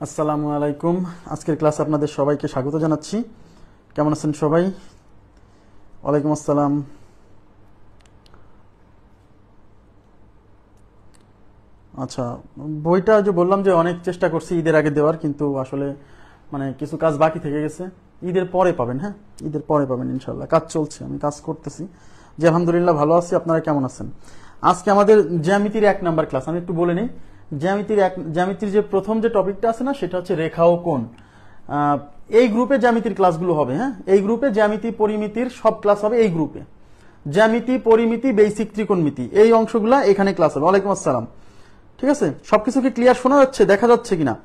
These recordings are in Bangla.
আসসালামু আলাইকুম। আজকের ক্লাসে আপনাদের সবাইকে স্বাগত জানাচ্ছি। কেমন আছেন সবাই? ওয়ালাইকুম আসসালাম। আচ্ছা, বইটা যে বললাম যে অনেক চেষ্টা করছি ঈদের আগে দেওয়ার, কিন্তু আসলে কিছু কাজ বাকি থেকে গেছে। ঈদের পরে পাবেন, হ্যাঁ ঈদের পরে পাবেন ইনশাল্লাহ। কাজ চলছে, আমি কাজ করতেছি। যে আলহামদুলিল্লাহ ভালো আছি। আপনারা কেমন আছেন? আজকে আমাদের জ্যামিতির 1 নাম্বার ক্লাস। আমি একটু বলে নিই, জ্যামিতির যে প্রথম যে টপিকটা আছে না, সেটা হচ্ছে রেখা ও কোণ। এই গ্রুপে জ্যামিতির ক্লাসগুলো হবে। হ্যাঁ, এই গ্রুপে জ্যামিতি পরিমিতির সব ক্লাস হবে এই গ্রুপে। জ্যামিতি, পরিমিতি, বেসিক ত্রিকোণমিতি, এই অংশগুলা এখানে ক্লাস হবে। ওয়ালাইকুম আসসালাম। ঠিক আছে, সবকিছু কি ক্লিয়ার শোনা যাচ্ছে, দেখা যাচ্ছে কিনা?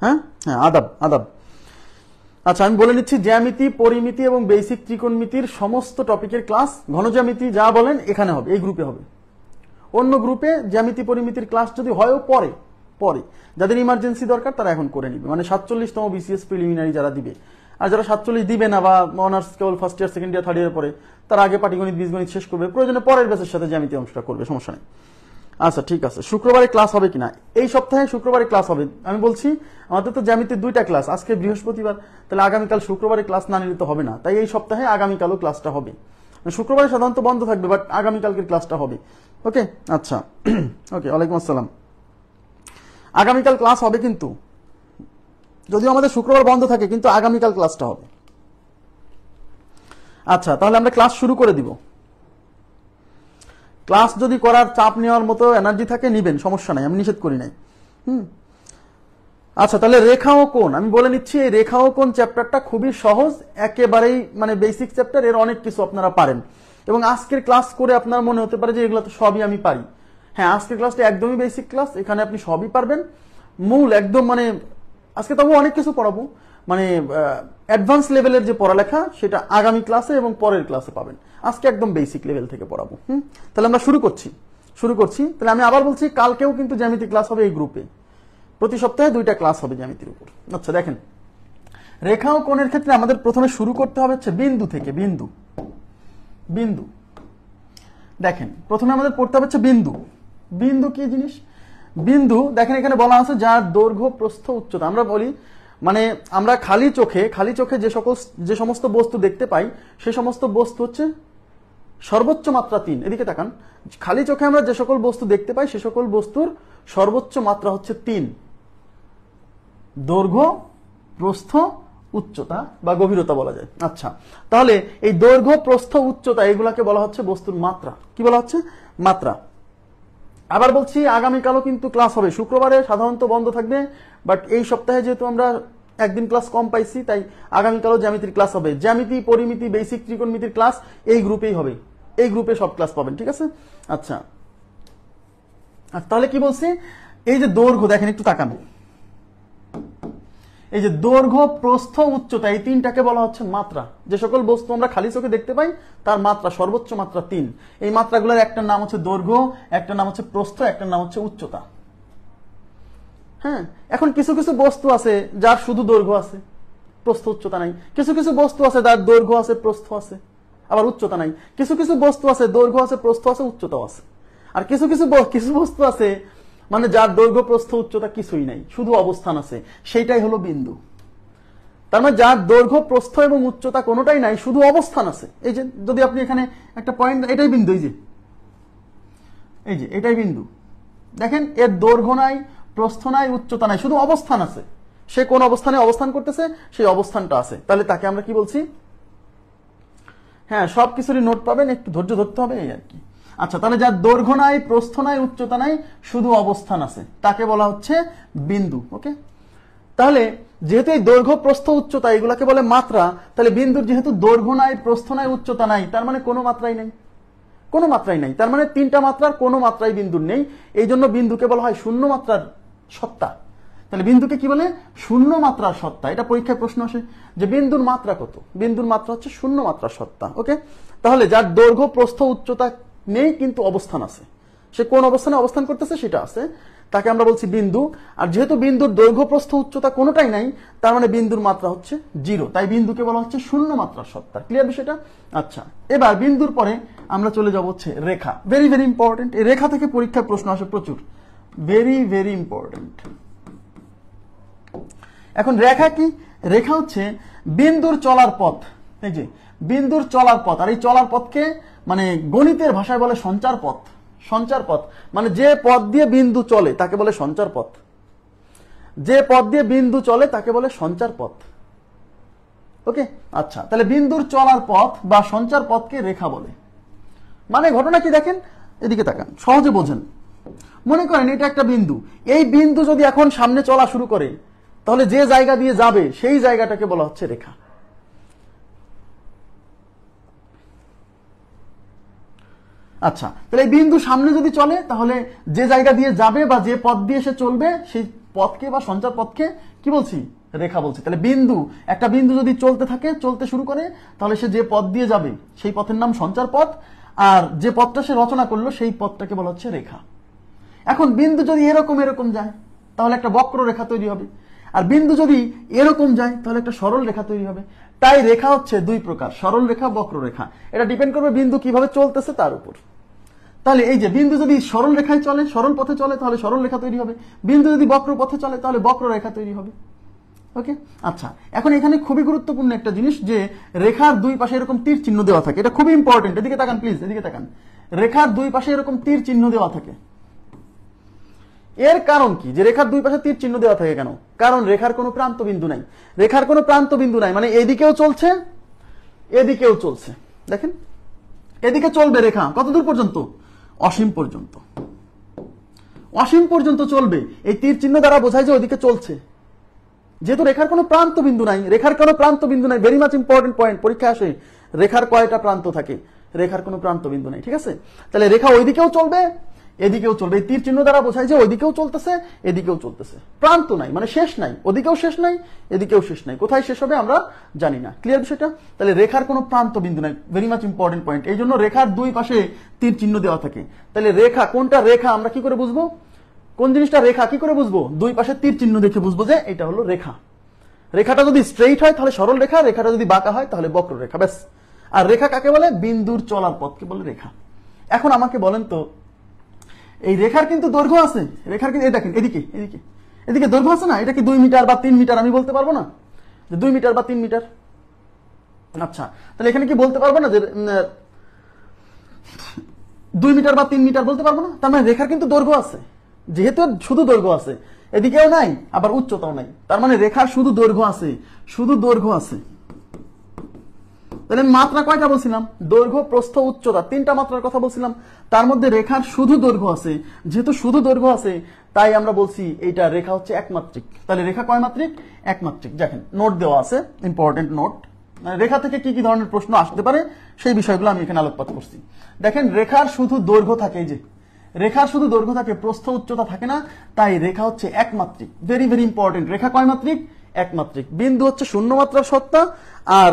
হ্যাঁ হ্যাঁ, আদাব আদাব। আচ্ছা, আমি বলে নিচ্ছি, জ্যামিতি, পরিমিতি এবং বেসিক ত্রিকোণমিতির সমস্ত টপিকের ক্লাস, ঘনজ্যামিতি যা বলেন এখানে হবে, এই গ্রুপে হবে। অন্য গ্রুপে জ্যামিতি পরিমিতির ক্লাস যদি হয়ও পরে পরে যাদের ইমার্জেন্সি দরকার তারা এখন করে নিবে, 47তম বিসিএস প্রিলিমিনারি যারা দিবে। আর যারা 47 দিবে না, বা অনার্স কেবল first year, second year, third year পরে, তারা আগে পাটিগণিত, বীজগণিত শেষ করবে, প্রয়োজনে পরের ব্যাচের সাথে জ্যামিতি অংশটা করবে, সমস্যা নেই। আচ্ছা ঠিক আছে, শুক্রবারে ক্লাস হবে কিনা? এই সপ্তাহে শুক্রবারে ক্লাস হবে। আমি বলছি, আমাদের তো জ্যামিতির 2টা ক্লাস, আজকে বৃহস্পতিবার, তাহলে আগামীকাল শুক্রবারে ক্লাস না নিলে তো হবে না। তাই এই সপ্তাহে আগামীকালও ক্লাসটা হবে। শুক্রবারে সাধারণত বন্ধ থাকবে, বাট আগামীকালকের ক্লাসটা হবে। ওকে, আচ্ছা ওকে, ওয়ালাইকুম আসসালাম। আগামীকাল ক্লাস হবে, কিন্তু যদিও আমাদের শুক্রবার বন্ধ থাকে, কিন্তু আগামীকাল ক্লাসটা হবে। আচ্ছা, তাহলে আমরা ক্লাস শুরু করে দিব। ক্লাস যদি করার, চাপ নেওয়ার মতো এনার্জি থাকে নিবেন, সমস্যা নাই, আমি নিষেধ করি নাই। আচ্ছা, তাহলে রেখা ও কোণ আমি বলে নিচ্ছি। এই রেখা ও কোণ চ্যাপ্টারটা খুবই সহজ, একেবারেই বেসিক চ্যাপ্টার, এর অনেক কিছু আপনারা পারেন। এবং আজকের ক্লাস করে আপনার মনে হতে পারে যে এগুলো তো সবই আমি পারি। হ্যাঁ, আজকের ক্লাসটা একদমই বেসিক ক্লাস, এখানে আপনি সবই পারবেন। মূল একদম আজকে তবু অনেক কিছু পড়াবো, অ্যাডভান্স লেভেলের যে পড়ালেখা সেটা আগামী ক্লাসে এবং পরের ক্লাসে পাবেন। আজকে একদম বেসিক লেভেল থেকে পড়াবো। তাহলে আমরা শুরু করছি। তাহলে আমি আবার বলছি, কালকেও কিন্তু জ্যামিতি ক্লাস হবে এই গ্রুপে। প্রতি সপ্তাহে 2টা ক্লাস হবে জ্যামিতির উপর। আচ্ছা দেখেন, রেখা ও কোণের ক্ষেত্রে আমাদের প্রথমে শুরু করতে হবে হচ্ছে বিন্দু থেকে। বিন্দু দেখেন, প্রথমে আমাদের পড়তে হবে হচ্ছে বিন্দু। বিন্দু কি জিনিস? বিন্দু দেখেন, এখানে বলা আছে যার দৈর্ঘ্য, প্রস্থ, উচ্চতা। আমরা বলি, আমরা খালি চোখে যে সমস্ত বস্তু দেখতে পাই, সে সমস্ত বস্তু হচ্ছে সর্বোচ্চ মাত্রা 3। এদিকে তাকান, খালি চোখে আমরা যে সকল বস্তু দেখতে পাই, সে সকল বস্তুর সর্বোচ্চ মাত্রা হচ্ছে 3। দৈর্ঘ্য, প্রস্থ, উচ্চতা বা গভীরতা বলা যায়। আচ্ছা, তাহলে এই দৈর্ঘ্য, প্রস্থ, উচ্চতা এগুলাকে বলা হচ্ছে বস্তুর মাত্রা। কি বলা হচ্ছে? মাত্রা। আবার বলছি, আগামীকালও কিন্তু ক্লাস হবে। শুক্রবারে সাধারণত বন্ধ থাকবে, বাট এই সপ্তাহে যেহেতু আমরা একদিন ক্লাস কম পাইছি, তাই আগামীকালও জ্যামিতির ক্লাস হবে। জ্যামিতি, পরিমিতি, বেসিক ত্রিকোণমিতির ক্লাস এই গ্রুপেই হবে। এই গ্রুপে সব ক্লাস পাবেন, ঠিক আছে? আচ্ছা, তাহলে কি বলছি, এই যে দৈর্ঘ্য দেখেন, একটু তাকান, এই যে দৈর্ঘ্য, প্রস্থ, উচ্চতা, এই 3টাকে বলা হচ্ছে মাত্রা। যে সকল বস্তু আমরা খালি চোখে দেখতে পাই তার মাত্রা, সর্বোচ্চ মাত্রা 3। এই মাত্রাগুলোর একটার নাম হচ্ছে দৈর্ঘ্য, একটার নাম হচ্ছে প্রস্থ, একটার নাম হচ্ছে উচ্চতা। হ্যাঁ, এখন কিছু কিছু বস্তু আছে যার শুধু দৈর্ঘ্য আছে, প্রস্থ উচ্চতা নাই। কিছু কিছু বস্তু আছে যার দৈর্ঘ্য আছে, প্রস্থ আছে, আবার উচ্চতা নাই। কিছু কিছু বস্তু আছে দৈর্ঘ্য আছে, প্রস্থ আছে, উচ্চতাও আছে। আর কিছু কিছু বস্তু আছে যার দৈর্ঘ্য, প্রস্থ, উচ্চতা কিছুই নাই, শুধু অবস্থান আছে, সেইটাই হলো বিন্দু। তার যার দৈর্ঘ্য, প্রস্থ এবং উচ্চতা কোনোটাই নাই, শুধু অবস্থান আছে। এই যে যদি আপনি এখানে একটা পয়েন্ট, এটাই বিন্দু, এই যে এটাই বিন্দু। দেখেন, এর দৈর্ঘ্য নাই, প্রস্থ নাই, উচ্চতা নাই, শুধু অবস্থান আছে। সে কোন অবস্থানে অবস্থান করতেছে, সেই অবস্থানটা আছে। তাহলে তাকে আমরা কি বলছি? হ্যাঁ, সবকিছুরই নোট পাবেন, একটু ধৈর্য ধরতে হবে, এই আর কি। আচ্ছা, তাহলে যার দৈর্ঘ্য নাই, প্রস্থ নাই, উচ্চতা নাই, শুধু অবস্থান আছে, তাকে বলা হচ্ছে বিন্দু। ওকে, তাহলে যেহেতু এই দৈর্ঘ্য, প্রস্থ, উচ্চতা এগুলাকে বলে মাত্রা, তাহলে বিন্দুর যেহেতু দৈর্ঘ্য নাই, প্রস্থ নাই, উচ্চতা নাই, তার কোনো মাত্রাই নাই, কোনো মাত্রাই নাই। তার 3টা মাত্রার কোনো মাত্রাই বিন্দুর নেই। এই জন্য বিন্দুকে বলা হয় শূন্য মাত্রার সত্তা। তাহলে বিন্দুকে কি বলে? শূন্য মাত্রার সত্তা। এটা পরীক্ষায় প্রশ্ন আসে যে বিন্দুর মাত্রা কত? বিন্দুর মাত্রা হচ্ছে শূন্য মাত্রার সত্তা। ওকে, তাহলে যার দৈর্ঘ্য, প্রস্থ, উচ্চতা নেই কিন্তু অবস্থান আছে, সে কোন অবস্থানে অবস্থান করতেছে সেটা আছে, তাকে আমরা বলছি বিন্দু। আর যেহেতু বিন্দুর দৈর্ঘ্য, প্রস্থ, উচ্চতা কোনোটাই নাই, তার বিন্দুর মাত্রা হচ্ছে 0। তাই বিন্দুকে বলা হচ্ছে শূন্য মাত্রার সত্তা। ক্লিয়ার বিষয়টা? আচ্ছা, এবার বিন্দুর পরে আমরা চলে যাব হচ্ছে রেখা। Very very important. এই রেখা থেকে পরীক্ষায় প্রশ্ন আসে প্রচুর, ভেরি ভেরি ইম্পর্টেন্ট। এখন রেখা কি? রেখা হচ্ছে বিন্দুর চলার পথ। এই যে বিন্দুর চলার পথ, আর এই চলার পথকে মানে গণিতের ভাষায় বলে সঞ্চার পথ। সঞ্চার পথ মানে যে পথ দিয়ে বিন্দু চলে তাকে বলে সঞ্চার পথ। যে পথ দিয়ে বিন্দু চলে তাকে বলে সঞ্চার পথ। ওকে, আচ্ছা, তাহলে বিন্দুর চলার পথ বা সঞ্চার পথকে রেখা বলে। মানে ঘটনা কি দেখেন, এদিকে তাকান, সহজে বোঝেন। মনে করেন এটা একটা বিন্দু, এই বিন্দু যদি এখন সামনে চলা শুরু করে তাহলে যে জায়গা দিয়ে যাবে সেই জায়গাটাকে বলা হচ্ছে রেখা। আচ্ছা, তাহলে এই বিন্দু সামনে যদি চলে তাহলে যে জায়গা দিয়ে যাবে বা যে পথ দিয়ে সে চলবে সেই পথকে বা সঞ্চার পথকে কি বলছি? রেখা বলছি। তাহলে বিন্দু, একটা বিন্দু যদি চলতে থাকে, চলতে শুরু করে, তাহলে সে যে পথ দিয়ে যাবে সেই পথের নাম সঞ্চার পথ, আর যে পথটা সে রচনা করলো সেই পথটাকে বলা হচ্ছে রেখা। এখন বিন্দু যদি এরকম এরকম যায় তাহলে একটা বক্র রেখা তৈরি হবে, আর বিন্দু যদি এরকম যায় তাহলে একটা সরল রেখা তৈরি হবে। তাই রেখা হচ্ছে দুই প্রকার, সরল রেখা, বক্র রেখা। এটা ডিপেন্ড করবে বিন্দু কিভাবে চলতেছে তার উপর। তাহলে এই যে বিন্দু যদি সরল রেখায় চলে, সরল পথে চলে, তাহলে সরল রেখা তৈরি হবে। বিন্দু যদি বক্র পথে চলে তাহলে বক্র রেখা তৈরি হবে। ওকে, আচ্ছা, এখন এখানে খুবই গুরুত্বপূর্ণ একটা জিনিস যে রেখার দুই পাশে এরকম তীর চিহ্ন দেওয়া থাকে। এটা খুবই ইম্পর্টেন্ট, এদিকে তাকান প্লিজ, এদিকে তাকান। রেখার দুই পাশে এরকম তীর চিহ্ন দেওয়া থাকে। এর কারণ কি যে রেখার দুই পাশে তীর চিহ্ন দেওয়া থাকে কেন? কারণ রেখার কোনো প্রান্ত বিন্দু নাই। রেখার কোনো প্রান্ত বিন্দু নাই মানে এদিকেও চলছে, এদিকেও চলছে। দেখেন, এদিকে চলবে রেখা কতদূর পর্যন্ত? অসীম পর্যন্ত। অসীম পর্যন্ত চলবে, এই তীর চিহ্ন দ্বারা বোঝায় যে ওদিকে চলছে। যেহেতু রেখার কোনো প্রান্ত বিন্দু নাই, রেখার কোনো প্রান্ত বিন্দু নাই, ভেরি মাচ ইম্পর্টেন্ট পয়েন্ট, পরীক্ষা আসে রেখার কয়টা প্রান্ত থাকে? রেখার কোনো প্রান্ত বিন্দু নাই, ঠিক আছে? তাহলে রেখা ওইদিকেও চলবে, এদিকেও চলবে। এই তীর চিহ্ন দ্বারা বোঝায় যে ওইদিকেও চলতেছে, এদিকেও চলতেছে। প্রান্ত নাই মানে শেষ নাই, ওদিকেও শেষ নাই, এদিকেও শেষ নাই। কোথায় শেষ হবে আমরা জানি না। ক্লিয়ার বিষয়টা? তাহলে রেখার কোনো প্রান্ত বিন্দু নাই, ভেরি মাচ ইম্পর্টেন্ট পয়েন্ট। এই জন্য রেখার দুই পাশে তীর চিহ্ন দেওয়া থাকে। তাহলে রেখা কোনটা রেখা আমরা কি করে বুঝবো? কোন জিনিসটা রেখা কি করে বুঝবো? দুই পাশে তীর চিহ্ন দেখে বুঝবো যে এটা হলো রেখা। রেখাটা যদি স্ট্রেইট হয় তাহলে সরল রেখা, রেখাটা যদি বাঁকা হয় তাহলে বক্র রেখা, ব্যাস। আর রেখা কাকে বলে? বিন্দুর চলার পথকে বলে রেখা। এখন আমাকে বলেন তো, এই রেখার কিন্তু দৈর্ঘ্য আছে, রেখার কিন্তু দেখেন এদিকে এদিকে এদিকে দৈর্ঘ্য আছে না? এটা কি 2 মিটার বা 3 মিটার আমি বলতে পারবো না যে 2 মিটার বা 3 মিটার? আচ্ছা, তাহলে এখানে কি বলতে পারবো না যে 2 মিটার বা 3 মিটার বলতে পারবো না? তার মানে রেখার কিন্তু দৈর্ঘ্য আছে। যেহেতু শুধু দৈর্ঘ্য আছে, এদিকেও নাই আবার উচ্চতাও নাই, তার মানে রেখার শুধু দৈর্ঘ্য আছে, শুধু দৈর্ঘ্য আছে। তাহলে মাত্রা কয়টা বলছিলাম? দৈর্ঘ্য, প্রস্থ, উচ্চতা, 3টা মাত্রার কথা বলছিলাম। তার মধ্যে রেখার শুধু দৈর্ঘ্য আছে। যেহেতু শুধু দৈর্ঘ্য আছে তাই আমরা বলছি এইটা রেখা হচ্ছে একমাত্রিক। তাহলে রেখা কয় মাত্রিক? একমাত্রিক। দেখেন নোট দেওয়া আছে, ইম্পর্টেন্ট নোট। রেখা থেকে কি কি ধরনের প্রশ্ন আসতে পারে সেই বিষয়গুলো আমি এখানে আলোকপাত করছি। দেখেন, রেখার শুধু দৈর্ঘ্য থাকে, এই যে রেখার শুধু দৈর্ঘ্য থাকে, প্রস্থ উচ্চতা থাকে না, তাই রেখা হচ্ছে একমাত্রিক। Very very important. রেখা কয় মাত্রিক? একমাত্রিক। বিন্দু হচ্ছে শূন্য মাত্রার সত্তা আর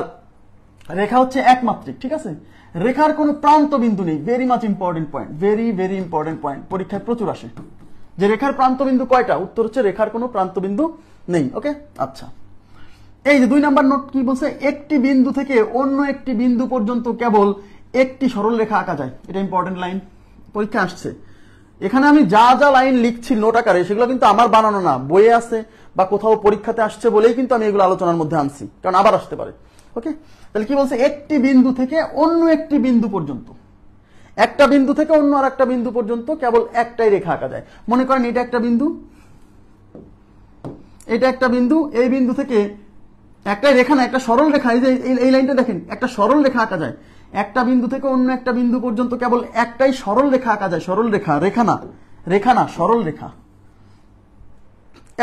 রেখা হচ্ছে একমাত্রিক, ঠিক আছে? রেখার কোনো প্রান্ত বিন্দু নেই, very much important point, very very important point. পরীক্ষায় প্রচুর আসে যে রেখার প্রান্ত বিন্দু কয়টা? উত্তর হচ্ছে রেখার কোনো প্রান্ত বিন্দু নেই। ওকে, আচ্ছা, এই যে 2 নাম্বার নোট কি বলছে? একটি বিন্দু থেকে অন্য একটি বিন্দু পর্যন্ত কেবল একটি সরল রেখা আঁকা যায়। এটা ইম্পর্টেন্ট লাইন, পরীক্ষা আসছে। এখানে আমি যা যা লাইন লিখছি নোট আকারে সেগুলো কিন্তু আমার বানানো না, বইয়ে আছে বা কোথাও পরীক্ষাতে আসছে বলেই কিন্তু আমি এগুলো আলোচনার মধ্যে আনছি, কারণ আবার আসতে পারে। ওকে, তাহলে কি বলছে? একটি বিন্দু থেকে অন্য একটি বিন্দু পর্যন্ত, একটা বিন্দু থেকে অন্য আর একটা বিন্দু পর্যন্ত কেবল একটাই রেখা আঁকা যায়। মনে করেন এটা একটা বিন্দু, এটা একটা বিন্দু, এই বিন্দু থেকে একটাই রেখা না, একটা সরল রেখা, এই যে এই লাইনটা দেখেন, একটা সরল রেখা আঁকা যায়। একটা বিন্দু থেকে অন্য একটা বিন্দু পর্যন্ত কেবল একটাই সরল রেখা আঁকা যায়। সরল রেখা, রেখা না, রেখা না, সরল রেখা।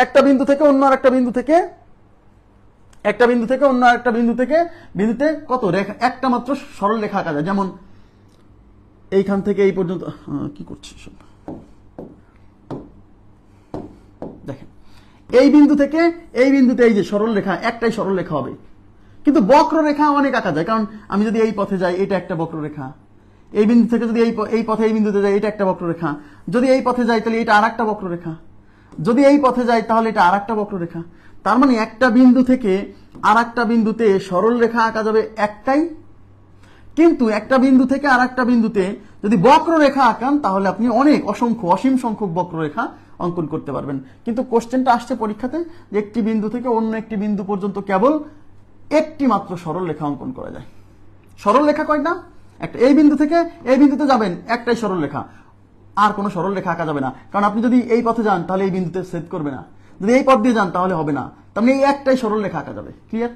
একটা বিন্দু থেকে অন্য আর একটা বিন্দু থেকে, একটা বিন্দু থেকে অন্য একটা বিন্দু থেকে বিন্দুতে কত রেখা? একটা মাত্র সরল রেখা আঁকা যায়। যেমন এইখান থেকে এই পর্যন্ত, কি করছি সব দেখেন, এই বিন্দু থেকে এই বিন্দুতে এই যে সরল রেখা, একটাই সরল রেখা হবে। কিন্তু বক্ররেখা অনেক আঁকা যায়, কারণ আমি যদি এই পথে যাই এটা একটা বক্ররেখা, এই বিন্দু থেকে যদি এই পথে এই বিন্দুতে যাই এটা একটা বক্ররেখা, যদি এই পথে যাই তাহলে এটা আরেকটা বক্ররেখা, যদি এই পথে যাই তাহলে এটা আরেকটা বক্ররেখা। তার মানে একটা বিন্দু থেকে আরেকটা বিন্দুতে সরল রেখা আঁকা যাবে একটাই, কিন্তু একটা বিন্দু থেকে আরেকটা বিন্দুতে যদি বক্ররেখা আঁকান তাহলে আপনি অনেক অসীম সংখ্যক বক্ররেখা অঙ্কন করতে পারবেন। কিন্তু কোশ্চেনটা আসছে পরীক্ষাতে যে একটি বিন্দু থেকে অন্য একটি বিন্দু পর্যন্ত কেবল একটি মাত্র সরল রেখা অঙ্কন করা যায়। সরল রেখা কয়টা? একটা। এই বিন্দু থেকে এই বিন্দুতে যাবেন, একটাই সরল রেখা, আর কোনো সরল রেখা আঁকা যাবে না। কারণ আপনি যদি এই পথে যান তাহলে এই বিন্দুতে ছেদ করবে না, যদি এই পথ দিয়ে যান তাহলে হবে না। তার মানে এই একটাই সরল রেখা আঁকা যাবে। ক্লিয়ার?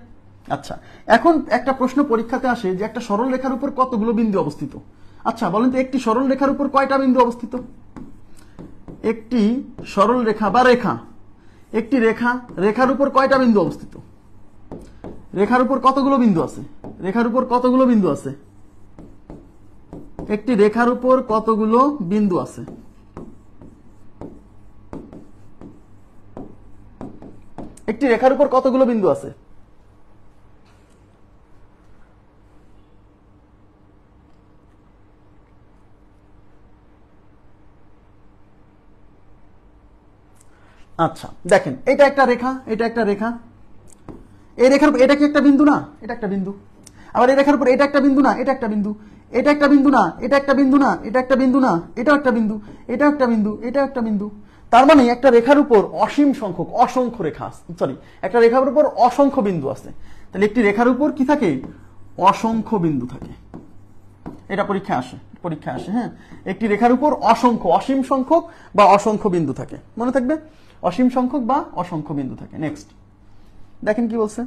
আচ্ছা, এখন একটা প্রশ্ন পরীক্ষাতে আসে যে একটা সরল রেখার উপর কতগুলো বিন্দু অবস্থিত। আচ্ছা বলেন তো, একটি সরল রেখার উপর কয়টা বিন্দু অবস্থিত? একটি সরল রেখা বা রেখা, একটি রেখার উপর কয়টা বিন্দু অবস্থিত? রেখার উপর কতগুলো বিন্দু আছে? রেখার উপর কতগুলো বিন্দু আছে? একটি রেখার উপর কতগুলো বিন্দু আছে? একটি রেখার উপর কতগুলো বিন্দু আছে? আচ্ছা দেখেন, এটা একটা রেখা, এটা একটা রেখা, এই রেখার উপর এটা কি একটা বিন্দু না? এটা একটা বিন্দু। আবার এই রেখার উপর এটা একটা বিন্দু না? এটা একটা বিন্দু। এটা একটা বিন্দু না? এটা একটা বিন্দু না? এটা একটা বিন্দু না? এটাও একটা বিন্দু, এটাও একটা বিন্দু, এটাও একটা বিন্দু। তার মানে একটা রেখার উপর অসংখ্য রেখা, সরি, একটা রেখার উপর অসংখ্য বিন্দু আছে। তাহলে একটি রেখার উপর কি থাকে? অসংখ্য বিন্দু থাকে। এটা পরীক্ষায় আসে, হ্যাঁ। একটি রেখার উপর অসীম সংখ্যক বা অসংখ্য বিন্দু থাকে, মনে থাকবে, অসীম সংখ্যক বা অসংখ্য বিন্দু থাকে। নেক্সট দেখেন কি বলছে।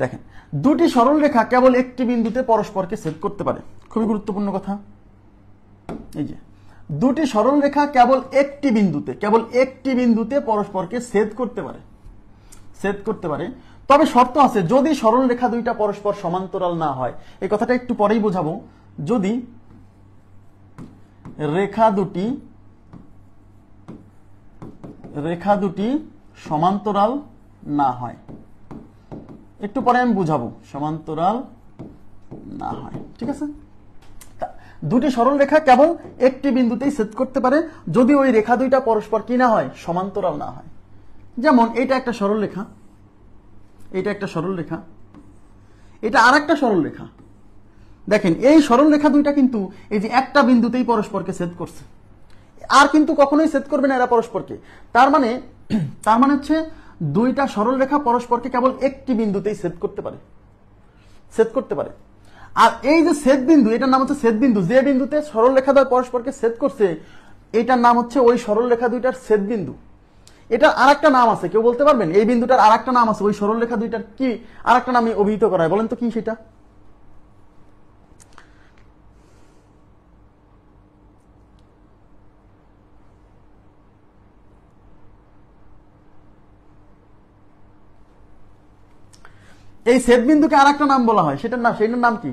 দেখেন, দুটি সরল রেখা কেবল একটি বিন্দুতে পরস্পরকে ছেদ করতে পারে। খুবই গুরুত্বপূর্ণ কথা। এই যে দুটি সরল রেখা কেবল একটি বিন্দুতে পরস্পরকে ছেদ করতে পারে। তবে শর্ত আছে, যদি সরল রেখা দুইটা পরস্পর সমান্তরাল না হয়। এই কথাটা একটু পরেই বোঝাবো। যদি রেখা দুটি সমান্তরাল না হয়, একটু পরে আমি বুঝাবো, সমান্তরাল না হয়, ঠিক আছে। দুটি সরল রেখা কেবল একটি বিন্দুতেই ছেদ করতে পারে যদি ওই রেখা দুইটা পরস্পর কি না হয়? সমান্তরাল না হয়। যেমন এটা একটা সরল রেখা, এটা একটা সরল রেখা, এটা আর একটা সরল রেখা। দেখেন এই সরল রেখা দুইটা কিন্তু এই যে একটা বিন্দুতেই পরস্পরকে ছেদ করছে, আর কিন্তু কখনোই ছেদ করবে না এরা পরস্পরকে। তার মানে হচ্ছে দুইটা সরল রেখা পরস্পরকে কেবল একটি বিন্দুতেই ছেদ করতে পারে। আর এই যে ছেদ বিন্দু, এটার নাম হচ্ছে ছেদ বিন্দু। যে বিন্দুতে সরল রেখা দ্বয় পরস্পরকে ছেদ করছে, এটার নাম হচ্ছে ওই সরল রেখা দুইটার ছেদ বিন্দু। এটা আর একটা নাম আছে, কেউ বলতে পারবেন? এই বিন্দুটার আর একটা নাম আছে, ওই সরল রেখা দুইটার কি আর একটা নামে অভিহিত করা হয়, বলেন তো কি সেটা? এই ছেদ বিন্দুকে আর একটা নাম বলা হয়, সেটার নাম কি?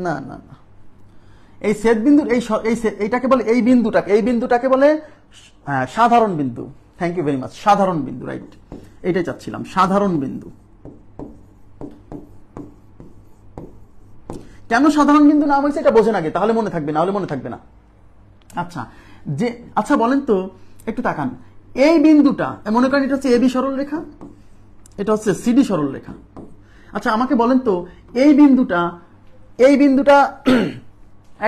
না না না, এই ছেদ বিন্দু এইটাকে বলে, এই বিন্দুটাকে বলে সাধারণ বিন্দু। Thank you very much. সাধারণ বিন্দু, রাইট, এইটাই চাচ্ছিলাম, সাধারণ বিন্দু। কেন সাধারণ বিন্দু নাম হয়েছে এটা বোঝেন আগে, তাহলে মনে থাকবে, না হলে মনে থাকবে না। আচ্ছা বলেন তো, একটু তাকান, এই বিন্দুটা মনে করেন এটা হচ্ছে এবি সরল রেখা, এটা হচ্ছে সিডি সরল রেখা। আচ্ছা আমাকে বলেন তো, এই বিন্দুটা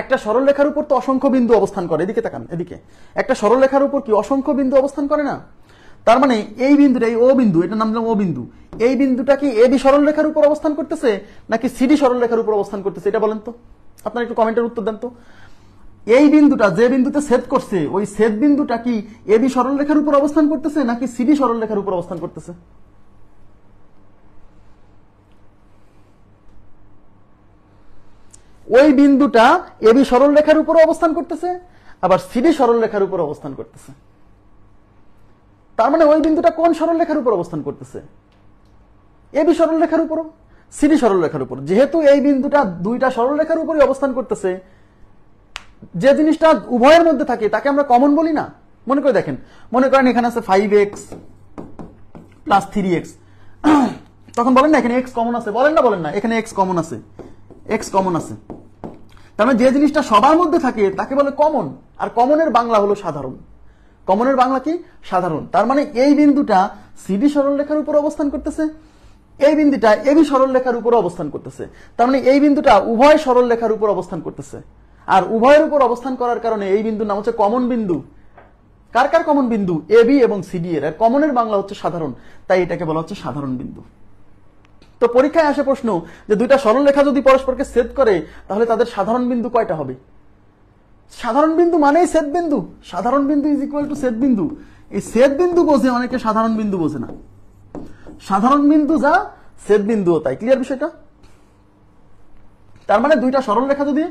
একটা সরল রেখার উপর তো অসংখ্য বিন্দু অবস্থান করে। এদিকে তাকান, এদিকে একটা সরল রেখার উপর কি অসংখ্য বিন্দু অবস্থান করে না? তার মানে এই বিন্দুটা, এই ও বিন্দু, এটার নাম দিলাম ও বিন্দু, এই বিন্দুটা কি এবি সরল রেখার উপর অবস্থান করতেছে নাকি সিডি সরল রেখার উপর অবস্থান করতেছে? এটা বলেন তো, আপনারা একটু কমেন্টের উত্তর দেন তো। এই বিন্দুটা যে বিন্দুতে ছেদ করছে, ওই ছেদ বিন্দুটা কি এবি সরল রেখার উপর অবস্থান করতেছে নাকি সিডি সরল রেখার উপর অবস্থান করতেছে? ওই বিন্দুটা এবি সরল রেখার উপর অবস্থান করতেছে, আবার সিডি সরল রেখার উপর অবস্থান করতেছে। তার মানে ওই বিন্দুটা কোন সরল রেখার উপর অবস্থান করতেছে? এবি সরল রেখার উপর, সিডি সরল রেখার উপর। যেহেতু এই বিন্দুটা দুইটা সরল রেখার উপরই অবস্থান করতেছে, যে জিনিসটা উভয়ের মধ্যে থাকে তাকে আমরা কমন বলি না? মনে করে দেখেন, মনে করেন এখানে আছে 5x প্লাস 3x, তখন বলেন না এখানে x কমন আছে, বলেন না এখানে x কমন আছে। তার মানে যে জিনিসটা সবার মধ্যে থাকে তাকে বলে কমন, আর কমনের বাংলা হলো সাধারণ। কমনের বাংলা কি? সাধারণ। তার মানে এই বিন্দুটা সিডি সরলরেখার উপর অবস্থান করতেছে, এই বিন্দুটা এবি সরলরেখার উপর অবস্থান করতেছে। তার মানে এই বিন্দুটা উভয় সরলরেখার উপর অবস্থান করতেছে, আর উভয়ের উপর অবস্থান করার কারণে এই বিন্দুর নাম হচ্ছে কমন বিন্দু। কার কার কমন বিন্দু? এবি এবং সিডি এর। কমনের বাংলা হচ্ছে সাধারণ, তাই এটাকে বলা হচ্ছে সাধারণ বিন্দু। তো পরীক্ষায় আসে প্রশ্ন যে দুইটা সরলরেখা যদি পরস্পরকে ছেদ করে তাহলে তাদের সাধারণ বিন্দু কয়টা হবে? সাধারণ বিন্দু মানেই ছেদ বিন্দু। সাধারণ বিন্দু ইজ ইকুয়াল টু ছেদ বিন্দু। এই ছেদ বিন্দু বোঝে অনেকে, সাধারণ বিন্দু বোঝে না। সাধারণ বিন্দু যা, ছেদ বিন্দুও তাই। ক্লিয়ার বিষয়টা? তার মানে দুইটা সরলরেখা যদি,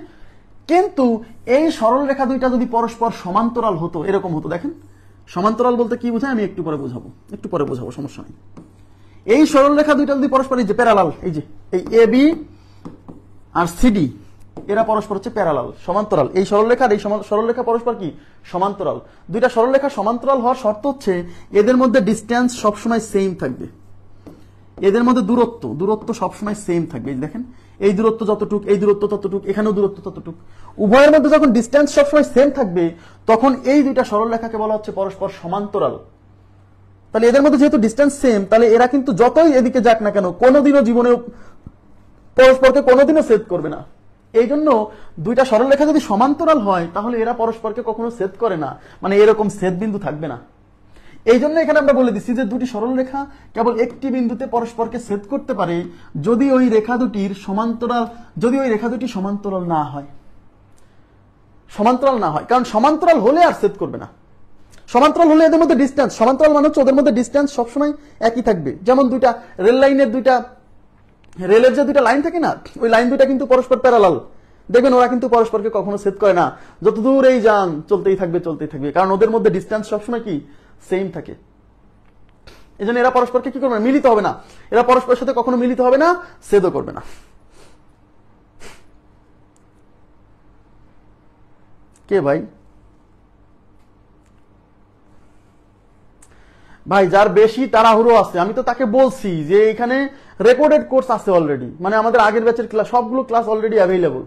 কিন্তু এই সরলরেখা দুইটা যদি পরস্পর সমান্তরাল হতো, এরকম হতো। দেখেন সমান্তরাল বলতে কি বোঝায় আমি একটু পরে বোঝাবো, সমস্যা নেই। এই সরলরেখা দুইটা যদি পরস্পর, এই যে প্যারালাল, এই যে এই এবি আর সিডি এরা পরস্পর হচ্ছে প্যারালাল, সমান্তরাল। এই সরলরেখা আর এই সরলরেখা পরস্পর কি? সমান্তরাল। দুইটা সরলরেখা সমান্তরাল হওয়ার শর্ত হচ্ছে এদের মধ্যে ডিসটেন্স সবসময় সেম থাকবে, এদের মধ্যে দূরত্ব সবসময় সেম থাকবে। দেখেন এই দূরত্ব যতটুক, এই দূরত্ব ততটুক, এখানেও দূরত্ব ততটুক। উভয়ের মধ্যে যখন ডিসটেন্স সবসময় সেম থাকবে তখন এই দুইটা সরলরেখাকে বলা হচ্ছে পরস্পর সমান্তরাল। তাহলে এদের মধ্যে যেহেতু ডিসটেন্স সেম, তাহলে এরা কিন্তু যতই এদিকে যাক না কেন কোনোদিনও জীবনে পরস্পরকে কোনোদিনও ছেদ করবে না। এই জন্য দুইটা সরলরেখা যদি সমান্তরাল হয় তাহলে এরা পরস্পরকে কখনো ছেদ করে না, মানে এরকম ছেদ বিন্দু থাকবে না। এই জন্য এখানে আমরা বলে দিচ্ছি যে দুটি সরলরেখা কেবল একটি বিন্দুতে পরস্পরকে ছেদ করতে পারে যদি ওই রেখা দুটি সমান্তরাল না হয়। কারণ সমান্তরাল হলে আর ছেদ করবে না। সমান্তরাল হলে এদের মধ্যে ডিসটেন্স, সমান্তরাল মানে হচ্ছে ওদের মধ্যে ডিসটেন্স সবসময় একই থাকবে। যেমন দুইটা রেলের যে দুইটা লাইন থাকে না, ওই লাইন দুইটা কিন্তু পরস্পর প্যারালাল। দেখবেন ওরা কিন্তু পরস্পরকে কখনো ছেদ করে না, যত দূরেই যান চলতেই থাকবে, কারণ ওদের মধ্যে ডিসটেন্স সবসময় কি? সেম থাকে। এই জন্য এরা পরস্পরকে কি করবে না? মিলিত হবে না। এরা পরস্পরের সাথে কখনো মিলিত হবে না, ছেদও করবে না। কে ভাই? যার বেশি তাড়াহুড়ো আছে আমি তো তাকে বলছি যে এখানে রেকর্ডেড কোর্স আছে অলরেডি, মানে আমাদের আগের ব্যাচের ক্লাস, সবগুলো ক্লাস অলরেডি অ্যাভেলেবল।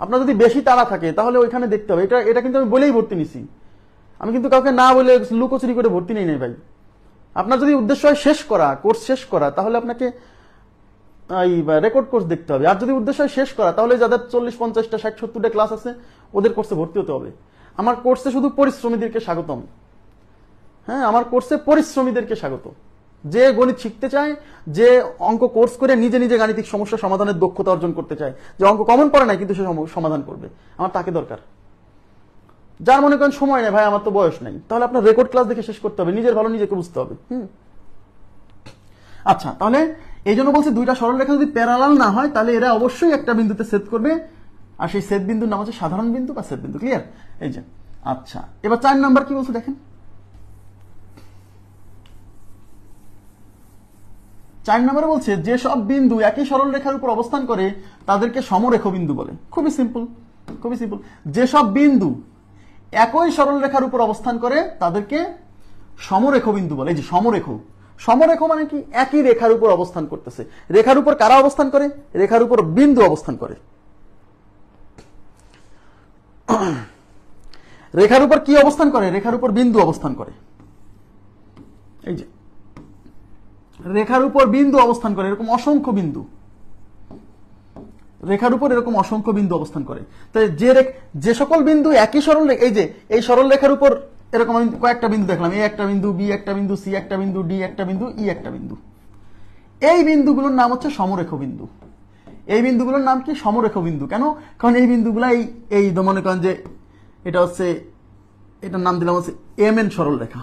আপনার যদি বেশি তাড়া থাকে তাহলে ওইখানে দেখতে হবে। এটা কিন্তু আমি বলেই ভর্তি নিছি, আমি কিন্তু কাউকে না বলে লুকোচুরি করে ভর্তি নেই ভাই। আপনার যদি উদ্দেশ্য হয় কোর্স শেষ করা তাহলে আপনাকে এই রেকর্ড কোর্স দেখতে হবে। আর যদি উদ্দেশ্য হয় শেষ করা তাহলে যাদের 40, 50, 60, 70টা ক্লাস আছে ওদের কোর্সে ভর্তি হতে হবে। আমার কোর্সে শুধু পরিশ্রমীদেরকে স্বাগতম। হ্যাঁ, আমার কোর্সে পরিশ্রমীদেরকে স্বাগত। যে গণিত শিখতে চায়, যে অঙ্ক কোর্স করে নিজে নিজে গাণিতিক সমস্যা সমাধানের দক্ষতা অর্জন করতে চায়, যে অঙ্ক কমন পড়ে নাই কিন্তু সে সমাধান করবে, আমার তাকে দরকার। যার মনে করেন সময় নেই ভাই, আমার তো বয়স নেই, তাহলে আপনার রেকর্ড ক্লাস দেখে শেষ করতে হবে, নিজের ভালো নিজেকে বুঝতে হবে। আচ্ছা, তাহলে এই জন্য বলছি দুইটা সরলরেখা যদি প্যারালাল না হয় তাহলে এরা অবশ্যই একটা বিন্দুতে ছেদ করবে, আর সেই ছেদ বিন্দুর নাম হচ্ছে সাধারণ বিন্দু বা ছেদ বিন্দু। ক্লিয়ার? এই যে আচ্ছা, এবার 4 নাম্বার কি বলছে দেখেন। 4 নম্বরে বলছে যে সব বিন্দু একই সরলরেখার উপর অবস্থান করে তাদেরকে সমরেখ বিন্দু বলে। খুবই সিম্পল। যে সব বিন্দু একই সরলরেখার উপর অবস্থান করে তাদেরকে সমরেখ বিন্দু বলে। এই যে সমরেখ মানে কি? একই রেখার উপর অবস্থান করতেছে। রেখার উপর কারা অবস্থান করে? রেখার উপর বিন্দু অবস্থান করে। রেখার উপর কি অবস্থান করে? রেখার উপর বিন্দু অবস্থান করে। এই যে রেখার উপর বিন্দু অবস্থান করে, এরকম অসংখ্য বিন্দু রেখার উপর এরকম অসংখ্য বিন্দু অবস্থান করে। তাই যে সকল বিন্দু একই সরলরেখা, এই যে এই সরলরেখার উপর এরকম আমি কয়েকটা বিন্দু দেখলাম, এ একটা বিন্দু, বি একটা বিন্দু, সি একটা বিন্দু, ডি একটা বিন্দু, ই একটা বিন্দু। এই বিন্দুগুলোর নাম হচ্ছে সমরেখ বিন্দু। এই বিন্দুগুলোর নাম কি? সমরেখ বিন্দু। কেন? কারণ এই বিন্দুগুলা এই মনে করেন যে এটা হচ্ছে, এটার নাম দিলাম হচ্ছে এমএন সরলরেখা।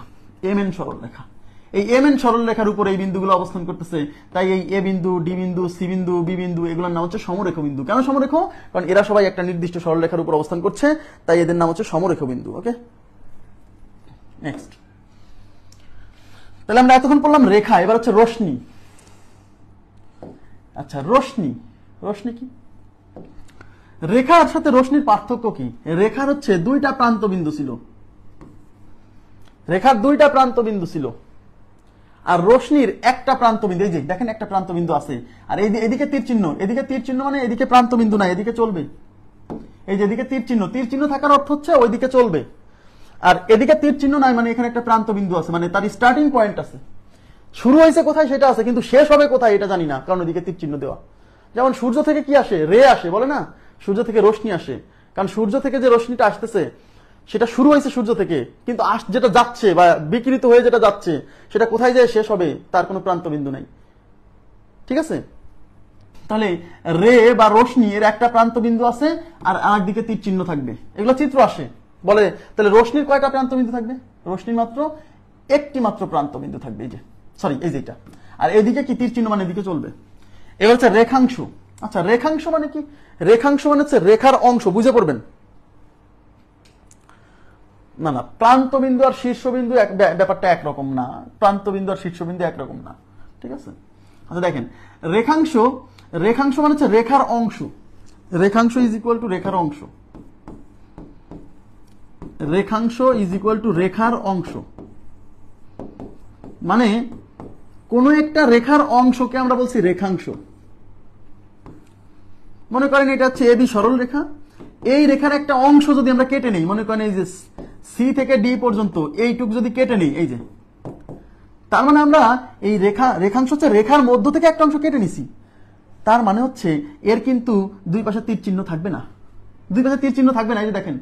এই এমএন সরলরেখার উপর এই বিন্দুগুলো অবস্থান করতেছে, তাই এই এ বিন্দু, ডি বিন্দু, সি বিন্দু, বি বিন্দু এগুলোর নাম হচ্ছে সমরেখ বিন্দু। কেন সমরেখ? কারণ এরা সবাই একটা নির্দিষ্ট সরলরেখার উপর অবস্থান করছে, তাই এদের নাম হচ্ছে সমরেখ বিন্দু। ওকে, নেক্সট। তাহলে আমরা এতক্ষণ পড়লাম রেখা, এবার হচ্ছে রশ্মি। আচ্ছা, রশ্মি কি? রেখার সাথে রশ্মির পার্থক্য কি? রেখার হচ্ছে দুইটা প্রান্ত বিন্দু ছিল, আর রশ্মির একটা প্রান্ত বিন্দু। এই যে দেখেন একটা প্রান্ত বিন্দু আছে, আর এদিকে তীর চিহ্ন মানে এদিকে প্রান্ত বিন্দু নাই, এদিকে চলবে। এই যে এদিকে তীর চিহ্ন থাকার অর্থ হচ্ছে ওইদিকে চলবে। আর এদিকে তীর চিহ্ন নাই, মানে এখানে একটা প্রান্ত বিন্দু আছে, মানে তার স্টার্টিং পয়েন্ট আছে, শুরু হয়েছে কোথায় সেটা আছে, কিন্তু শেষ হবে কোথায় এটা জানি না, কারণ ওদিকে তীর চিহ্ন দেওয়া। যেমন সূর্য থেকে কি আসে, রে আসে, বলে না, সূর্য থেকে রশ্মি আসে, কারণ সূর্য থেকে যে রশ্মিটা আসতেছে সেটা শুরু হয়েছে সূর্য থেকে, কিন্তু যেটা যাচ্ছে বা বিকিরিত হয়ে যেটা যাচ্ছে সেটা কোথায় যায় শেষ হবে তার কোনো প্রান্ত বিন্দু নাই। ঠিক আছে, তাহলে রে বা রশ্মি এর একটা প্রান্ত বিন্দু আছে আর আরেকদিকে তীর চিহ্ন থাকবে, এগুলো চিত্র আসে বলে। তাহলে রশ্মির কয়টা প্রান্ত বিন্দু থাকবে, রশ্মির মাত্র একটি মাত্র প্রান্ত বিন্দু থাকবে, এই যে সরি এই যেটা, আর এদিকে কি তীর চিহ্ন, মানে এদিকে চলবে। এবার হচ্ছে রেখাংশ। আচ্ছা রেখাংশ মানে কি, রেখাংশ মানে হচ্ছে রেখার অংশ, বুঝে পড়বেন। না না, প্রান্ত বিন্দু আর শীর্ষবিন্দু ব্যাপারটা একরকম না, প্রান্ত বিন্দু আর শীর্ষবিন্দু একরকম না, ঠিক আছে। আচ্ছা দেখেন, রেখাংশ, রেখাংশ মানে হচ্ছে রেখার অংশ, রেখাংশ ইজ ইকুয়াল টু রেখার অংশ, রেখাংশ ইজ ইকুয়াল টু রেখার অংশ, মানে কোন একটা রেখার অংশকে আমরা বলছি রেখাংশ। মনে করেন এটা হচ্ছে এবি সরল রেখা, এই রেখার একটা অংশ যদি আমরা কেটে নেই, মনে করেন এই যে সি থেকে ডি পর্যন্ত এইটুক যদি কেটে নেই, এই যে, তার মানে আমরা এই রেখাংশ হচ্ছে রেখার মধ্য থেকে একটা অংশ কেটে নিছি, তার মানে হচ্ছে এর কিন্তু দুই পাশে তীর চিহ্ন থাকবে না, দুই পাশে তীর চিহ্ন থাকবে না, এই যে দেখেন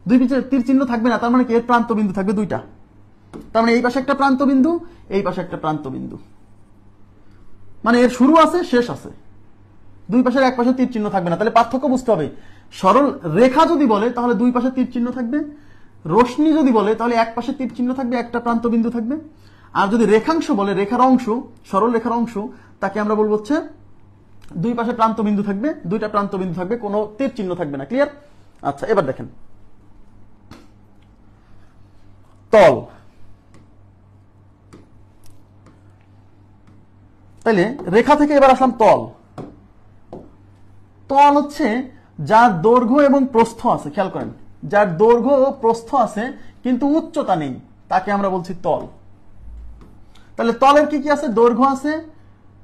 দুই পাশে তীর চিহ্ন থাকবে না, তার মানে কি এর প্রান্ত বিন্দু থাকবে দুইটা, তার মানে এই পাশে একটা প্রান্ত বিন্দু, এই পাশে একটা প্রান্ত বিন্দু, মানে এর শুরু আছে শেষ আছে, দুই পাশের এক পাশে তীর চিহ্ন থাকবে না। তাহলে পার্থক্য বুঝতে হবে, সরল রেখা যদি বলে তাহলে দুই পাশে তীর চিহ্ন থাকবে, রশ্মি যদি বলে তাহলে এক পাশে তীর চিহ্ন থাকবে, একটা প্রান্ত বিন্দু থাকবে, আর যদি রেখাংশ বলে, রেখার অংশ, সরল রেখার অংশ, তাকে আমরা বলবো হচ্ছে দুই পাশে প্রান্ত বিন্দু থাকবে, দুইটা প্রান্ত বিন্দু থাকবে, কোনো তীর চিহ্ন থাকবে না। ক্লিয়ার? আচ্ছা এবার দেখেন তল। তাইলে রেখা থেকে এবার আসলাম তল। তল হচ্ছে যার দৈর্ঘ্য এবং প্রস্থ আছে, খেয়াল করেন, যার দৈর্ঘ্য ও প্রস্থ আছে কিন্তু উচ্চতা নেই, তাকে আমরা বলছি তল। তাহলে তলের কি কি আছে, দৈর্ঘ্য আছে,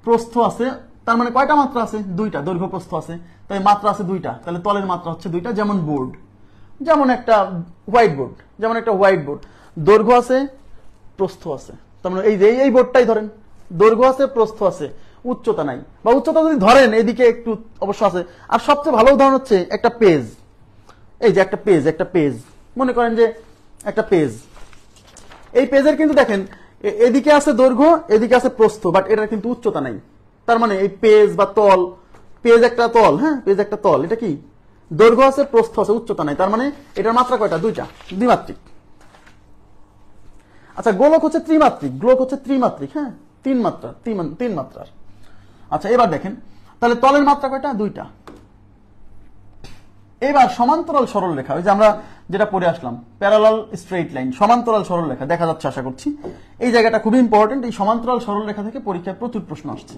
প্রস্থ আছে, তার মানে কয়টা মাত্রা আছে, দুইটা, দৈর্ঘ্য প্রস্থ আছে, তাই মাত্রা আছে দুইটা, তাহলে তলের মাত্রা হচ্ছে দুইটা। যেমন বোর্ড, যেমন একটা হোয়াইট বোর্ড, যেমন একটা হোয়াইট বোর্ড, দৈর্ঘ্য আছে, প্রস্থ আছে, তার মানে এই যে এই বোর্ডটাই ধরেন, দৈর্ঘ্য আছে, প্রস্থ আছে, উচ্চতা নাই, বা উচ্চতা যদি ধরেন এদিকে একটু অবশ্য আছে। আর সবচেয়ে ভালো উদাহরণ হচ্ছে একটা পেজ, এই যে একটা পেজ, একটা পেজ মনে করেন যে একটা পেজ, এই পেজের কিন্তু দেখেন এদিকে আছে দৈর্ঘ্য, এদিকে আছে প্রস্থ, বাট এটার কিন্তু উচ্চতা নাই, তার মানে এই পেজ বা তল, পেজ একটা তল, হ্যাঁ পেজ একটা তল, এটা কি দৈর্ঘ্য আছে, প্রস্থ আছে, উচ্চতা নাই, তার মানে এটার মাত্রা কয়টা, দুইটা, দ্বিমাত্রিক। আচ্ছা গোলক হচ্ছে ত্রিমাত্রিক, গোলক হচ্ছে ত্রিমাত্রিক, হ্যাঁ তিন মাত্রা, তিন মাত্রার। আচ্ছা এবার দেখেন, তাহলে তলের মাত্রা কয়টা, দুইটা। এবার সমান্তরাল সরল রেখা, ওই যে আমরা যেটা পড়ে আসলাম প্যারালাল স্ট্রেইট লাইন, সমান্তরাল সরল রেখা, দেখা যাচ্ছে আশা করছি। এই জায়গাটা খুবই ইম্পর্টেন্ট, এই সমান্তরাল সরল রেখা থেকে পরীক্ষায় প্রচুর প্রশ্ন আসছে।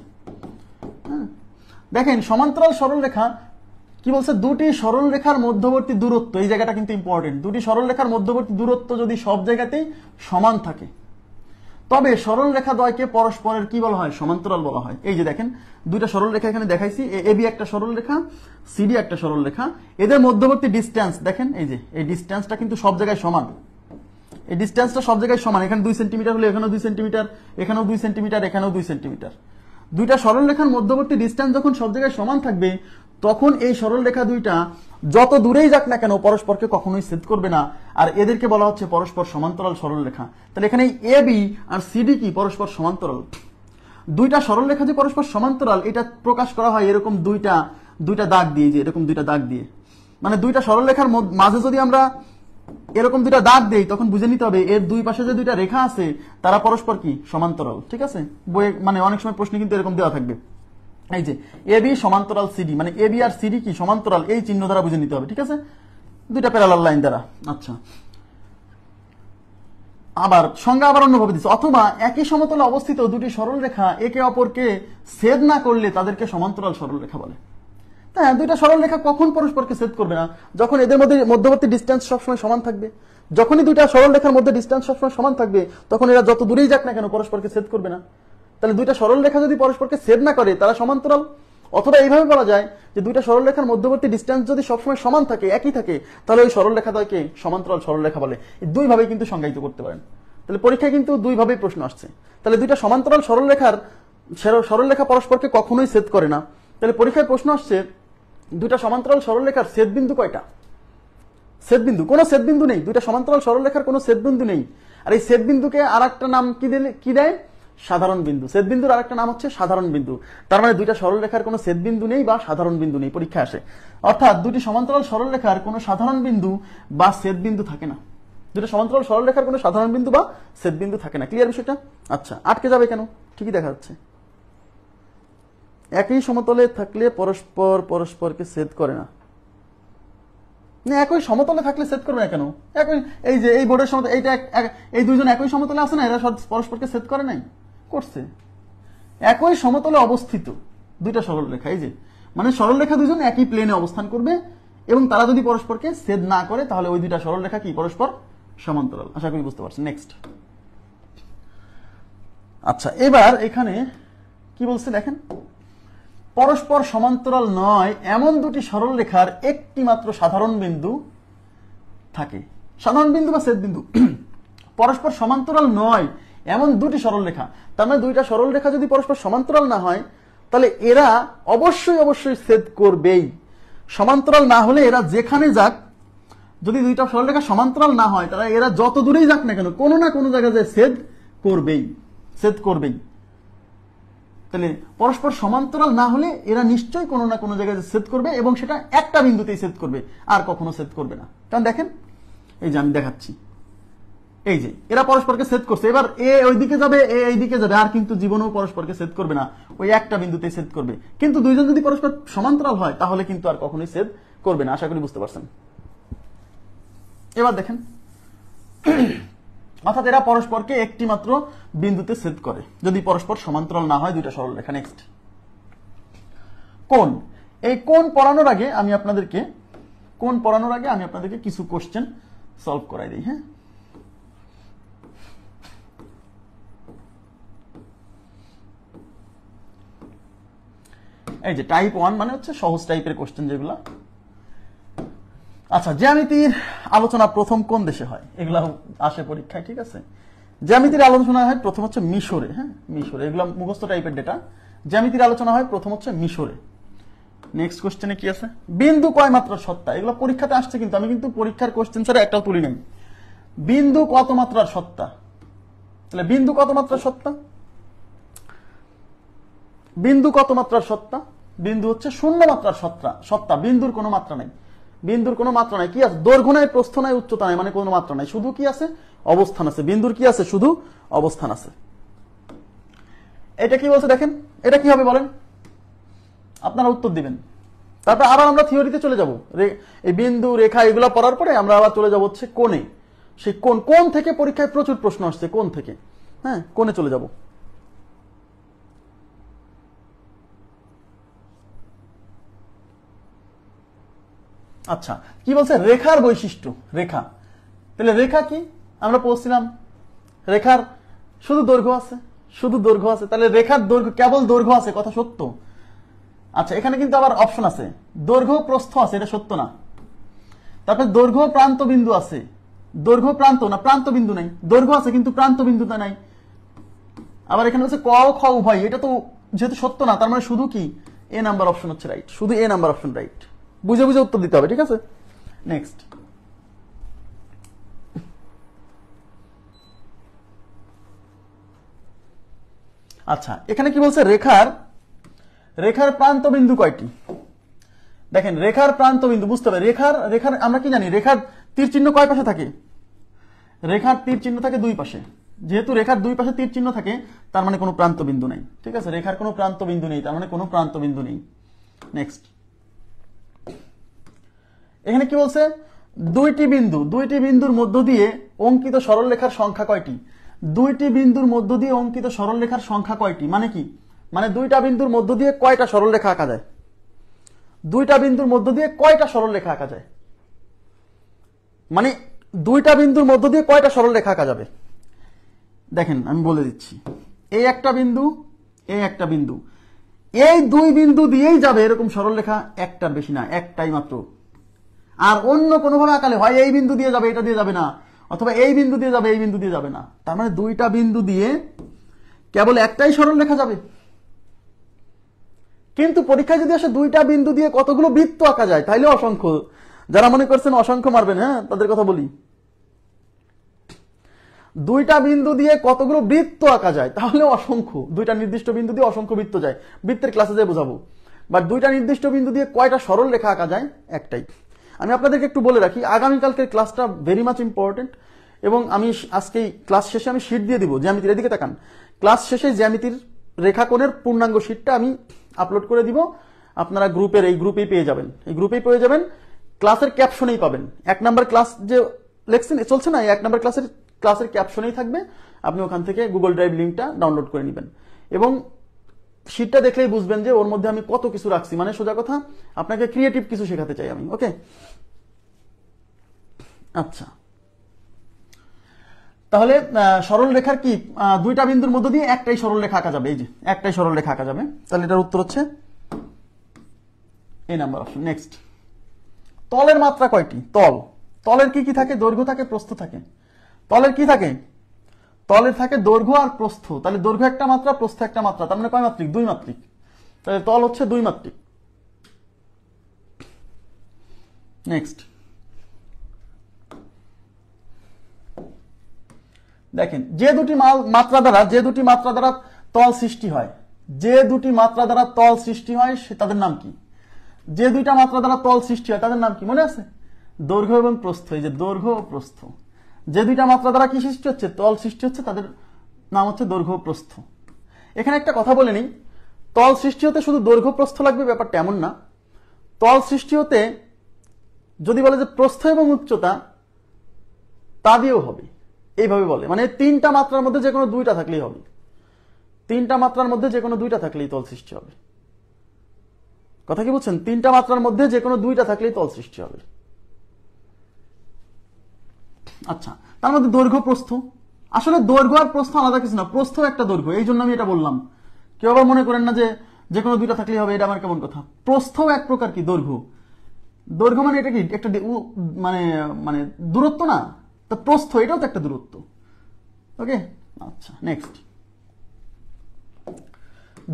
হ্যাঁ দেখেন সমান্তরাল সরল রেখা কি বলছে, দুটি সরল রেখার মধ্যবর্তী দূরত্ব, এই জায়গাটা কিন্তু ইম্পর্টেন্ট, দুটি সরল রেখার মধ্যবর্তী দূরত্ব যদি সব জায়গাতেই সমান থাকে তবে সরল রেখা দ্বয়কে পরস্পরের কি বলা হয়, সমান্তরাল বলা হয়। এই যে দেখেন দুইটা সরল রেখা এখানে দেখাইছি, এবি একটা সরল রেখা, সিডি একটা সরল রেখা, এদের মধ্যবর্তী ডিসটেন্স দেখেন, এই যে এই ডিসটেন্সটা কিন্তু সব জায়গায় সমান, এই ডিসটেন্সটা সব জায়গায় সমান, এখানে 2 সেন্টিমিটার হলে এখানেও 2 সেন্টিমিটার, এখানেও 2 সেন্টিমিটার, এখানেও 2 সেন্টিমিটার। দুইটা সরল রেখার মধ্যবর্তী ডিসটেন্স যখন সব জায়গায় সমান থাকবে তখন এই সরল রেখা দুইটা যত দূরেই যাক না কেন পরস্পরকে কখনোই ছেদ করবে না, আর এদেরকে বলা হচ্ছে পরস্পর সমান্তরাল সরল রেখা। তাহলে এখানে এবি আর সিডি কি পরস্পর সমান্তরাল, দুইটা সরল রেখা যে পরস্পর সমান্তরাল এটা প্রকাশ করা হয় এরকম দুইটা দাগ দিয়ে, যে এরকম দুইটা দাগ দিয়ে, মানে দুইটা সরল রেখার মাঝে যদি আমরা এরকম দুইটা দাগ দেই তখন বুঝে নিতে হবে এর দুই পাশে যে দুইটা রেখা আছে তারা পরস্পর কি সমান্তরাল। ঠিক আছে, বইয়ে মানে অনেক সময় প্রশ্ন কিন্তু এরকম দেওয়া থাকবে, এই যে এবি সমান্তরাল সিডি, মানে এবি আর সিডি কি সমান্তরাল, এই চিহ্ন দ্বারা বুঝে নিতে হবে। ঠিক আছে, দুইটা প্যারালাল লাইন দ্বারা। আচ্ছা আবার সংজ্ঞা আবার অন্যভাবে দিচ্ছে, অথবা একই সমতলে অবস্থিত দুটি সরল রেখা একে অপরকে ছেদ না করলে তাদেরকে সমান্তরাল সরল রেখা বলে। হ্যাঁ দুইটা সরল রেখা কখন পরস্পরকে ছেদ করবে না, যখন এদের মধ্যে মধ্যবর্তী ডিসটেন্স সবসময় সমান থাকবে। যখনই দুইটা সরল রেখার মধ্যে ডিসটেন্স সবসময় সমান থাকবে তখন এরা যত দূরেই যাক না কেন পরস্পরকে ছেদ করবে না। তাহলে দুইটা সরল রেখা যদি পরস্পরকে ছেদ না করে তারা সমান্তরাল, অথবা এইভাবে বলা যায় যে দুইটা সরলরেখার মধ্যবর্তী ডিসটেন্স যদি সবসময় সমান থাকে, একই থাকে, তাহলে ওই সরলরেখাটাকে সমান্তরাল সরলরেখা বলে। এই দুইভাবেই কিন্তু সংজ্ঞায়িত করতে পারেন। তাহলে পরীক্ষায় কিন্তু দুইভাবেই প্রশ্ন আসছে। তাহলে দুইটা সমান্তরাল সরলরেখা পরস্পরকে কখনোই ছেদ করে না। তাহলে পরীক্ষায় প্রশ্ন আসছে দুইটা সমান্তরাল সরলরেখার ছেদবিন্দু কয়টা? ছেদবিন্দু, কোনো ছেদবিন্দু নেই। দুইটা সমান্তরাল সরলরেখার কোনো ছেদবিন্দু নেই। আর এই ছেদবিন্দুকে আরেকটা নাম কি দেয়? সাধারণ বিন্দু। ছেদবিন্দুর আরেকটা নাম হচ্ছে সাধারণ বিন্দু। তার মানে দুইটা সরলরেখার কোনো ছেদবিন্দু নেই বা সাধারণ বিন্দু নেই, পরীক্ষায় আসে। অর্থাৎ দুটি সমান্তরাল সরলরেখার কোনো সাধারণ বিন্দু বা ছেদবিন্দু থাকে না। দুটো সমান্তরাল সরলরেখার কোনো সাধারণ বিন্দু বা ছেদবিন্দু থাকে না। ক্লিয়ার বিষয়টা? আচ্ছা, আটকে যাবে কেন? ঠিকই দেখা যাচ্ছে। একই সমতলে থাকলে পরস্পরকে ছেদ করে না। একই সমতলে থাকলে ছেদ করবে না কেন? একই, এই যে এই বোর্ডের সমতলে, এইটা এই দুইজন একই সমতলে আছে না, এরা পরস্পরকে ছেদ করে নাই? করছে। একই সমতলে অবস্থিত দুইটা সরলরেখা, এই যে মানে সরলরেখা দুইজন একই প্লেনে অবস্থান করবে এবং তারা যদি পরস্পরকে ছেদ না করে তাহলে ওই দুইটা সরলরেখা কি পরস্পর সমান্তরাল। আশা করি বুঝতে পারছেন। নেক্সট। আচ্ছা, এবার এখানে কি বলছে দেখেন, পরস্পর সমান্তরাল নয় এমন দুটি সরলরেখার একটি মাত্র সাধারণ বিন্দু থাকে। সাধারণ বিন্দু বা ছেদবিন্দু। পরস্পর সমান্তরাল নয় এমন দুটি সরলরেখা, তার মানে দুইটা সরলরেখা যদি পরস্পর সমান্তরাল না হয় তাহলে এরা অবশ্যই ছেদ করবেই। সমান্তরাল না হলে এরা যেখানে যাক, যদি দুইটা সরলরেখা সমান্তরাল না হয় তাহলে এরা যত দূরেই যাক না কেন কোনো না কোনো জায়গায় ছেদ করবেই। তাহলে পরস্পর সমান্তরাল না হলে এরা নিশ্চয়ই কোনো না কোনো জায়গায় ছেদ করবে এবং সেটা একটা বিন্দুতেই ছেদ করবে, আর কখনো ছেদ করবে না। কারণ দেখেন, এই যে আমি দেখাচ্ছি, এই যে এরা পরস্পরকে ছেদ করছে। এবার এ ওইদিকে যাবে, এ এইদিকে যাবে, আর কিন্তু জীবনেও পরস্পরকে ছেদ করবে না, ওই একটা বিন্দুতেই ছেদ করবে। কিন্তু দুইজন যদি পরস্পর সমান্তরাল হয় তাহলে কিন্তু আর কখনোই ছেদ করবে না। আশা করি বুঝতে পারছেন। এবার দেখেন, অর্থাৎ এরা পরস্পরকে একটি মাত্র বিন্দুতে ছেদ করে যদি পরস্পর সমান্তরাল না হয় দুইটা সরলরেখা। নেক্সট, কোণ। এই কোণ পড়ানোর আগে আমি আপনাদেরকে কিছু কোশ্চেন সলভ করাই দিই। হ্যাঁ, এই যে টাইপ 1 মানে হচ্ছে সহজ টাইপের কোশ্চেন যেগুলা। আচ্ছা, জ্যামিতির আলোচনা প্রথম কোন দেশে হয়? এগুলা আসে পরীক্ষায়, ঠিক আছে। জ্যামিতির আলোচনা হয় প্রথম হচ্ছে মিশরে। হ্যাঁ, মিশরে। এগুলা মুখস্থ টাইপের ডেটা। জ্যামিতির আলোচনা হয় প্রথম হচ্ছে মিশরে। নেক্সট কোশ্চেনে কি আছে? বিন্দু কয় মাত্রার সত্তা? এগুলো পরীক্ষাতে আসছে, কিন্তু আমি কিন্তু পরীক্ষার কোশ্চেন ছাড়া একটাও তুলি নাই। বিন্দু কত মাত্রার সত্তা? তাহলে বিন্দু কত মাত্রার সত্তা? বিন্দু কত মাত্রার সত্তা? বিন্দু হচ্ছে শূন্য মাত্রার সত্তা। বিন্দুর কোনো মাত্রা নাই। কি আছে? দৈর্ঘ্য নাই, প্রস্থ নাই, উচ্চতা নাই, মানে কোনো মাত্রা নাই। শুধু কি আছে? অবস্থান আছে। বিন্দুর কি আছে? শুধু অবস্থান আছে। এটা কি বলছে দেখেন, এটা কি হবে বলেন? আপনারা উত্তর দিবেন। তারপর আবার আমরা থিওরিতে চলে যাব। এই বিন্দু, রেখা এগুলো পড়ার পরে আমরা আবার চলে যাব হচ্ছে কোণে। সেই কোণ থেকে পরীক্ষায় প্রচুর প্রশ্ন আসছে, কোণ থেকে। হ্যাঁ, কোণে চলে যাব। আচ্ছা, কি বলছে? রেখার বৈশিষ্ট্য। রেখা, তাহলে রেখা কি? আমরা পড়ছিলাম রেখার শুধু দৈর্ঘ্য আছে। তাহলে রেখার দৈর্ঘ্য, কেবল দৈর্ঘ্য আছে, কথা সত্য। আচ্ছা, এখানে কিন্তু আবার অপশন আছে, দৈর্ঘ্য প্রস্থ আছে, এটা সত্য না। তারপরে দৈর্ঘ্য প্রান্ত বিন্দু আছে, দৈর্ঘ্য প্রান্ত না, প্রান্ত বিন্দু নাই। দৈর্ঘ্য আছে কিন্তু প্রান্ত বিন্দুটা নাই। আবার এখানে হচ্ছে ক খ উভয়, এটা তো যেহেতু সত্য না, তার মানে শুধু কি এ নাম্বার অপশন হচ্ছে রাইট। শুধু এ নাম্বার অপশন রাইট। বুঝে উত্তর দিতে হবে, ঠিক আছে। নেক্সট, আচ্ছা, এখানে কি বলছে? রেখার প্রান্ত বিন্দু কয়টি? দেখেন, রেখার প্রান্ত বিন্দু বুঝতে হবে। রেখার আমরা কি জানি? রেখার তীর চিহ্ন কয় পাশে থাকে? রেখার তীর চিহ্ন থাকে দুই পাশে। যেহেতু রেখার দুই পাশে তীর চিহ্ন থাকে, তার মানে কোনো প্রান্ত বিন্দু নেই, ঠিক আছে। রেখার কোনো প্রান্ত বিন্দু নেই, তার মানে কোনো প্রান্ত বিন্দু নেই। নেক্সট, এখানে কি বলছে? দুইটি বিন্দুর মধ্য দিয়ে অঙ্কিত সরলরেখার সংখ্যা কয়টি? দুইটি বিন্দুর মধ্য দিয়ে অঙ্কিত সরলরেখার সংখ্যা কয়টি মানে কি? মানে দুইটা বিন্দুর মধ্য দিয়ে কয়টা সরলরেখা আঁকা যায়? দুইটা বিন্দুর মধ্য দিয়ে কয়টা সরলরেখা আঁকা যায়? মানে দুইটা বিন্দুর মধ্য দিয়ে কয়টা সরলরেখা আঁকা যাবে? দেখেন, আমি বলে দিচ্ছি। এই একটা বিন্দু, এই দুই বিন্দু দিয়েই যাবে এরকম সরলরেখা একটার বেশি না, একটাই মাত্র। আর অন্য কোনোভাবে আঁকালে হয় এই বিন্দু দিয়ে যাবে, এটা দিয়ে যাবে না, অথবা এই বিন্দু দিয়ে যাবে, এই বিন্দু দিয়ে যাবে না। তার মানে দুইটা বিন্দু দিয়ে কেবল একটাই সরলরেখা যাবে। কিন্তু পরীক্ষায় যদি আসে দুইটা বিন্দু দিয়ে কতগুলো বৃত্ত আঁকা যায়, তাইলে অসংখ্য। যারা মনে করছেন অসংখ্য মারবেন, হ্যাঁ, তাদের কথা বলি, দুইটা বিন্দু দিয়ে কতগুলো বৃত্ত আঁকা যায় তাহলে অসংখ্য। দুইটা নির্দিষ্ট বিন্দু দিয়ে অসংখ্য বৃত্ত যায়, বৃত্তের ক্লাসে যে বোঝাবো। বাট দুইটা নির্দিষ্ট বিন্দু দিয়ে কয়টা সরল রেখা আঁকা যায়? একটাই। আমি আপনাদেরকে একটু বলে রাখি, আগামীকালকের ক্লাসটা ভেরি মাচ ইম্পর্টেন্ট, এবং আমি আজকে ক্লাস শেষে আমি শীট দিয়ে দিব জ্যামিতির। এদিকে তাকান, ক্লাস শেষে জ্যামিতির রেখাকোণের পূর্ণাঙ্গ শীটটা আমি আপলোড করে দিব। আপনারা এই গ্রুপেই পেয়ে যাবেন, এই গ্রুপেই পেয়ে যাবেন। ক্লাসের ক্যাপশনেই পাবেন। 1 নাম্বার ক্লাস যে লেকশন চলছে না, 1 নাম্বার ক্লাসের ক্যাপশনেই থাকবে। আপনি ওখান থেকে গুগল ড্রাইভ লিঙ্কটা ডাউনলোড করে নেবেন, এবং শীটটা দেখলেই বুঝবেন যে ওর মধ্যে আমি কত কিছু রাখছি। মানে সোজা কথা, আপনাকে ক্রিয়েটিভ কিছু শেখাতে চাই আমি। ওকে, আচ্ছা, তাহলে সরল রেখার কি দুইটা বিন্দুর মধ্য দিয়ে একটাই সরল রেখা আঁকা যাবে। এই যে একটাই সরল রেখা আঁকা যাবে, তাহলে এটার উত্তর হচ্ছে এই নাম্বার অপশন। নেক্সট, তলের মাত্রা কয়টি? তলের কি কি থাকে? দৈর্ঘ্য থাকে, প্রস্থ থাকে। তলের কি থাকে? তলের থাকে দৈর্ঘ্য আর প্রস্থ। তাহলে দৈর্ঘ্য একটা মাত্রা, প্রস্থ একটা মাত্রা, তার মানে কয় মাত্রিক? 2 মাত্রিক। তাহলে তল হচ্ছে 2 মাত্রিক। নেক্সট, দেখেন, যে দুটি মাত্রা দ্বারা তল সৃষ্টি হয়, তাদের নাম কি? যে দুইটা মাত্রা দ্বারা তল সৃষ্টি হয় তাদের নাম কি মনে আছে? দৈর্ঘ্য এবং প্রস্থ। এই যে দৈর্ঘ্য ও প্রস্থ, যে দুইটা মাত্রা দ্বারা কি সৃষ্টি হচ্ছে? তল সৃষ্টি হচ্ছে, তাদের নাম হচ্ছে দৈর্ঘ্য ও প্রস্থ। এখানে একটা কথা বলে নিই, তল সৃষ্টি হতে শুধু দৈর্ঘ্য প্রস্থ লাগবে ব্যাপারটা এমন না। তল সৃষ্টি হতে যদি বলে যে প্রস্থ এবং উচ্চতা, তা দিয়েও হবে। এইভাবে বলে, মানে তিনটা মাত্রার মধ্যে যে কোনো দুইটা থাকলেই হবে। তিনটা মাত্রার মধ্যে যে কোনো দুইটা থাকলেই তল সৃষ্টি হবে। কথা কি বুঝছেন? তিনটা মাত্রার মধ্যে যে কোনো দুইটা থাকলেই তল সৃষ্টি হবে। আচ্ছা, তার মধ্যে দৈর্ঘ্য প্রস্থ, আসলে দৈর্ঘ্য আর প্রস্থ আলাদা কিছু না, প্রস্থ একটা দৈর্ঘ্য, এই জন্য আমি এটা বললাম। কেউ আবার মনে করেন না যে কোনো দুইটা থাকলেই হবে, এটা আমার কেমন কথা। প্রস্থও এক প্রকার কি দৈর্ঘ্য। দৈর্ঘ্য মানে এটা কি একটা মানে মানে দূরত্ব না? তো প্রস্থ এটাও তো একটা দূরত্ব। ওকে, আচ্ছা, নেক্সট,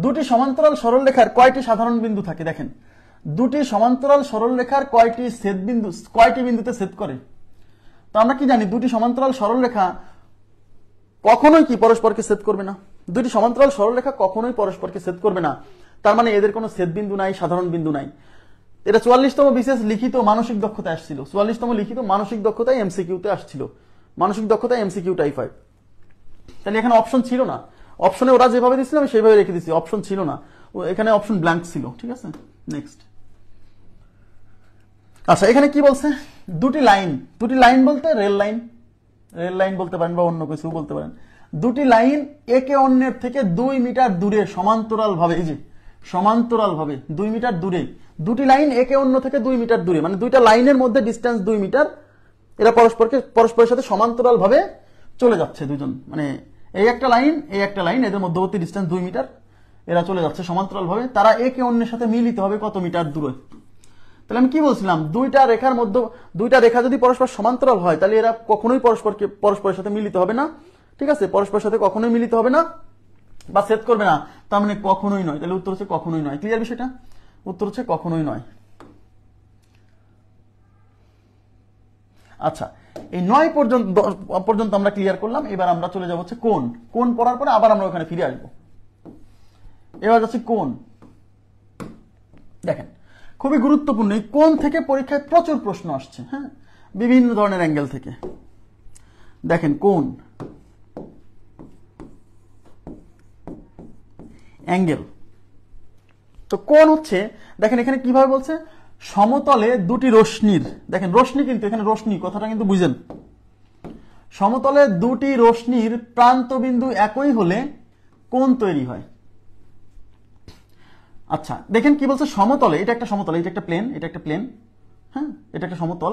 দুটি সমান্তরাল সরল রেখার কয়টি সাধারণ বিন্দু থাকে? দেখেন, দুটি সমান্তরাল সরল রেখার কয়টি বিন্দুতে ছেদ করে? তো আমরা কি জানি, দুটি সমান্তরাল সরল রেখা কখনোই কি পরস্পরকে ছেদ করবে না। দুটি সমান্তরাল সরল রেখা কখনোই পরস্পরকে ছেদ করবে না। তার মানে এদের কোনো ছেদ বিন্দু নাই, সাধারণ বিন্দু নাই। এটা 44তম বিশেষ লিখিত মানসিক দক্ষতায় আসছিল। 44তম লিখিত মানসিক দক্ষতায় এমসিকিউতে আসছিল, মানসিক দক্ষতায় এমসিকিউ টাইপ 5। তাহলে এখানে অপশন ছিল না। অপশনে ওরা যেভাবে দিচ্ছিল আমি সেইভাবে রেখে দিচ্ছি, অপশন ছিল না, এখানে অপশন ব্ল্যাঙ্ক ছিল। ঠিক আছে, নেক্সট। আচ্ছা, এখানে কি বলছে? দুটি লাইন বলতে রেল লাইন বলতে পারেন, বা অন্য কিছু বলতে পারেন। দুটি লাইন একে অন্যের থেকে 2 মিটার দূরে সমান্তরাল ভাবে, এই যে সমান্তরাল ভাবে 2 মিটার দূরে, দুটি লাইন একে অন্য থেকে 2 মিটার দূরে, মানে দুইটা লাইনের মধ্যে ডিস্টেন্স 2 মিটার। এরা পরস্পরের সাথে সমান্তরাল ভাবে চলে যাচ্ছে দুজন, মানে এই একটা লাইন, এদের মধ্যবর্তী ডিস্টেন্স 2 মিটার, এরা চলে যাচ্ছে সমান্তরাল ভাবে। তারা একে অন্যের সাথে মিলিত হবে কত মিটার দূরে? তাহলে আমি কি বলছিলাম, দুইটা রেখা যদি পরস্পর সমান্তরাল হয়, তাহলে এরা কখনোই পরস্পরের সাথে মিলিত হবে না। ঠিক আছে, পরস্পরের সাথে কখনোই মিলিত হবে না বা ছেদ করবে না, তার মানে কখনোই নয়। তাহলে উত্তর হচ্ছে কখনোই নয়। ক্লিয়ার বিষয়টা? উত্তর হচ্ছে কখনোই নয়। আচ্ছা, এই 9 পর্যন্ত আমরা ক্লিয়ার করলাম। এবার আমরা চলে যাবো হচ্ছে কোণ পড়ার পরে আবার আমরা ওখানে ফিরে আসবো। এবার যাচ্ছি কোণ। দেখেন, খুবই গুরুত্বপূর্ণ। এই কোণ থেকে পরীক্ষায় প্রচুর প্রশ্ন আসছে, হ্যাঁ, বিভিন্ন ধরনের অ্যাঙ্গেল থেকে। দেখেন, কোণ, অ্যাঙ্গেল। তো কোণ হচ্ছে, দেখেন এখানে কিভাবে বলছে, সমতলে দুটি রশ্মির, দেখেন রশ্মি, কিন্তু এখানে রশ্মি কথাটা কিন্তু বুঝেন, সমতলে দুটি রশ্মির প্রান্ত বিন্দু একই হলে কোণ তৈরি হয়। আচ্ছা, দেখেন কি বলছে, সমতলে, এটা একটা সমতল, এটা একটা প্লেন, হ্যাঁ, এটা একটা সমতল।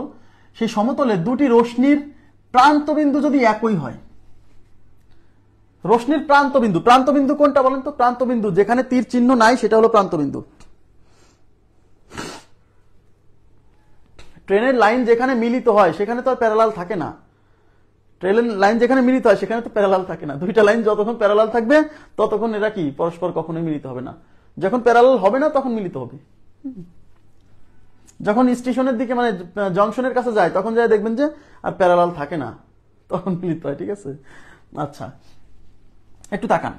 সেই সমতলে দুটি রশ্মির প্রান্ত বিন্দু যদি একই হয়, রশ্মির প্রান্তবিন্দু, প্রান্তবিন্দু কোনটা বলেন তো? প্রান্তবিন্দু যেখানে তীর চিহ্ন নাই সেটা হলো প্রান্তবিন্দু। ট্রেনের লাইন যেখানে মিলিত হয় সেখানে তো আর প্যারালাল থাকে না। ট্রেনের লাইন যেখানে মিলিত হয় সেখানে তো প্যারালাল থাকে না। দুইটা লাইন যতক্ষণ প্যারালাল থাকবে ততক্ষণ এরা কি পরস্পর কখনোই মিলিত হবে না। যখন প্যারালাল হবে না তখন মিলিত হবে। যখন স্টেশনের দিকে মানে জংশনের কাছে যায় তখন যায় দেখবেন যে আর প্যারালাল থাকে না, তখন মিলিত হয়। ঠিক আছে, আচ্ছা একটু তাকান,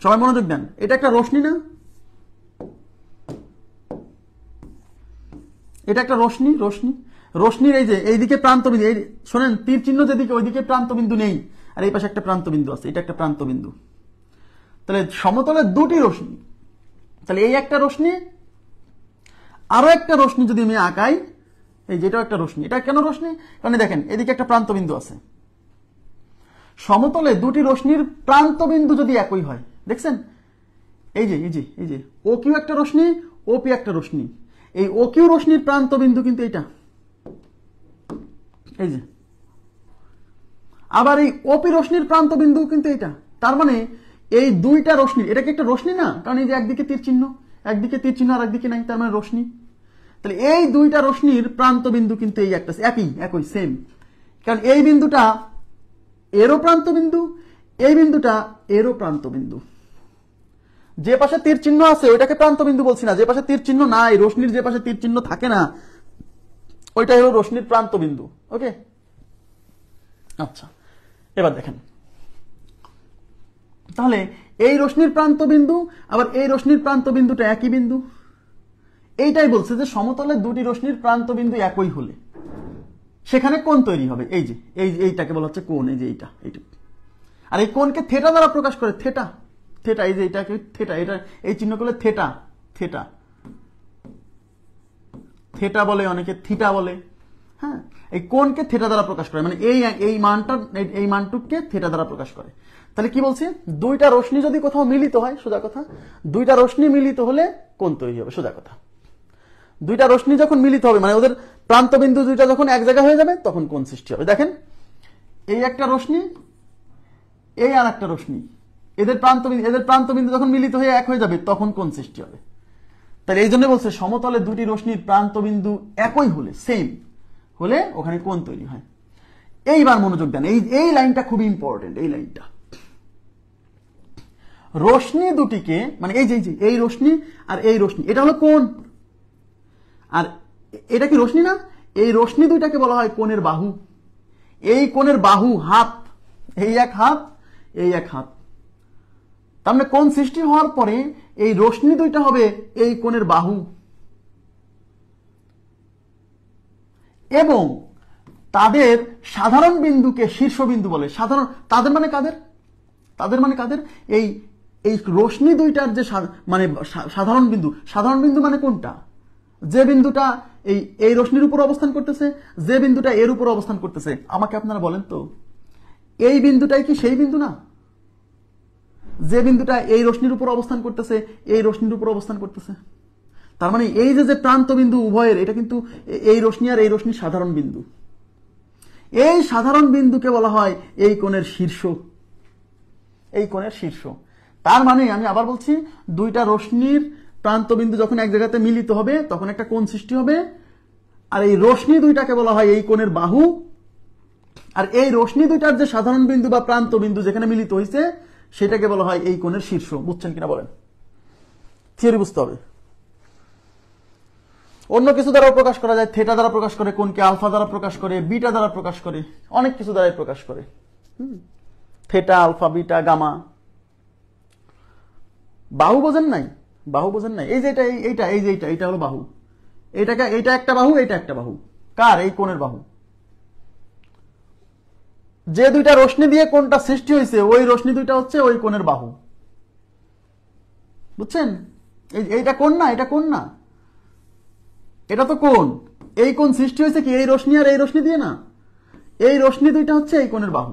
সবাই মনোযোগ দেন। এটা একটা রশ্মি না? এটা একটা রশ্মি, রশ্মির এই যে এইদিকে প্রান্তবিন্দু, এই শোনেন তীর চিহ্ন যেদিকে ওইদিকে প্রান্তবিন্দু নেই, আর এই পাশে একটা প্রান্তবিন্দু আছে, এটা একটা প্রান্তবিন্দু। তাহলে সমতলে দুটি রশ্মি, তাহলে এই একটা রশ্মি আরো একটা রশ্মি যদি আমি আঁকাই, এই যেটাও একটা রশ্মি। এটা কেন রশ্মি? কারণ দেখেন এদিকে একটা প্রান্তবিন্দু আছে। সমতলে দুটি রশ্মির প্রান্তবিন্দু যদি একই হয়, দেখছেন এই যে এই যে এই যে ও কিউ একটা রশ্মি, ওপি একটা রশ্মি, এই ও কিউ রশ্মির প্রান্তবিন্দু কিন্তু এইটা, এই যে। আবার এই ওপি রশ্মির প্রান্তবিন্দু কিন্তু এইটা। তার মানে এই দুইটা রশ্মি, এটা কি একটা রশ্মি না? কারণ এই যে একদিকে তীর চিহ্ন, একদিকে তীর চিহ্ন আর একদিকে নাই, তার মানে রশ্মি। তাহলে এই দুইটা রশ্মির প্রান্তবিন্দু কিন্তু এই একটা একই সেম। কারণ এই বিন্দুটা এরও প্রান্তবিন্দু, এই বিন্দুটা এরও প্রান্তবিন্দু। যে পাশে তীর চিহ্ন আছে ওইটাকে প্রান্তবিন্দু বলছি না, যে পাশে তীর চিহ্ন নাই, রশ্মির যে পাশে তীর চিহ্ন থাকে না, ওইটা হলো রশ্মির প্রান্তবিন্দু। ওকে, আচ্ছা এবার দেখেন, তাহলে এই রশ্মির প্রান্তবিন্দু আবার এই রশ্মির প্রান্তবিন্দুটা একই বিন্দু। এইটাই বলছে যে সমতলে দুটি রশ্মির প্রান্তবিন্দু একই হলে সেখানে কোণ তৈরি হবে। এই যে এইটাকে বলা হচ্ছে কোণ, এই যে এইটা। আর এই কোণকে থেটা দ্বারা প্রকাশ করে, থেটা, এই যে এটাকে থেটা, এটা এই চিহ্ন করলে থেটা, থেটা বলে, অনেকে থিটা বলে। হ্যাঁ, এই কোণকে থেটা দ্বারা প্রকাশ করে, মানে এই মানটুককে থেটা দ্বারা প্রকাশ করে। তাহলে কি বলছি, দুইটা রশ্মি যদি কোথাও মিলিত হয়, সোজা কথা, দুইটা রশ্মি মিলিত হলে কোণ তৈরি হবে, সোজা কথা। দুইটা রশ্মি যখন মিলিত হবে মানে ওদের প্রান্তবিন্দু দুইটা যখন এক জায়গা হয়ে যাবে তখন কোণ সৃষ্টি হবে। দেখেন এই একটা রশ্মি, এই আর একটা রশ্মি, এদের প্রান্তবিন্দু যখন মিলিত হয়ে এক হয়ে যাবে তখন কোণ সৃষ্টি হবে। তাহলে এই জন্য বলছে সমতলে দুটি রশ্মির প্রান্তবিন্দু একই হলে, সেম হলে ওখানে কোণ তৈরি হয়। এইবার মনোযোগ দেন, এই লাইনটা খুব ইম্পর্টেন্ট। এই লাইনটা রশ্মি দুটিকে, মানে এই যে এই রশ্মি আর এই রশ্মি, এটা হলো কোণ। আর এটা কি রশ্মি না? এই রশ্মি দুইটাকে বলা হয় কোণের বাহু। এই কোণের বাহু হাত, এই এক হাত, এই এক হাত। তার মানে কোণ সৃষ্টি হওয়ার পরে এই রশ্মি দুইটা হবে এই কোণের বাহু, এবং তাদের সাধারণ বিন্দুকে শীর্ষবিন্দু বলে। তাদের মানে কাদের? তাদের মানে কাদের? এই রশ্মি দুইটার যে মানে সাধারণ বিন্দু মানে কোনটা? যে বিন্দুটা এই রশ্মির উপর অবস্থান করতেছে, যে বিন্দুটা এর উপর অবস্থান করতেছে। আমাকে আপনারা বলেন তো, এই বিন্দুটাই কি সেই বিন্দু না? যে বিন্দুটা এই রশ্মির উপর অবস্থান করতেছে, এই রশ্মির উপর অবস্থান করতেছে। তার মানে এই যে প্রান্ত বিন্দু উভয়ের, এটা কিন্তু এই রশ্মি আর এই রশ্মির সাধারণ বিন্দু। এই সাধারণ বিন্দুকে বলা হয় এই কোণের শীর্ষ, এই কোণের শীর্ষ। তার মানে আমি আবার বলছি, দুইটা রশ্মির প্রান্তবিন্দু যখন এক জায়গাতে মিলিত হবে তখন একটা কোণ সৃষ্টি হবে, আর এই রশ্মি দুইটাকে বলা হয় এই কোণের বাহু, আর এই রশ্মি দুইটার যে সাধারণ বিন্দু বা প্রান্ত বিন্দু যেখানে মিলিত হয়েছে সেটাকে বলা হয় এই কোণের শীর্ষ। বুঝছেন কিনা বলেন? থিওরি বুঝতে হবে। অন্য কিছু দ্বারা প্রকাশ করা যায়, থেটা দ্বারা প্রকাশ করে, কোণকে আলফা দ্বারা প্রকাশ করে, বিটা দ্বারা প্রকাশ করে, অনেক কিছু দ্বারা প্রকাশ করে। Theta, alpha, beta, gamma. বাহু বোঝেন নাই? বাহু বোঝেন নাই? এই যে এইটা হলো বাহু। এইটা একটা বাহু, এইটা একটা বাহু। কার? এই কোণের বাহু। যে দুইটা রশ্মি দিয়ে কোণটা সৃষ্টি হয়েছে ওই রশ্মি দুইটা হচ্ছে ওই কোণের বাহু। বুঝছেন? এইটা কোণ না, এটা কোণ না, এটা তো কোণ। এই কোণ সৃষ্টি হয়েছে কি এই রশ্মি আর এই রশ্মি দিয়ে না? এই রশ্মি দুইটা হচ্ছে এই কোণের বাহু।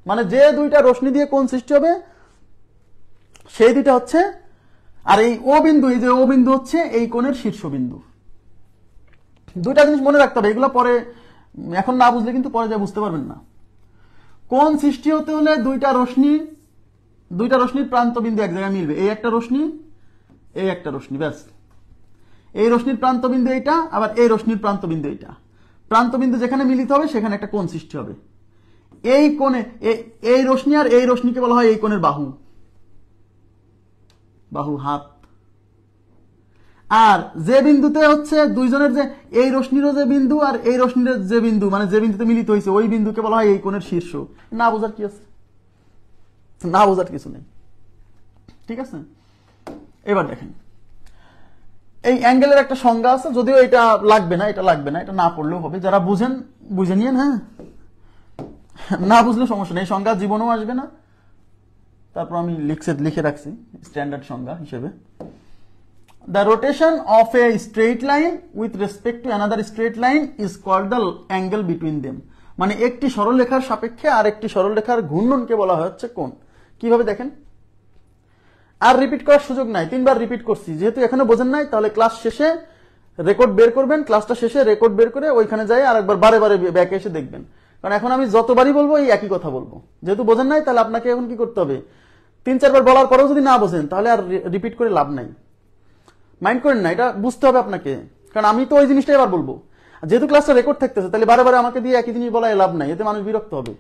মানে যে দুইটা রশ্মি দিয়ে কোণ সৃষ্টি হবে সেই দুইটা হচ্ছে, আর এই ও বিন্দু, এই যে ও বিন্দু হচ্ছে এই কোণের শীর্ষবিন্দু। দুইটা জিনিস মনে রাখতে হবে, এগুলো পরে এখন না বুঝলে কিন্তু পরে যা বুঝতে পারবেন না। কোণ সৃষ্টি হতে হলে দুইটা রশ্মি দুইটা রশ্মির প্রান্ত বিন্দু এক জায়গায় মিলবে, এই একটা রশ্মি, এই একটা রশ্মি, ব্যাস। এই রশ্মির প্রান্ত বিন্দু এইটা, আবার এই রশ্মির প্রান্ত বিন্দু এইটা। প্রান্ত বিন্দু যেখানে মিলিত হবে সেখানে একটা কোণ সৃষ্টি হবে। এই কোণে এই রশ্মি আর এই রশ্মিকে বলা হয় এই কোণের বাহু, বাহু হাত। আর যে বিন্দুতে হচ্ছে দুইজনের যে এই রশ্মিরও যে বিন্দু আর এই রশ্মির যে বিন্দু, মানে যে বিন্দুতে মিলিত হয়েছে ওই বিন্দুকে বলা হয় এই কোণের শীর্ষ। না বোঝার কি আছে? না বোঝার কিছু নেই, ঠিক আছে। এবার দেখেন, এই অ্যাঙ্গেলের একটা সংজ্ঞা আছে, যদিও এটা লাগবে না, এটা লাগবে না, এটা না পড়লেও হবে। যারা বুঝেন বুঝে নিয়েন, হ্যাঁ, না বুঝলে সমস্যা নেই, সংজ্ঞা জীবনেও আসবে না। তারপর আমি লিখে রাখছি স্ট্যান্ডার্ড সংজ্ঞা হিসেবে। The rotation of a straight line with respect to another straight line is called the angle between them. মানে একটি সরলরেখার সাপেক্ষে আর একটি সরলরেখার ঘূর্ণনকে বলা হচ্ছে কোণ। কিভাবে দেখেন, আর রিপিট করার সুযোগ নাই, 3 বার রিপিট করছি। যেহেতু এখনো বোঝেন নাই, তাহলে ক্লাস শেষে রেকর্ড বের করবেন, ক্লাসটা শেষে রেকর্ড বের করে ওইখানে যাই আর একবার বারে বারে ব্যাকে এসে দেখবেন। কারণ এখন আমি যতবারই বলবো এই একই কথা বলবো। যেহেতু বোঝেন নাই, তাহলে আপনাকে এখন কি করতে হবে, 3-4 বার বলার পরেও যদি না বোঝেন তাহলে আর রিপিট করে লাভ নাই। মাইন্ড করেন না, এটা বুঝতে হবে আপনাকে, কারণ আমি তো ওই জিনিসটাই এবার বলবো। যেহেতু ক্লাসটা রেকর্ড থাকতেছে, তাহলে বারে বারে আমাকে দিয়ে একই জিনিস বলায় লাভ নাই, এতে মানুষ বিরক্ত হবে।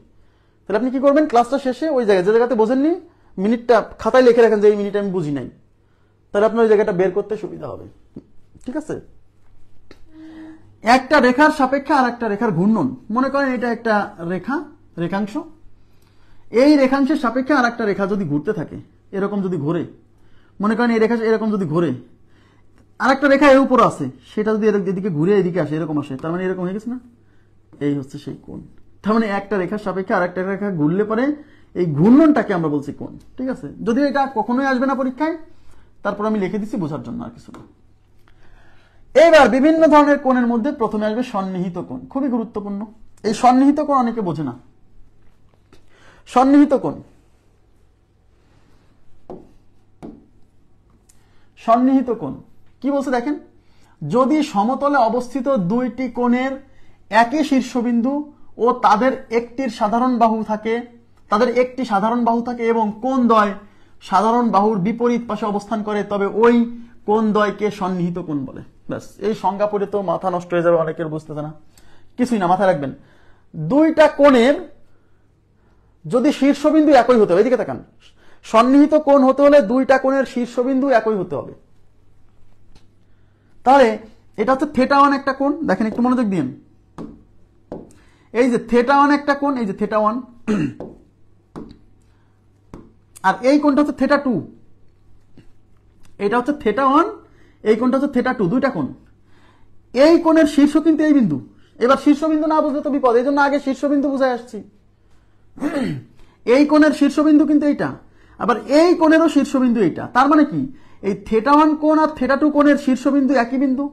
তাহলে আপনি কি করবেন, ক্লাসটা শেষে ওই জায়গায় যে জায়গাতে বোঝেননি মিনিটটা খাতায় লিখে রাখেন যে এই মিনিট আমি বুঝি নাই, তাহলে আপনার ওই জায়গাটা বের করতে সুবিধা হবে, ঠিক আছে। একটা রেখার সাপেক্ষে আর একটা রেখার ঘূর্ণন, মনে করেন এটা একটা রেখাংশ, এই রেখাংশের সাপেক্ষে আর একটা রেখা যদি ঘুরতে থাকে, এরকম যদি ঘোরে, মনে করেন এই রেখা এরকম যদি ঘোরে, আর একটা রেখা এর উপর আছে, সেটা যদি এদিকে ঘুরে এদিকে আসে, এরকম আসে, তার মানে এরকম হয়ে গেছে না, এই হচ্ছে সেই কোণ। তার মানে একটা রেখার সাপেক্ষে আর একটা রেখা ঘুরলে পরে এই ঘূর্ণনটাকে আমরা বলছি কোণ, ঠিক আছে। যদিও এটা কখনোই আসবে না পরীক্ষায়, তারপর আমি লিখে দিচ্ছি বোঝার জন্য, আর কিছু না। এবার বিভিন্ন ধরনের কোণের মধ্যে প্রথমে আসবে সন্নিহিত কোণ, খুবই গুরুত্বপূর্ণ। এই সন্নিহিত কোণ অনেকে বোঝে না। সন্নিহিত কোণ, সন্নিহিত কোণ কি বলছে দেখেন, যদি সমতলে অবস্থিত দুইটি কোণের একই শীর্ষবিন্দু ও তাদের একটি সাধারণ বাহু থাকে এবং কোণদ্বয় সাধারণ বাহুর বিপরীত পাশে অবস্থান করে, তবে ওই কোণদ্বয়কে সন্নিহিত কোণ বলে। ব্যাস, এই সংজ্ঞা পড়ে তো মাথা নষ্ট হয়ে যাবে অনেকের, বুঝতেছে না কিছুই না, মাথায় রাখবেন। দুইটা কোণের যদি শীর্ষবিন্দু একই হতে হবে, এদিকে তাকান, সন্নিহিত কোণ হতে হলে দুইটা কোণের শীর্ষবিন্দু একই হতে হবে। তাহলে এটা হচ্ছে θ1 একটা কোণ, দেখেন একটু মনোযোগ দিন। এই যে θ1 একটা কোণ, এই যে θ1, আর এই কোণটা হচ্ছে θ2, এটা হচ্ছে θ1, এই কোণটা হচ্ছে θ2, দুইটা কোণ। এই কোণের শীর্ষ কিন্তু এই বিন্দু। এবার শীর্ষবিন্দু না বুঝলে তো বিপদ, এই জন্য আগে শীর্ষবিন্দু বুঝাই আসছি। এই কোণের শীর্ষবিন্দু কিন্তু এইটা, আবার এই কোণেরও শীর্ষবিন্দু এইটা। তার মানে কি, এই θ1 কোণ আর θ2 কোণের শীর্ষবিন্দু একই বিন্দু।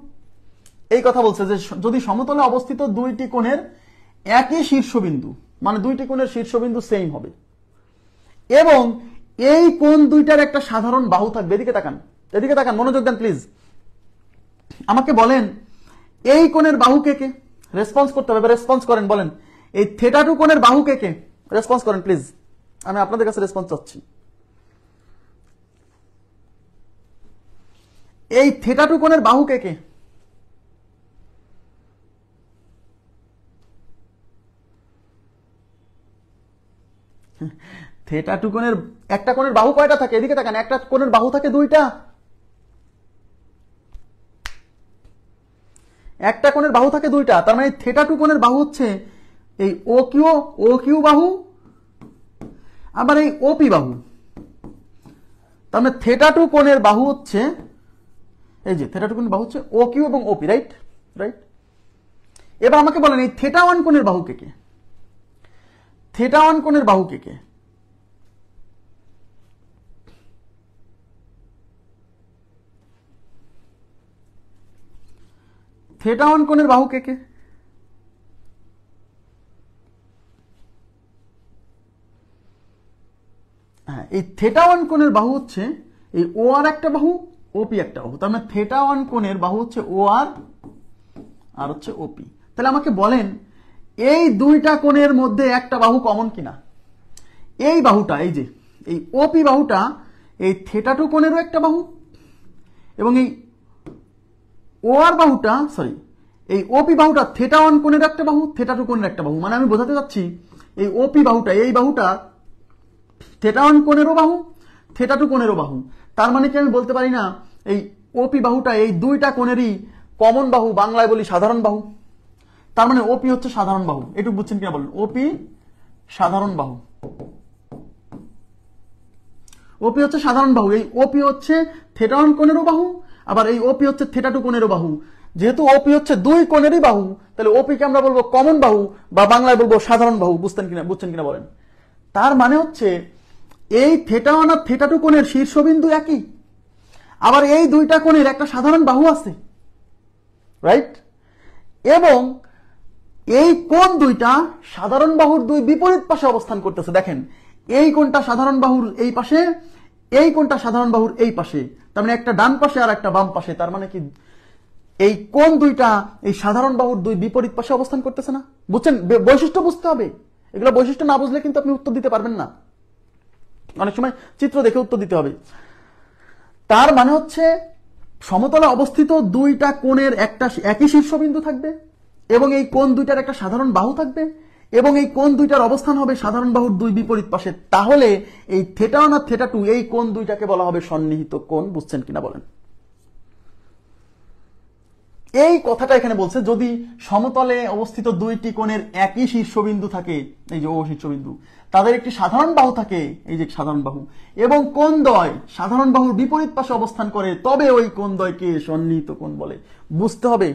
এই কথা বলছে যে যদি সমতলে অবস্থিত দুইটি কোণের একই শীর্ষবিন্দু, মানে দুইটি কোণের শীর্ষবিন্দু সেম হবে, এবং এই কোণ দুইটার একটা সাধারণ বাহু থাকবে। এদিকে তাকান, মনোযোগ দেন প্লিজ। আমাকে বলেন এই কোণের বাহু কে কে? রেসপন্স করতে হবে, রেসপন্স করেন, বলেন এই θ2 কোণের বাহু কে কে? রেসপন্স করেন প্লিজ, আমি আপনাদের কাছে রেসপন্স চাচ্ছি। এই θ2 কোণের বাহু কে কে? θ2 কোণের একটা কোণের বাহু কয়টা থাকে? এদিকে তাকান, একটা কোণের বাহু থাকে দুইটা, একটা কোণের বাহু থাকে দুইটা। তার মানে θ2 কোণের বাহু হচ্ছে এই OQ বাহু, আবার এই OP বাহু। তার মানে θ2 কোণের বাহু হচ্ছে এই যে θ2 কোণের বাহু হচ্ছে OQ এবং OP, রাইট। এবার আমাকে বলেন এই θ1 কোণের বাহু কে কে? θ1 কোণের বাহু কে কে? θ1 কোণের বাহু কে কে? হ্যাঁ, এই θ1 কোণের বাহু হচ্ছে এই OR একটা বাহু, OP একটা বাহু। তার মানে θ1 কোণের বাহু হচ্ছে OR আর হচ্ছে OP। তাহলে আমাকে বলেন এই দুইটা কোণের মধ্যে একটা বাহু কমন কিনা? এই বাহুটা, এই যে এই ওপি বাহুটা এই থিটা টু কোণেরও একটা বাহু, এবং এই ওআর বাহুটা এই ওপি বাহুটা থিটা ওয়ান কোণের একটা বাহু, থিটা টু কোণের একটা বাহু। মানে আমি বোঝাতে চাচ্ছি এই ওপি বাহুটা, এই বাহুটা থিটা ওয়ান কোণেরও বাহু, থিটা টু কোণেরও বাহু। তার মানে কি আমি বলতে পারি না এই ওপি বাহুটা এই দুইটা কোণেরই কমন বাহু, বাংলায় বলি সাধারণ বাহু। তার মানে ওপি হচ্ছে সাধারণ বাহু। এটুকু বুঝছেন কিনা বলেন? ওপি সাধারণ বাহু, ওপি হচ্ছে সাধারণ বাহু। এই ওপি হচ্ছে থিটা ওয়ান কোণেরও বাহু, আবার এই ওপি হচ্ছে থিটা টু কোণেরও বাহু। যেহেতু ওপি হচ্ছে দুই কোণেরই বাহু, তাহলে ওপিকে আমরা বলবো কমন বাহু বা বাংলায় বলবো সাধারণ বাহু। বুঝছেন কিনা বলেন? তার মানে হচ্ছে এই থিটা ওয়ান আর থিটা টু কোণের শীর্ষবিন্দু একই, আবার এই দুইটা কোণের একটা সাধারণ বাহু আছে, রাইট? এবং এই কোণ দুইটা সাধারণ বাহুর দুই বিপরীত পাশে অবস্থান করতেছে। দেখেন, এই কোণটা সাধারণ বাহুর এই পাশে, এই কোণটা সাধারণ বাহুর এই পাশে। তার মানে একটা ডান পাশে আর একটা বাম পাশে। তার মানে কি এই কোণ দুইটা এই সাধারণ বাহুর দুই বিপরীত পাশে অবস্থান করতেছে না? বুঝছেন? বৈশিষ্ট্য বুঝতে হবে। এগুলো বৈশিষ্ট্য না বুঝলে কিন্তু আপনি উত্তর দিতে পারবেন না। অনেক সময় চিত্র দেখে উত্তর দিতে হবে। তার মানে হচ্ছে সমতলে অবস্থিত দুইটা কোণের একটা একই শীর্ষবিন্দু থাকবে, এবং এই কোণ দুইটার একটা সাধারণ বাহু থাকবে, এবং এই কোণ দুইটার অবস্থান হবে সাধারণ বাহুর দুই বিপরীত পাশে। তাহলে এই থিটা ওয়ান আর থিটা টু এই কোণ দুইটাকে বলা হবে সন্নিহিত কোণ। বুঝছেন কিনা বলেন? এই কথাটা এখানে বলছে যদি সমতলে অবস্থিত দুইটি কোণের একই শীর্ষবিন্দু থাকে, এই যে ও শীর্ষবিন্দু, তাদের একটি সাধারণ বাহু থাকে, এই যে সাধারণ বাহু, এবং কোণদ্বয় সাধারণ বাহুর বিপরীত পাশে অবস্থান করে, তবে ওই কোণদ্বয়কে সন্নিহিত কোণ বলে। বুঝতে হবে।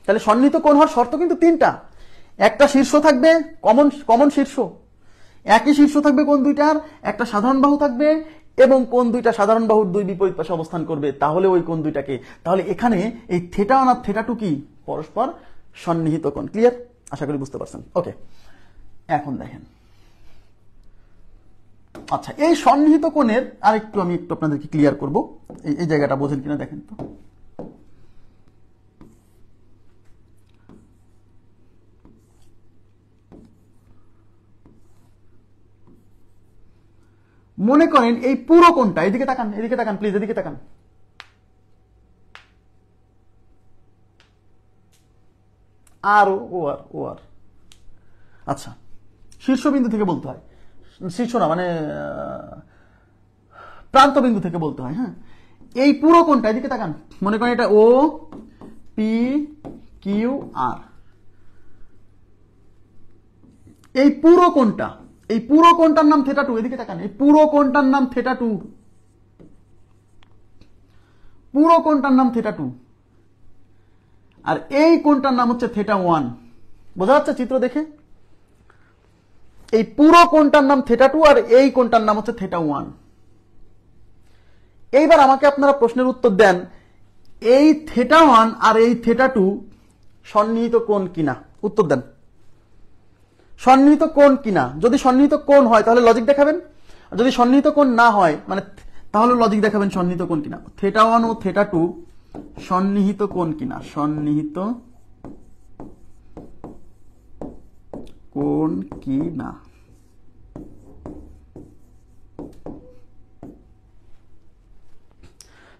তাহলে সন্নিহিত কোণ হওয়ার শর্ত কিন্তু তিনটা। একটা শীর্ষ থাকবে, কমন শীর্ষ, একই শীর্ষ থাকবে কোণ দুইটার, একটা সাধারণ বাহু থাকবে, এবং কোণ দুইটা সাধারণ বাহুর দুই বিপরীত পাশে অবস্থান করবে, তাহলে ওই কোণ দুইটাকে। তাহলে এখানে এই থিটা ওয়ান আর থিটা টু কি? পরস্পর সন্নিহিত কোণ। ক্লিয়ার? আশা করি বুঝতে পারছেন। ওকে, এখন দেখেন, আচ্ছা এই সন্নিহিত কোণের আরেকটু আমি একটু আপনাদেরকে ক্লিয়ার করব। এই জায়গাটা বোঝেন কিনা দেখেন তো। মনে করেন এই পুরো কোণটা, এদিকে তাকান, এদিকে তাকান প্লিজ, এদিকে তাকান। আর ও আর ও আর আচ্ছা, শীর্ষবিন্দু থেকে বলতে হয়, শীর্ষ না মানে প্রান্ত বিন্দু থেকে বলতে হয়। হ্যাঁ, এই পুরো কোণটা, এদিকে তাকান, মনে করেন এটা ও পি কিউ আর। এই পুরো কোণটা, এই পুরো কোণটার নাম থিটা টু। এদিকে তাকান, এই পুরো কোণটার নাম থিটা টু, পুরো কোণটার নাম থিটা টু। আর এই কোণটার নাম হচ্ছে থিটা ওয়ান। বোঝা যাচ্ছে চিত্র দেখে? এই পুরো কোণটার নাম থিটা টু, আর এই কোণটার নাম হচ্ছে থিটা ওয়ান। এইবার আমাকে আপনারা প্রশ্নের উত্তর দেন, এই থিটা ওয়ান আর এই থিটা টু সন্নিহিত কোণ কিনা? উত্তর দেন। সন্নিহিত কোণ কিনা? যদি সন্নিহিত কোণ হয় তাহলে লজিক দেখাবেন, আর যদি সন্নিহিত কোণ না হয় মানে তাহলে লজিক দেখাবেন সন্নিহিত কোণ কিনা। থিটা ওয়ান ও থিটা টু সন্নিহিত কোণ কিনা? সন্নিহিত কোণ কিনা?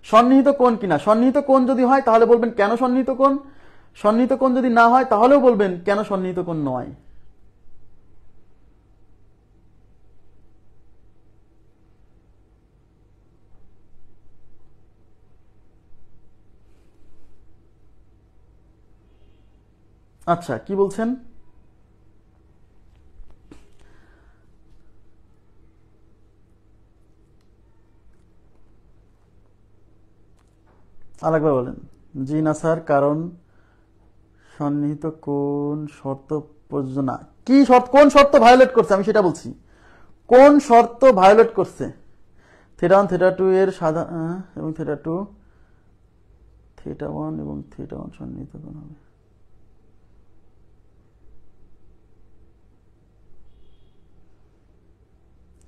সন্নিহিত কোণ কিনা? সন্নিহিত কোণ যদি হয় তাহলে বলবেন কেন সন্নিহিত কোণ, সন্নিহিত কোণ যদি না হয় তাহলেও বলবেন কেন সন্নিহিত কোণ নয়। আচ্ছা, কি বলছেন? আরেকবার বলেন। জি না স্যার, কারণ সন্নিহিত কোণ শর্ত প্রযোজ্য না। কি শর্ত? কোন শর্ত ভায়োলেট করছে আমি সেটা বলছি। কোন শর্ত ভায়োলেট করছে? থিটা ওয়ান থিটা টু এর এবং থিটা টু থিটা ওয়ান এবং থিটা ওয়ান সন্নিহিত কোণ হবে।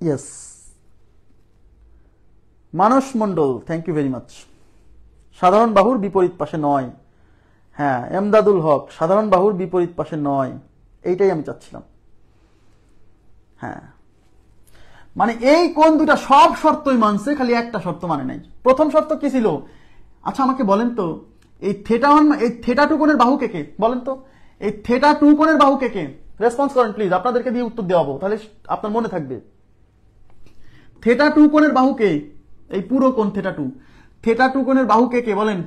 Yes, Manas Mandal, thank you very much. সাধারণ বাহুর বিপরীত পাশে নয়। হ্যাঁ, এমদাদুল হক, সাধারণ বাহুর বিপরীত পাশে নয়, এইটাই আমি চাচ্ছিলাম। হ্যাঁ, মানে এই কোণ দুটা সব শর্তই মানছে, খালি একটা শর্ত মানে নাই। প্রথম শর্ত কি ছিল? আচ্ছা আমাকে বলেন তো, এই থিটা ওয়ান, এই থিটা টু কোণের বাহু কে কে? বলেন তো, এই থিটা টু কোণের বাহু কে কে? রেসপন্স করেন প্লিজ, আপনাদেরকে দিয়ে উত্তর দেওয়াবো, তাহলে আপনার মনে থাকবে। থিটা টু কোণের বাহু কে? এই পুরো কোণ থিটা টু। থিটা টু কোণের বাহু কে কে বলেন?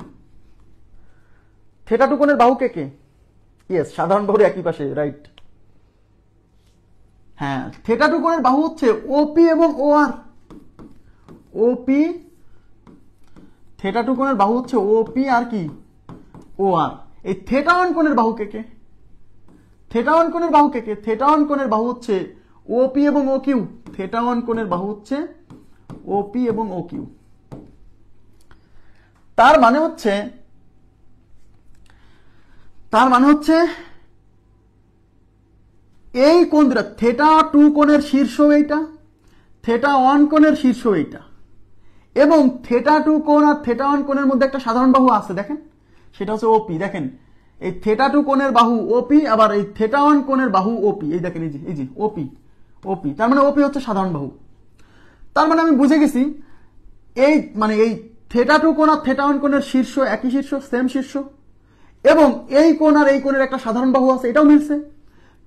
থিটা টু কোণের বাহু কে কে? ইয়েস, সাধারণ বাহুর একই পাশে, রাইট। হ্যাঁ, থিটা টু কোণের বাহু হচ্ছে ওপি এবং ওআর। ওপি, থিটা টু কোণের বাহু হচ্ছে ওপি আর কি? ওআর। এই থিটা ওয়ান কোণের বাহু কে কে? থিটা ওয়ান কোণের বাহু কে কে? থিটা ওয়ান কোণের বাহু হচ্ছে ওপি এবং ও কিউ। থিটা ওয়ান কোণের বাহু হচ্ছে ওপি এবং ও কিউ। তার মানে হচ্ছে এই কোণ দুটা, থিটা টু কোণের শীর্ষ এইটা, থিটা ওয়ান কোণের শীর্ষ এইটা, এবং থিটা টু কোণ আর থিটা ওয়ান কোণের মধ্যে একটা সাধারণ বাহু আছে, দেখেন সেটা হচ্ছে ওপি। দেখেন এই থিটা টু কোণের বাহু ওপি, আবার এই থিটা ওয়ান কোণের বাহু ওপি। এই দেখেন, এই যে ওপি, ওপি, তার মানে ওপি হচ্ছে সাধারণ বাহু। তার মানে আমি বুঝে গেছি এই মানে এই থিটা টু কোণ আর থিটা ওয়ান কোণের শীর্ষ একই শীর্ষ, সেম শীর্ষ, এবং এই কোণ আর এই কোণের একটা সাধারণ বাহু আছে, এটাও মিলছে।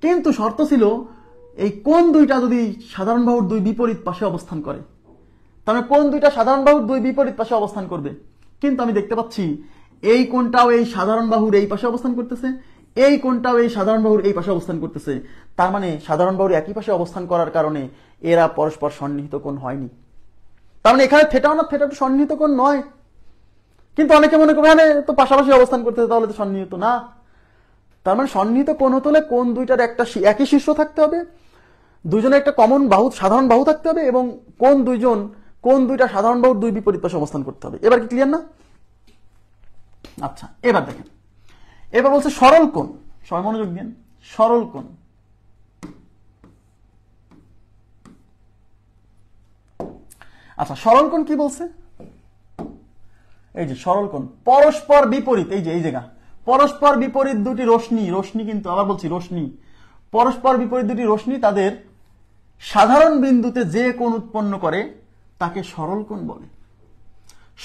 কিন্তু শর্ত ছিল এই কোণ দুইটা যদি সাধারণ বাহুর দুই বিপরীত পাশে অবস্থান করে, তাহলে কোণ দুইটা সাধারণ বাহুর দুই বিপরীত পাশে অবস্থান করবে। কিন্তু আমি দেখতে পাচ্ছি এই কোণটাও এই সাধারণ বাহুর এই পাশে অবস্থান করতেছে, এই কোণটাও এই সাধারণ বাহুর এই পাশে অবস্থান করতেছে। তার মানে সাধারণ বাহুর একই পাশে অবস্থান করার কারণে এরা পরস্পর সন্নিহিত কোণ হয়নি। তার মানে এখানে থিটা ওয়ান আর থিটা টু সন্নিহিত কোণ নয়। কিন্তু অনেকে মনে করবে হ্যাঁ তো পাশাপাশি অবস্থান করতেছে, তাহলে তো সন্নিহিত না। তার মানে সন্নিহিত কোণ হতে হলে কোণ দুইটার একটা একই শীর্ষ থাকতে হবে, দুইজনের একটা কমন বাহু, সাধারণ বাহু থাকতে হবে, এবং কোণ দুইটা সাধারণ বাহুর দুই বিপরীত পাশে অবস্থান করতে হবে। এবার কি ক্লিয়ার না? আচ্ছা এবার দেখেন, এবার বলছে সরল কোণ। সবাই মনোযোগ দিন, সরল কোণ। আচ্ছা সরল কোণ কি বলছে? এই যে সরল কোণ পরস্পর বিপরীত, এই যে এই জায়গা পরস্পর বিপরীত দুটি রশ্মি, কিন্তু আবার বলছি রশ্মি, পরস্পর বিপরীত দুটি রশ্মি তাদের সাধারণ বিন্দুতে যে কোণ উৎপন্ন করে তাকে সরল কোণ বলে।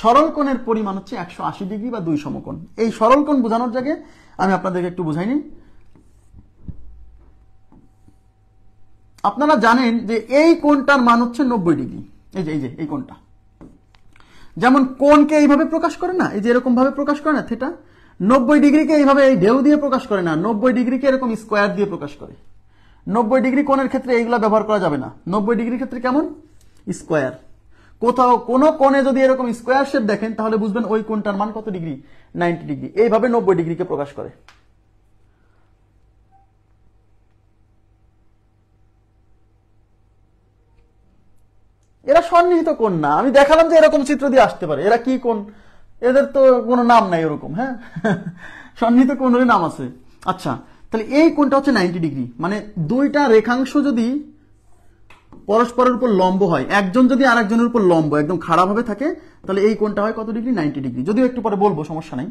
সরল কোণের পরিমাণ হচ্ছে 180 ডিগ্রি বা 2 সমকোণ। এই সরল কোণ বোঝানোর জায়গায় আমি আপনাদেরকে একটু বুঝাইনি। আপনারা জানেন যে এই কোণটার মান হচ্ছে 90 ডিগ্রি। এই যে এই কোণটা, যেমন কোণকে এইভাবে প্রকাশ করে না, এই যে এরকম ভাবে প্রকাশ করে না থিটা, 90 ডিগ্রিকে এইভাবে এই ঢেউ দিয়ে প্রকাশ করে না, 90 ডিগ্রিকে এরকম স্কোয়ার দিয়ে প্রকাশ করে। 90 ডিগ্রি কোণের ক্ষেত্রে এইগুলা ব্যবহার করা যাবে না। 90 ডিগ্রির ক্ষেত্রে কেমন? স্কোয়ার। কোথাও কোন কোণে যদি এরকম স্কোয়ার শেপ দেখেন তাহলে বুঝবেন ওই কোণটার মান কত ডিগ্রি? 90 ডিগ্রি। এইভাবে 90 ডিগ্রিকে প্রকাশ করে। এরা সন্নিহিত কোণ না। আমি দেখালাম যে এরকম চিত্র দিয়ে আসতে পারে। এরা কি কোণ? এদের তো কোনো নাম নাই ওরকম। হ্যাঁ, সন্নিহিত কোণের নাম আছে। আচ্ছা তাহলে এই কোণটা হচ্ছে 90 ডিগ্রি। মানে দুইটা রেখাংশ যদি পরস্পরের উপর লম্ব হয়, একজন যদি আরেকজনের উপর লম্ব একদম খাড়া ভাবে থাকে, তাহলে এই কোণটা হয় কত ডিগ্রি? 90 ডিগ্রি। যদিও একটু পরে বলবো, সমস্যা নাই।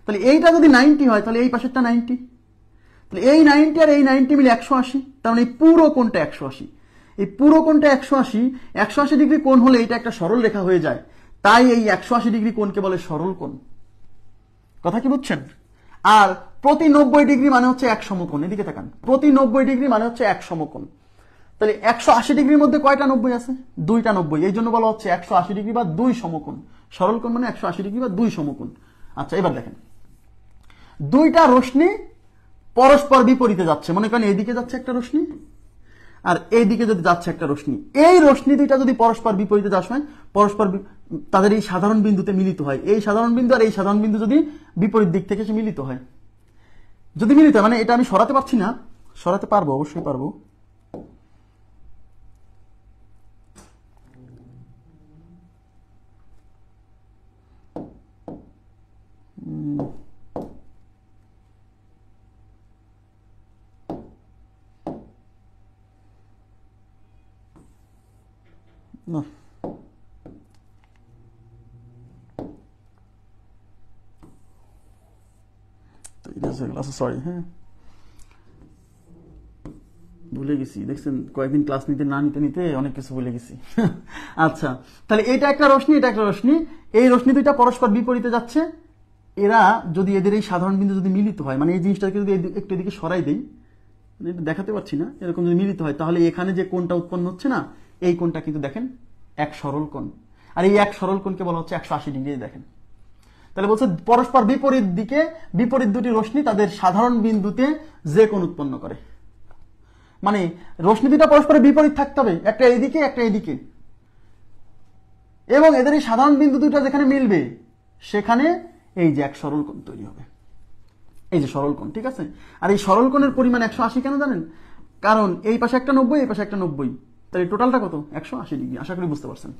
তাহলে এইটা যদি 90 হয় তাহলে এই পাশেরটা 90, তাহলে এই 90 আর এই 90 মিলে 180। তার মানে এই পুরো কোণটা 180। এই পুরো কোণটা 180 ডিগ্রি কোণ হলে এটা একটা সরল রেখা হয়ে যায়। তাই এই 180 ডিগ্রি কোণকে বলে সরল কোণ। কথা কি বুঝছেন? আর প্রতি 90 ডিগ্রি মানে হচ্ছে এক সমকোণ। এদিকে তাকান, প্রতি 90 ডিগ্রি মানে হচ্ছে এক সমকোণ। তাহলে 180 ডিগ্রির মধ্যে কয়টা 90 আছে? দুইটা 90। এই জন্য বলা হচ্ছে 180 ডিগ্রি বা 2 সমকোণ। সরল কোণ মানে 180 ডিগ্রি বা 2 সমকোণ। আচ্ছা এবার দেখেন, দুইটা রশ্মি পরস্পর বিপরীতে যাচ্ছে। মনে করেন এইদিকে যাচ্ছে একটা রশ্মি, আর এইদিকে যদি যাচ্ছে একটা রশ্মি। এই রশ্মি দুইটা যদি পরস্পর বিপরীতে যাওয়ার সময় তাদের এই সাধারণ বিন্দুতে মিলিত হয়। এই সাধারণ বিন্দু আর এই সাধারণ বিন্দু যদি বিপরীত দিক থেকে সে মিলিত হয়, যদি মিলিত হয়, মানে এটা আমি সরাতে পারছি না, সরাতে পারবো, অবশ্যই পারবো। না, সরি, হ্যাঁ ভুলে গেছি, দেখছেন কয়েকদিন ক্লাস নিতে না নিতে নিতে অনেক কিছু ভুলে গেছি। আচ্ছা, তাহলে এটা একটা রশ্মি, এটা একটা রশ্মি, এই রশ্মি দুইটা পরস্পর বিপরীতে যাচ্ছে। এরা যদি এদের এই সাধারণ বিন্দু যদি মিলিত হয়, মানে এই জিনিসটাকে যদি একটু এদিকে সরাই দেই, এটা দেখাতে পারছি না, এরকম যদি মিলিত হয় তাহলে এখানে যে কোণটা উৎপন্ন হচ্ছে না, এই কোণটা কিন্তু দেখেন এক সরল কোণ, আর এই এক সরল কোণকে বলা হচ্ছে 180 ডিগ্রি। দেখেন তাহলে বলছে পরস্পর বিপরীত দিকে বিপরীত দুটি রশ্মি তাদের সাধারণ বিন্দুতে যে কোণ উৎপন্ন করে, মানে রশ্মি দুটা পরস্পরের বিপরীত থাকতে হবে, একটা এইদিকে একটা এইদিকে, এবং এদের এই সাধারণ বিন্দু দুটা যেখানে মিলবে সেখানে এই যে এক সরল কোণ তৈরি হবে, এই যে সরল কোণ, ঠিক আছে। আর এই সরল কোণের পরিমাণ 180 কেন জানেন? কারণ এই পাশে একটা 90, এই পাশে একটা 90, তাহলে টোটালটা কত? 180 ডিগ্রি। আশা করি বুঝতে পারছেন।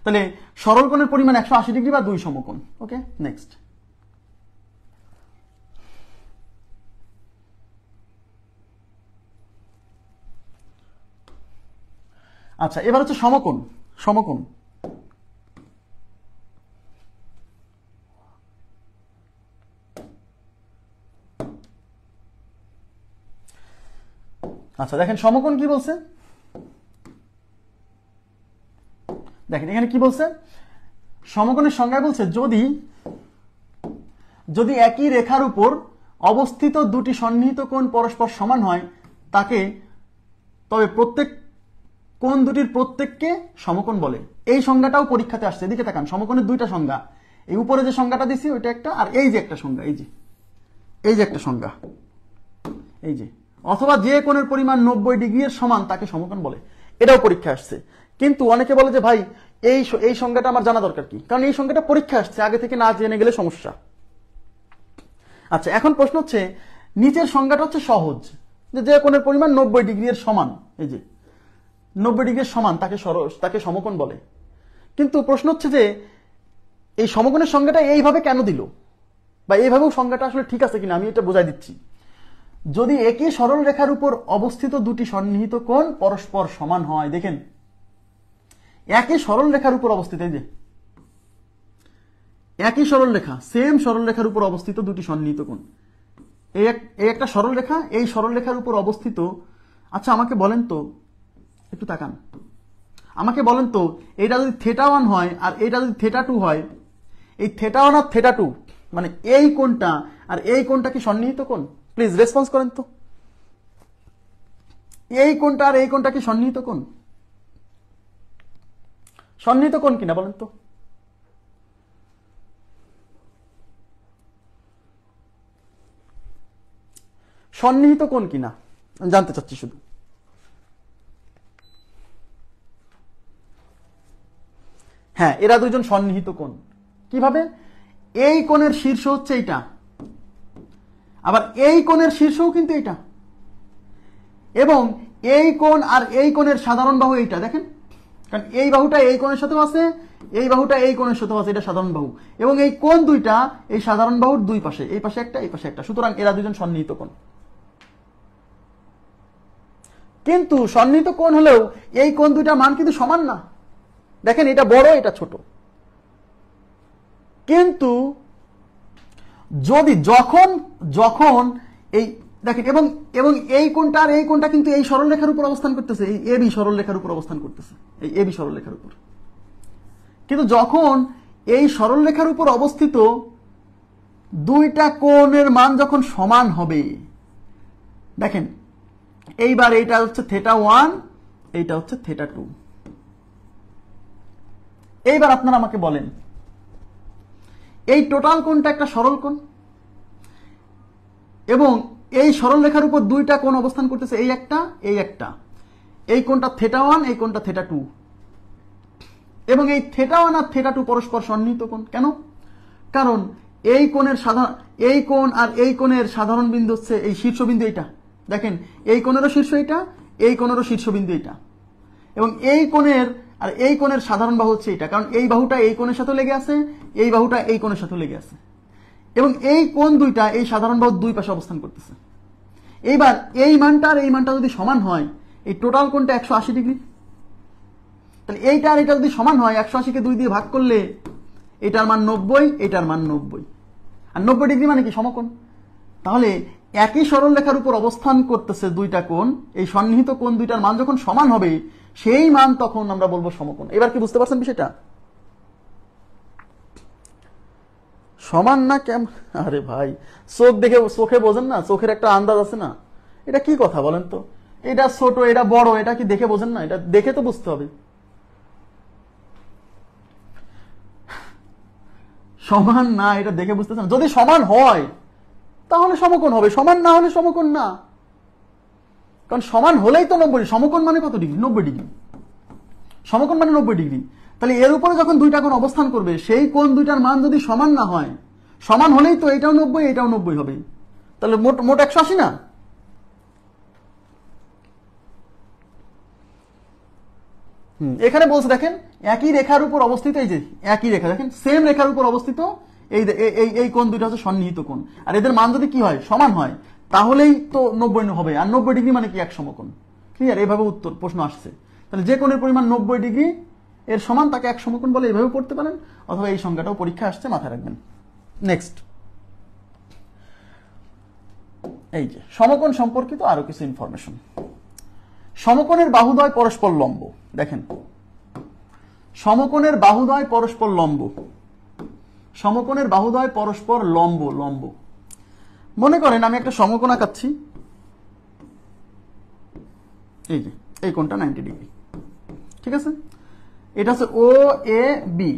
তাহলে সরল কোণের পরিমাণ 180 ডিগ্রি বা 2 সমকোণ। ওকে, নেক্সট। আচ্ছা, এবার হচ্ছে সমকোণ। সমকোণ আচ্ছা, দেখেন সমকোণ কি বলছে, দেখেন এখানে কি বলছে, সমকোণের সংজ্ঞা বলছে যদি একই রেখার উপর অবস্থিত দুটি সন্নিহিত কোণ পরস্পর সমান হয় তাকে, তবে প্রত্যেক কোণ দুটির প্রত্যেককে সমকোণ বলে। এই সংজ্ঞাটাও পরীক্ষাতে আসছে, এদিকে তাকান, সমকোণের দুইটা সংজ্ঞা, এই উপরে যে সংজ্ঞাটা দিছি ওইটা একটা, আর এই যে একটা সংজ্ঞা, এই যে একটা সংজ্ঞা, এই যে, অথবা যে কোণের পরিমাণ 90 ডিগ্রি এর সমান তাকে সমকোণ বলে, এটাও পরীক্ষা আসছে। কিন্তু অনেকে বলে যে ভাই এই সংজ্ঞাটা আমার জানা দরকার কি, কারণ এই সংজ্ঞাটা পরীক্ষা আসছে, আগে থেকে না জেনে গেলে সমস্যা। আচ্ছা, এখন প্রশ্ন হচ্ছে নিচের সংজ্ঞাটা হচ্ছে সহজ, যে কোণের পরিমাণ 90 ডিগ্রি এর সমান, এই যে 90 ডিগ্রির সমান তাকে সমকোণ বলে। কিন্তু প্রশ্ন হচ্ছে যে এই সমকোণের সংজ্ঞাটা এইভাবে কেন দিল, বা এইভাবেও সংজ্ঞাটা আসলে ঠিক আছে কিনা, আমি এটা বোঝাই দিচ্ছি। যদি একই সরল রেখার উপর অবস্থিত দুটি সন্নিহিত কোণ পরস্পর সমান হয়, দেখেন একই সরল রেখার উপর অবস্থিত, এই যে একই সরল রেখা, সেম সরল রেখার উপর অবস্থিত দুটি সন্নিহিত কোণ, এই একটা সরল রেখা, এই সরল রেখার উপর অবস্থিত। আচ্ছা, আমাকে বলেন তো, একটু তাকান, আমাকে বলেন তো, এটা যদি θ1 হয় আর এটা যদি θ2 হয়, এই θ1 আর θ2 মানে এই কোণটা আর এই কোণটা কি সন্নিহিত কোণ? প্লিজ রেসপন্স করেন তো, এই কোণটা আর এই কোণটা কি সন্নিহিত কোণ? সন্নিহিত কোণ কিনা বলেন তো? সন্নিহিত কোণ কিনা জানতে চাচ্ছি শুধু। হ্যাঁ, এরা দুজন সন্নিহিত কোণ। কিভাবে? এই কোণের শীর্ষ হচ্ছে এইটা, আবার এই কোণের শীর্ষও কিন্তু এইটা, এবং এই কোণ আর এই কোণের সাধারণ বাহু এইটা, দেখেন, কারণ এই বাহুটা এই কোণের সাথেও আছে, এই বাহুটা এই কোণের সাথেও আছে, এটা সাধারণ বাহু, এবং এই কোণ দুইটা এই সাধারণ বাহুর দুই পাশে, এই পাশে একটা, এই পাশে একটা, সুতরাং এরা দুজন সন্নিহিত কোণ। কিন্তু সন্নিহিত কোণ হলেও এই কোণ দুইটার মান কিন্তু সমান না, দেখেন এটা বড় এটা ছোট। কিন্তু যদি যখন এই দেখেন, এবং এই কোণটা আর এই কোণটা কিন্তু এই সরলরেখার উপর অবস্থান করতেছে, এই এবি সরলরেখার উপর অবস্থান করতেছে, এই এবি সরলরেখার উপর। কিন্তু যখন এই সরলরেখার উপর অবস্থিত দুইটা কোণের মান যখন সমান হবে, দেখেন এইবার এইটা হচ্ছে θ1, এইটা হচ্ছে θ2। এইবার আপনারা আমাকে বলেন, এই টোটাল কোণটা একটা সরল কোণ, এবং এই সরল রেখার উপর দুইটা কোণ অবস্থান করতেছে, এই একটা, এই কোণটা θ1, এই কোণটা θ2, এবং এই θ1 আর θ2 পরস্পর সন্নিহিত কোণ। কেন? কারণ এই কোণ আর এই কোণের সাধারণ বিন্দু হচ্ছে এই শীর্ষবিন্দু, এইটা দেখেন, এই কোণেরও শীর্ষ এইটা, এই কোণেরও শীর্ষবিন্দু এইটা, এবং এই কোণের আর এই কোণের সাধারণ বাহু হচ্ছে এটা, কারণ এই বাহুটা এই কোণের সাথে লেগে আছে, এই বাহুটা এই কোণের সাথে লেগে আছে, এবং এই কোণ দুইটা এই সাধারণ বাহুর দুই পাশে অবস্থান করতেছে। এইবার এই মানটা আর এই মানটা যদি সমান হয়, এই টোটাল কোণটা 180 ডিগ্রি, তাহলে এইটা আর এটা যদি সমান হয়, 180কে 2 দিয়ে ভাগ করলে এটার মান 90, এটার মান 90, আর 90 ডিগ্রি মানে কি সমকোণ। তাহলে একই সরলরেখার উপর অবস্থান করতেছে দুইটা কোণ, এই সন্নিহিত কোণ দুইটার মান যখন সমান হবে সেই মান তখন আমরা বলবো সমকোণ। এবার কি বুঝতে পারছেন বিষয়টা? সমান না কেমন? আরে ভাই, চোখ দেখে চোখে বোঝেন না? চোখের একটা আন্দাজ আছে না? এটা কি কথা বলেন তো? এটা ছোট, এটা বড়, এটা কি দেখে বোঝেন না? এটা দেখে তো বুঝতে হবে। সমান না, এটা দেখে বুঝতেছেন? যদি সমান হয় তাহলে সমকোণ হবে, সমান না হলে সমকোণ না। কারণ সমান হলেই তো 90, সমকোণ মানে কত ডিগ্রি? 90 ডিগ্রি। সমকোণ মানে 90 ডিগ্রি। তাহলে এর উপরে যখন দুইটা কোণ অবস্থান করবে সেই কোণ দুইটার মান যদি সমান না হয়, সমান হলেই তো এটাও 90 এটাও 90 হবে, তাহলে মোট 180 না? এখানে বলছে দেখেন একই রেখার উপর অবস্থিত, এই যে একই রেখা দেখেন সেম রেখার উপর অবস্থিত এই কোণ দুইটা হচ্ছে সন্নিহিত কোণ, আর এদের মান যদি কি হয়? সমান হয়, তাহলেই তো 90 হবে। আর 90 ডিগ্রি মানে কি? এক সমকোণ। ক্লিয়ার? এইভাবে উত্তর প্রশ্ন আসছে। তাহলে যে কোণের পরিমাণ 90 ডিগ্রি এর সমান তাকে এক সমকোণ বলে, এইভাবে পড়তে পারেন, অথবা এই সংজ্ঞাটাও পরীক্ষা আসছে, মাথায় রাখবেন। নেক্সট, এই যে সমকোণ সম্পর্কিত আরো কিছু ইনফরমেশন। সমকোণের বাহুদ্বয় পরস্পর লম্ব। দেখেন, সমকোণের বাহুদ্বয় পরস্পর লম্ব, সমকোণের বাহুদ্বয় পরস্পর লম্ব। লম্ব মনে করেন আমি একটা সমকোণ আঁকাচ্ছি, এই যে এই কোণটা 90 ডিগ্রি, ঠিক আছে? এটা হচ্ছে ও এ বি।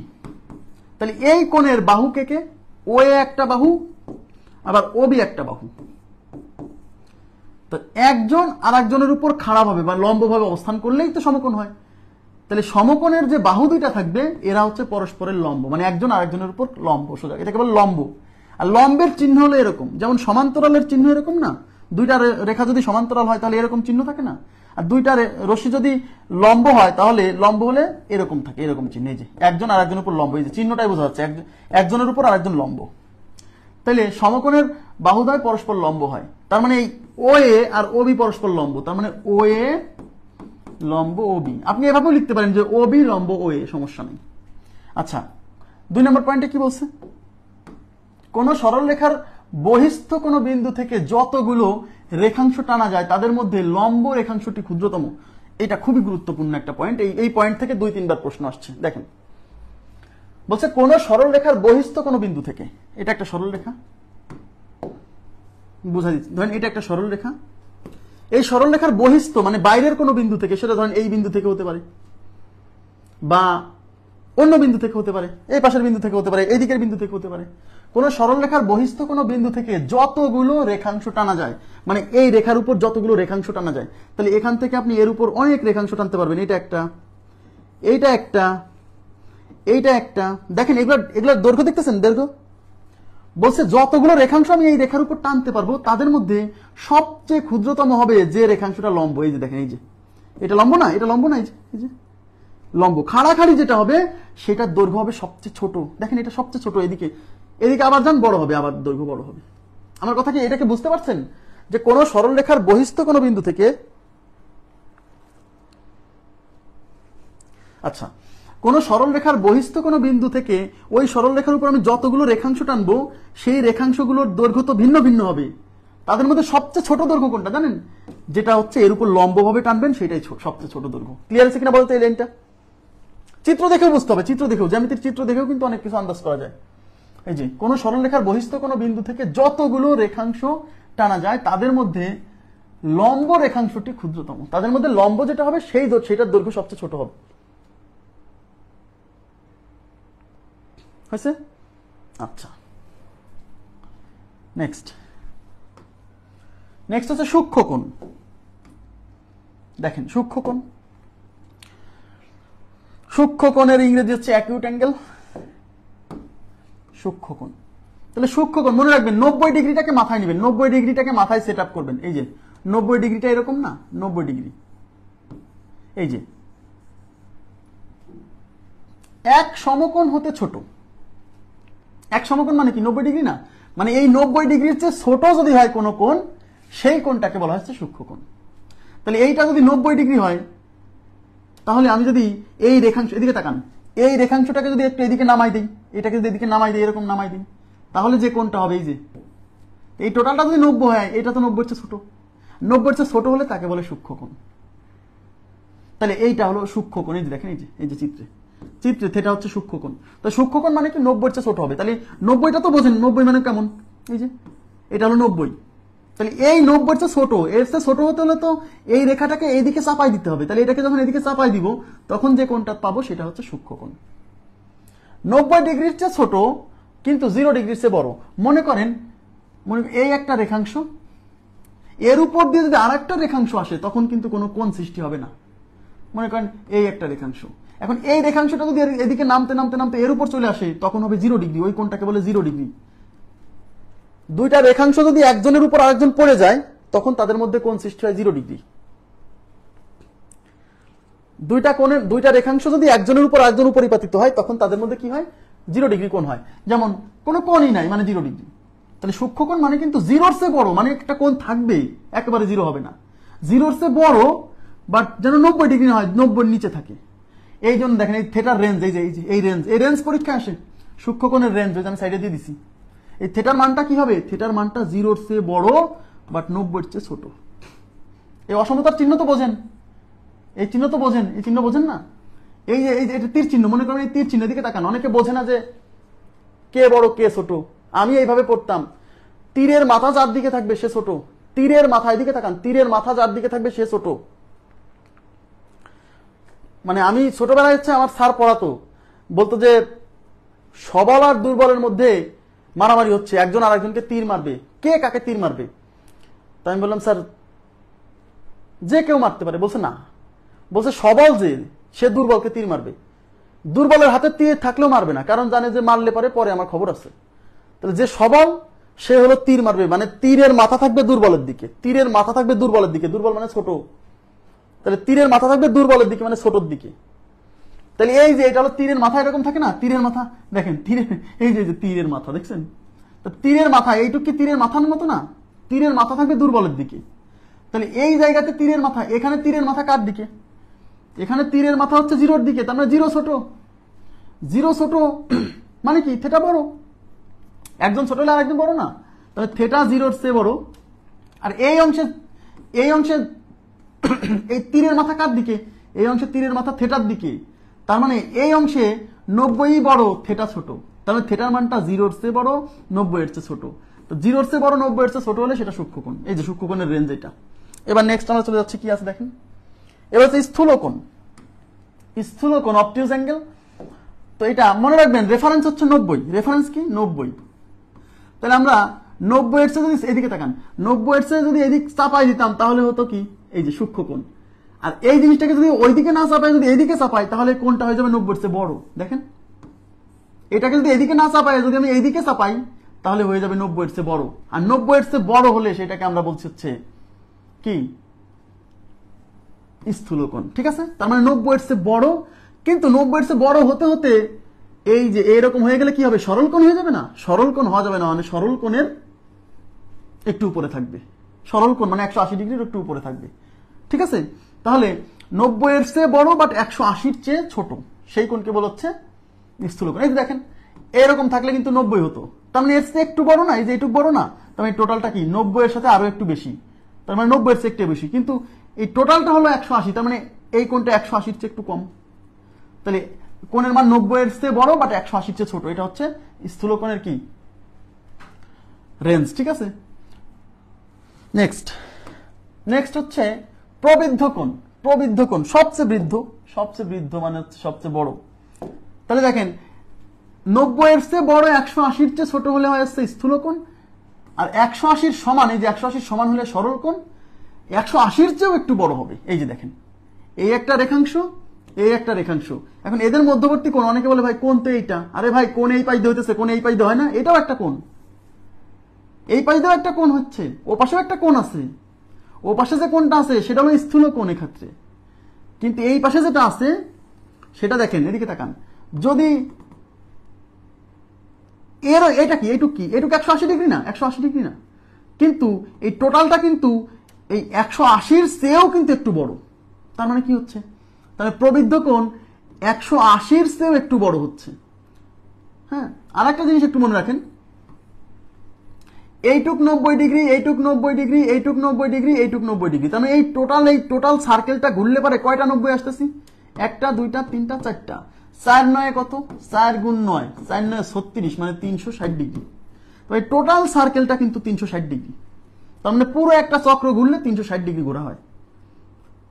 তাহলে এই কোণের বাহু কে কে? ও এ একটা বাহু, আবার ও বি একটা বাহু। তো একজন আর একজনের উপর খাড়াভাবে বা লম্বভাবে অবস্থান করলেই তো সমকোণ হয়। তাহলে সমকোণের যে বাহু দুইটা থাকবে এরা হচ্ছে পরস্পরের লম্ব, মানে একজন আরেকজনের উপর লম্ব সোজা, এটা কেবল লম্ব। আর লম্বের চিহ্ন হলো এরকম, যেমন সমান্তরালের চিহ্ন এরকম না? দুইটা রেখা যদি সমান্তরাল হয় তাহলে এরকম চিহ্ন থাকে না? আর দুইটা রশ্মি যদি লম্ব হয় তাহলে লম্ব হলে এরকম থাকে, এরকম চিহ্ন। এই যে একজন আরেকজনের উপর লম্ব, এই যে চিহ্নটাই বোঝা যাচ্ছে একজনের উপর আরেকজন লম্ব। তাহলে সমকোণের বাহুদ্বয় পরস্পর লম্ব হয়, তার মানে এই ও এ আর ও বি পরস্পর লম্ব, তার মানে ও এ লম্ব ও বি। আপনি এভাবেও লিখতে পারেন যে ও বি লম্ব ও এ, সমস্যা নেই। আচ্ছা, 2 নম্বর পয়েন্টে কি বলছে? কোন সরল রেখার বহিস্থ কোন বিন্দু থেকে যতগুলো রেখাংশ টানা যায় তাদের মধ্যে লম্ব রেখাংশটি ক্ষুদ্রতম। এটা খুবই গুরুত্বপূর্ণ একটা পয়েন্ট। এই পয়েন্ট থেকে 2-3 বার প্রশ্ন আসছে। দেখেন, বলছে কোন সরল রেখার বহিস্থ কোন বিন্দু থেকে, এটা একটা সরল রেখা, বুঝা দিচ্ছি, ধরেন এটা একটা সরল রেখা, এই সরল রেখার বহিস্থ মানে বাইরের কোনো বিন্দু থেকে, সেটা ধরেন এই বিন্দু থেকে হতে পারে, বা অন্য বিন্দু থেকে হতে পারে, এই পাশের বিন্দু থেকে হতে পারে, এই দিকের বিন্দু থেকে হতে পারে। কোন সরল রেখার বহিস্থ কোনো বিন্দু থেকে যতগুলো রেখাংশ টানা যায়, মানে এই রেখার উপর যতগুলো রেখাংশ টানা যায়, তাহলে এখান থেকে আপনি এর উপর অনেক রেখাংশ টানতে পারবেন। এটা একটা, এইটা একটা, এইটা একটা। দেখেন এগুলোর দৈর্ঘ্য দেখতেছেন? দৈর্ঘ্য বলছে যতগুলো রেখাংশ আমি এই রেখার উপর টানতে পারবো তাদের মধ্যে সবচেয়ে ক্ষুদ্রতম হবে যে রেখাংশটা লম্ব। এই যে দেখেন, এই যে এটা লম্ব না, এটা লম্ব না, এই যে লম্ব। খাড়াখাড়ি যেটা হবে সেটার দৈর্ঘ্য হবে সবচেয়ে ছোট। দেখেন এটা সবচেয়ে ছোট, এদিকে এদিকে আবার যান বড় হবে, আবার দৈর্ঘ্য বড় হবে। আমার কথা কি এটাকে বুঝতে পারছেন? যে কোন সরল রেখার বহিস্থ কোন বিন্দু থেকে, আচ্ছা, কোন সরল রেখার বহিস্থ কোন বিন্দু থেকে ওই সরল রেখার উপর আমি যতগুলো রেখাংশ টানবো সেই রেখাংশগুলোর দৈর্ঘ্য তো ভিন্ন ভিন্ন হবে। তাদের মধ্যে সবচেয়ে ছোট দৈর্ঘ্য কোনটা জানেন? যেটা হচ্ছে এর উপর লম্বভাবে টানবেন সেটাই সবচেয়ে ছোট দৈর্ঘ্য। ক্লিয়ার আছে কিনা বলতে? এই লাইনটা চিত্র দেখেও বুঝতে হবে, চিত্র দেখেও, জ্যামিতির চিত্র দেখেও কিন্তু অনেক কিছু আন্দাজ করা যায়। এই যে কোন সরল রেখার বহিস্থ কোন বিন্দু থেকে যতগুলো রেখাংশ টানা যায় তাদের মধ্যে লম্ব রেখাংশটি ক্ষুদ্রতম। তাদের মধ্যে লম্ব যেটা হবে সেটার দৈর্ঘ্য সবচেয়ে ছোট হবে। হয়েছে? আচ্ছা, নেক্সট হচ্ছে সূক্ষ্মকোণ। দেখেন সূক্ষ্মকোণ, সূক্ষ্মকোণের ইংরেজি হচ্ছে অ্যাকিউট অ্যাঙ্গেল। সূক্ষ্মকোণ, তাহলে সূক্ষ্মকোণ মনে রাখবেন 90 ডিগ্রিটাকে মাথায় নেবেন, 90 ডিগ্রিটাকে মাথায় সেট আপ করবেন। এই যে 90 ডিগ্রিটা এরকম না, 90 ডিগ্রি, এই যে এক সমকোণ হতে ছোট। এক সমকোণ মানে কি? 90 ডিগ্রি না, মানে এই 90 ডিগ্রির চেয়ে ছোট যদি হয় কোনো কোণ, সেই কোণটাকে বলা হচ্ছে সূক্ষ্মকোণ। তাহলে এইটা যদি 90 ডিগ্রি হয়, তাহলে আমি যদি এই রেখাংশ, এদিকে তাকান, এই রেখাংশটাকে যদি একটু এদিকে নামাই দিই, এটাকে যদি এদিকে নামাই দিই, এরকম নামাই দিই, তাহলে যে কোণটা হবে এই যে, এই টোটালটা যদি 90 হয়, এটা তো 90 এর চেয়ে ছোট, 90 এর চেয়ে ছোট হলে তাকে বলে সূক্ষ্মকোণ। তাহলে এইটা হলো সূক্ষ্মকোণ। এই যে দেখেন, এই যে চিত্রে থিটা হচ্ছে সূক্ষ্মকোণ। তো সূক্ষ্মকোণ মানে কি 90 এর চেয়ে ছোট হবে। তাহলে 90টা তো বোঝেন, 90 মানে কেমন, এই যে এটা হলো 90। তাহলে এই 90 এর চেয়ে ছোট, এর চেয়ে ছোট হতে হলে তো এই রেখাটাকে এইদিকে চাপাই দিতে হবে। তাহলে এটাকে যখন এদিকে চাপাই দিব, তখন যে কোণটা পাবো সেটা হচ্ছে সূক্ষ্মকোণ। 90 ডিগ্রির চেয়ে ছোট কিন্তু 0 ডিগ্রির চেয়ে বড়। মনে করেন এই একটা রেখাংশ, এর উপর দিয়ে যদি আর একটা রেখাংশ আসে, তখন কিন্তু কোনো কোণ সৃষ্টি হবে না। মনে করেন এই একটা রেখাংশ, এখন এই রেখাংশটা যদি এদিকে নামতে নামতে নামতে এর উপর চলে আসে, তখন হবে 0 ডিগ্রি। ওই কোণটাকে বলে 0 ডিগ্রি। দুইটা রেখাংশ যদি একজনের উপর আরেকজন পড়ে যায়, তখন তাদের মধ্যে কোণ সৃষ্টি হয় 0 ডিগ্রি। দুইটা রেখাংশ যদি একজনের উপর আরেকজন পরিপাতিত হয়, তখন তাদের মধ্যে কি হয়, 0 ডিগ্রি কোণ হয়। যেমন কোনো কোণই নাই, মানে 0 ডিগ্রি। তাহলে সূক্ষ্মকোণ মানে কিন্তু 0-র চেয়ে বড়, মানে একটা কোণ থাকবেই, একেবারে 0 হবে না। 0-র চেয়ে বড়, বাট যেন 90 ডিগ্রি হয়, 90-র নিচে থাকে। এই জন্য দেখেন এই থিটার রেঞ্জ, এই রেঞ্জ পরীক্ষা আসে। সূক্ষ্মকোণের রেঞ্জ আমি সাইডে দিয়ে দিছি। এই থিটার মানটা কি হবে, থিটার মানটা 0-র চেয়ে বড়, বাট 90-র চেয়ে ছোট। এই অসমতার চিহ্ন তো বোঝেন, এই চিহ্ন তো বোঝেন, এই চিহ্ন বোঝেন না? এই যে এটা তীর চিহ্ন, মনে করেন এই তীর চিহ্নের দিকে তাকান। অনেকে বোঝে না যে কে বড় কে ছোট। আমি এইভাবে পড়তাম, তীরের মাথা যার দিকে থাকবে সে ছোট, তীরের মাথা, এদিকে তাকান, তীরের মাথা যার দিকে থাকবে সে ছোট। মানে আমি ছোটবেলায় হচ্ছে আমার স্যার পড়াতো, বলতো যে সবল আর দুর্বলের মধ্যে মারামারি হচ্ছে, একজন আর একজনকে তীর মারবে, কে কাকে তীর মারবে। তো আমি বললাম স্যার যে কেউ মারতে পারে। বলছে না, বলছে সবল যে সে দুর্বলকে তীর মারবে, দুর্বলের হাতে তীর থাকলেও মারবে না, কারণ জানে যে মারলে পরে আমার খবর আছে। তাহলে যে সবল সে হলো তীর মারবে, মানে তীরের মাথা থাকবে দুর্বলের দিকে, তীরের মাথা থাকবে দুর্বলের দিকে, দুর্বল মানে ছোট। তাহলে তীরের মাথা থাকবে দুর্বলের দিকে, মানে ছোটর দিকে। তাহলে এই যে এটা হলো তীরের মাথা, এরকম থাকে না তীরের মাথা, দেখেন এই যে তীরের মাথা দেখছেন, তো তীরের মাথা এইটুক কি তীরের মাথার মতো না, তীরের মাথা থাকবে দুর্বলের দিকে। তাহলে এই জায়গাতে তীরের মাথা, এখানে তীরের মাথা কার দিকে, এখানে তীরের মাথা হচ্ছে 0-র দিকে। তার মানে 0 ছোট, 0 ছোট মানে কি থিটা বড়, একজন ছোট হলে আরেকজন বড় না। তাহলে থিটা 0-র চেয়ে বড়। আর এই অংশে এই তীরের মাথা কার দিকে, এই অংশে তীরের মাথা থিটার দিকে। তার মানে এই অংশে 90 বড়, থিটা ছোট। তার মানে থিটার মানটা 0-র চেয়ে বড়, 90-এর চেয়ে ছোট। তো 0-র চেয়ে বড়, 90-এর চেয়ে ছোট হলে সেটা সূক্ষ্মকোণ। এই যে সূক্ষ্মকোণের রেঞ্জ এটা। এবার নেক্সট আমরা চলে যাচ্ছি, কি আছে দেখেন। এবার হচ্ছে স্থূলকোণ। স্থূলকোণ অবটিউজ অ্যাঙ্গেল। তো এটা মনে রাখবেন, রেফারেন্স হচ্ছে 90। রেফারেন্স কি 90। তাহলে আমরা 90-এর চেয়ে যদি এদিকে তাকান, 90-এর চেয়ে যদি এদিক চাপাই দিতাম, তাহলে হতো কি এই যে সূক্ষ্মকোণ। আর এই জিনিসটাকে যদি ওইদিকে না চাপাই, যদি এইদিকে চাপাই, তাহলে কোণটা হয়ে যাবে 90-এর চেয়ে বড়। দেখেন, এটাকে যদি এদিকে না চাপাই, যদি আমি এইদিকে চাপাই, তাহলে হয়ে যাবে 90-এর চেয়ে বড়। আর 90-এর চেয়ে বড় হলে সেটাকে আমরা বলছি হচ্ছে কি স্থূলকোণ। ঠিক আছে, তার মানে 90-এর চেয়ে বড়। কিন্তু 90-এর চেয়ে বড় হতে হতে এই যে এরকম হয়ে গেলে কি হবে, সরল কোণ হয়ে যাবে না। সরল কোণ হওয়া যাবে না, মানে সরল কোণের একটু উপরে থাকবে। সরল কোণ মানে 180 ডিগ্রির একটু উপরে থাকবে। ঠিক আছে, তাহলে 90-এর চেয়ে বড় বাট 180-র চেয়ে ছোট, সেই কোণকে বলা হচ্ছে স্থূলকোণ। এই যে দেখেন, এরকম থাকলে কিন্তু 90 হতো। তার মানে এর চেয়ে একটু বড় না, এই যে একটু বড় না, তার মানে টোটালটা কি 90-এর সাথে আরো একটু বেশি। তার মানে 90-এর চেয়ে একটু বেশি, কিন্তু এই টোটালটা হলো 180। তার মানে এই কোণটা 180-র চেয়ে একটু কম। তাহলে কোণের মান 90-এর চেয়ে বড় বাট 180-র চেয়ে ছোট। এটা হচ্ছে স্থূলকোণের কি রেঞ্জ। ঠিক আছে, নেক্সট হচ্ছে প্রবৃদ্ধ কোণ। প্রবৃদ্ধ কোণ সবচেয়ে বৃদ্ধ মানে হচ্ছে সবচেয়ে বড়। তাহলে দেখেন, 90-এর চেয়ে বড় 180-র চেয়ে ছোট হলে হয় হচ্ছে স্থূলকোণ। আর 180-র সমান, এই যে 180-র সমান হলে সরল কোণ। 180-র চেয়েও একটু বড় হবে। এই যে দেখেন, এই একটা রেখাংশ, এই একটা রেখাংশ। এখন এদের মধ্যবর্তী কোণ, অনেকে বলে ভাই কোণ তো এইটা। আরে ভাই, কোণ এই পাশ দিয়ে হইতেছে, কোণ এই পাশ দিয়ে হয় না? এটাও একটা কোণ, এই পাশ দিয়েও একটা কোণ হচ্ছে, ও পাশেও একটা কোণ আছে। ও পাশে যে কোণটা আছে সেটা হলো স্থূলকোণ এক্ষেত্রে। কিন্তু এই পাশে যেটা আছে সেটা দেখেন, এদিকে তাকান, যদি এটা কি, এইটুক কি, এইটুক 180 ডিগ্রি না, 180 ডিগ্রি না, কিন্তু এই টোটালটা কিন্তু এই 180-র চেয়েও কিন্তু একটু বড়। তার মানে কি হচ্ছে, তাহলে প্রবৃদ্ধ কোণ 180-র চেয়েও একটু বড় হচ্ছে। হ্যাঁ, আর একটা জিনিস একটু মনে রাখেন, এইটুক 90 ডিগ্রি, এইটুক 90 ডিগ্রি, এইটুক 90 ডিগ্রি, এইটুক 90 ডিগ্রি। তার মানে এই টোটাল সার্কেলটা ঘুরলে পারে কয়টা 90 আসতেছি? একটা, দুইটা, তিনটা, চারটা। 4 9 কত? 4 গুণ 9, 4 9 36, মানে 360 ডিগ্রি। তো এই টোটাল সার্কেলটা কিন্তু 360 ডিগ্রি। তার মানে পুরো একটা চক্র ঘুরলে 360 ডিগ্রি ঘোরা হয়,